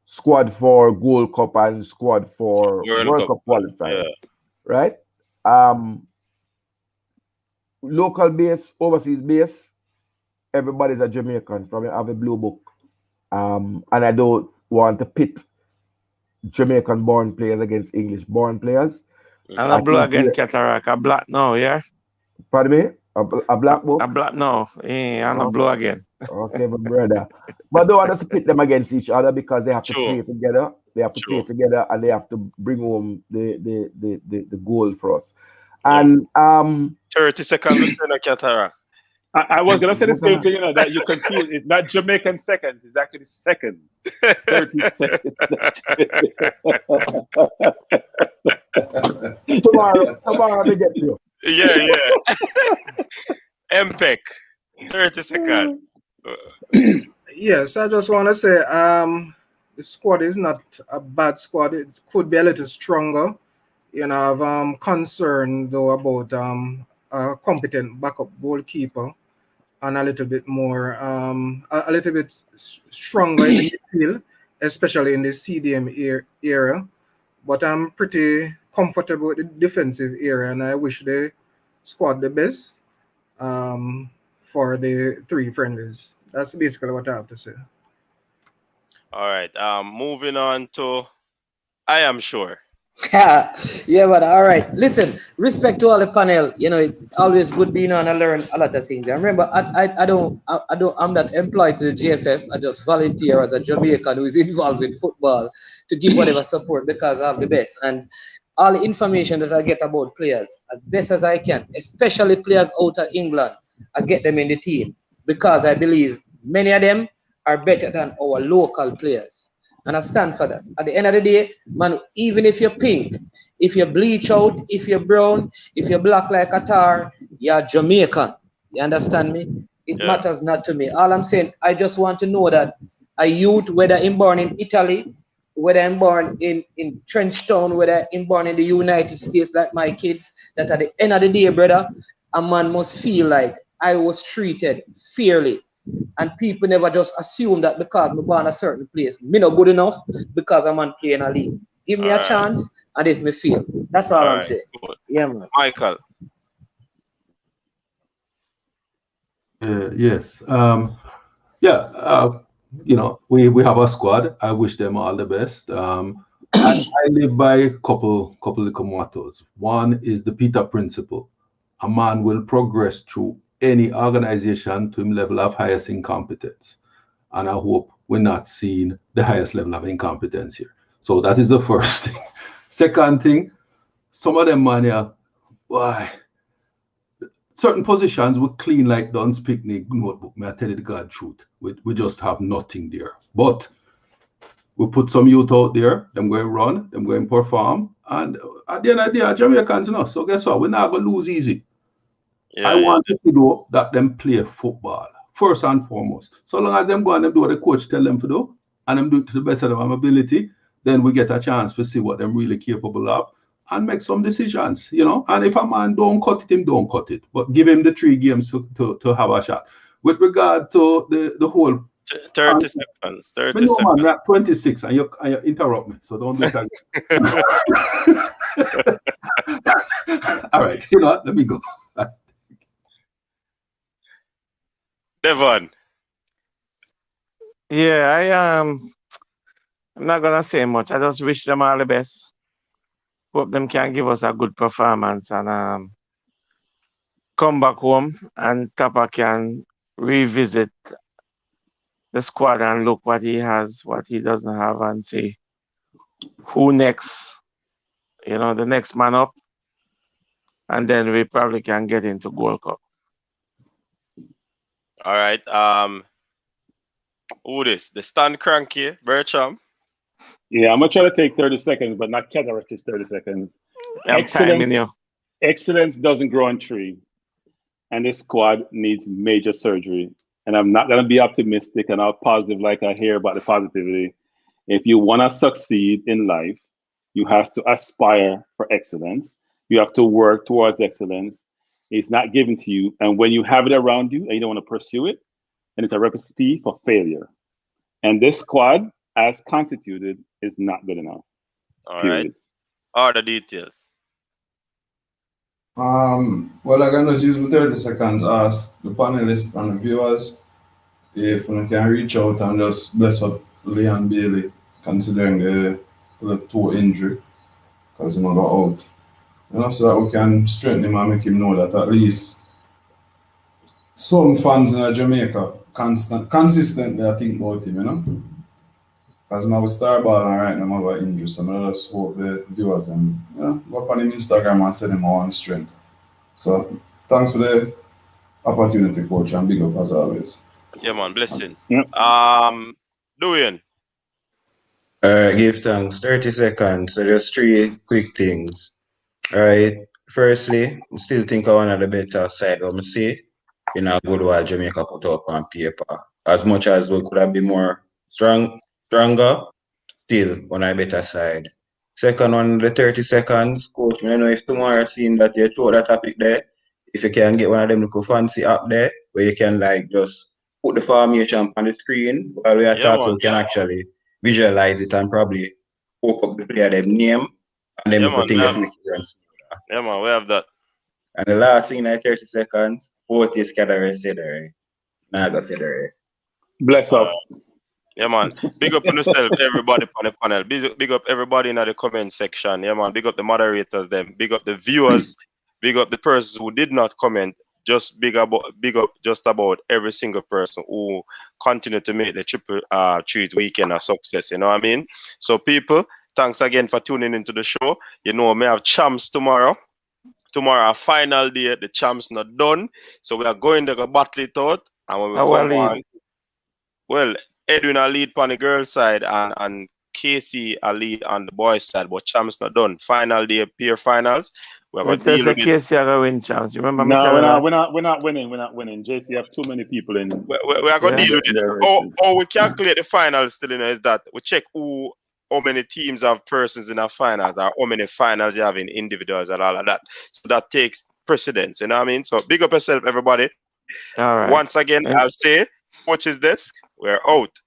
squad for Gold Cup and squad for World Cup qualifier, right? Local base, overseas base, everybody's a Jamaican from have a blue book, and I don't want to pit Jamaican-born players against English-born players. And a blue again, Cataract, a black now, yeah? Pardon me? A black book? A black now, and a blue again. Okay, my brother. But don't want us to pit them against each other, because they have to play together. They have to play together, and they have to bring home the goal for us. And 30 seconds, Cataract. I was going to say the same thing, that you confuse. It's not Jamaican seconds, it's actually seconds. 30 seconds. tomorrow they get you. Yeah. MPEC, 30 seconds. Yes, I just want to say the squad is not a bad squad. It could be a little stronger. I've concern though about a competent backup goalkeeper and a little bit more, a little bit stronger in the midfield, especially in the CDM area. But I'm pretty comfortable with the defensive area, and I wish the squad the best for the 3 friendlies. That's basically what I have to say. All right. Moving on to I Am Sure. Yeah, but all right. Listen, respect to all the panel. It's always good being on and learn a lot of things. I remember, I'm not employed to the GFF. I just volunteer as a Jamaican who is involved with football to give whatever support, because I have the best. And all the information that I get about players, as best as I can, especially players out of England, I get them in the team, because I believe many of them are better than our local players. And I stand for that. At the end of the day, man, even if you're pink, if you bleach out, if you're brown, if you're black like a tar, you're Jamaican. You understand me? It matters not to me. All I'm saying, I just want to know that a youth, whether I'm born in Italy, whether I'm born in Trenchtown, whether I'm born in the United States like my kids, that at the end of the day, brother, a man must feel like I was treated fairly And people never just assume that because I'm born a certain place, me not good enough because I'm on playing a league. Give me a chance, and if me fail. That's all I'm saying. Good. Yeah, man. Michael. Yes. You know, we have a squad. I wish them all the best. I live by a couple little mottos. One is the Peter principle. A man will progress through any organization to him level of highest incompetence. And I hope we're not seeing the highest level of incompetence here. So that is the first thing. Second thing, some of them man here, why? Certain positions we clean like Don's picnic notebook. May I tell you the God truth? We just have nothing there. But we put some youth out there, them going to run, them going to perform, and at the end of the day, Jamaicans, you know. So guess what? We're not going to lose easy. I want to know that them play football first and foremost. So long as them go and them do what the coach tell them to do, and them do it to the best of their ability, then we get a chance to see what them really capable of and make some decisions, you know. And if a man don't cut it, him don't cut it. But give him the 3 games to have a shot. With regard to the whole 30 seconds. 30 seconds. seconds. Man, we're at 26 and you interrupt me, so don't do it again. All right, you know what? Let me go. Devon. Yeah, I'm not gonna say much. I just wish them all the best. Hope them can give us a good performance and come back home and Kappa can revisit the squad and look what he has, what he doesn't have, and see who next, you know, the next man up. And then we probably can get into Gold Cup. All right. Who this? The stand cranky, Bertram. Yeah, I'm gonna try to take 30 seconds, but not Cataract 30 seconds. Excellence doesn't grow on tree, and this squad needs major surgery. And I'm not gonna be optimistic and all positive like I hear about the positivity. If you wanna succeed in life, you have to aspire for excellence. You have to work towards excellence. It's not given to you, and when you have it around you and you don't want to pursue it, then it's a recipe for failure. And this squad, as constituted, is not good enough. All right. All the details. Well, I can just use my 30 seconds, ask the panelists and the viewers if we can reach out and just bless up Leon Bailey, considering the toe injury, because he got out. You know, so that we can strengthen him and make him know that at least some fans in Jamaica consistently I think about him, you know. Because now we start balling right now, I'm about injury, so I just hope the viewers and go up on him Instagram and send him on strength. So thanks for the opportunity, coach, and big up as always. Yeah, man, blessings. Yep. Doing. Give thanks. 30 seconds. So just 3 quick things. All right. Firstly, I still think I one of the better side of me see in a good while Jamaica put up on paper. As much as we could have been more stronger, still on a better side. Second one, the 30 seconds. Coach, I don't know if tomorrow seeing that you throw that topic there, if you can get one of them little fancy app there where you can like just put the formation on the screen while we are talking, so we can actually visualize it and probably poke up the player them name and then we could think of it. Yeah, man, we have that. And the last thing, like 30 seconds, 40 is Cadare Cedere. Naga Cedere. Bless up. Yeah, man. Big up on yourself, everybody on the panel. Big up everybody in the comment section. Yeah, man. Big up the moderators, them. Big up the viewers. Big up the persons who did not comment. Just big up just about every single person who continue to make the triple treat weekend a success. You know what I mean? So people, thanks again for tuning into the show. You know, we have champs tomorrow. Tomorrow, our final day, the champs not done. So we are going to go battle it out. And when we come on, well, Edwin will lead on the girls' side and Casey will lead on the boys' side, but champs not done. Final day, peer finals. We're going to deal with Casey are going to win champs. You remember? No, we're not winning. We're not winning. JC have too many people in. We are going to deal with it. Or we calculate the finals still, you know, is that we check how many teams have persons in our finals, or how many finals you have in individuals and all of that. So that takes precedence, you know what I mean? So big up yourself, everybody. All right. Once again, I'll say Coach's desk. We're out.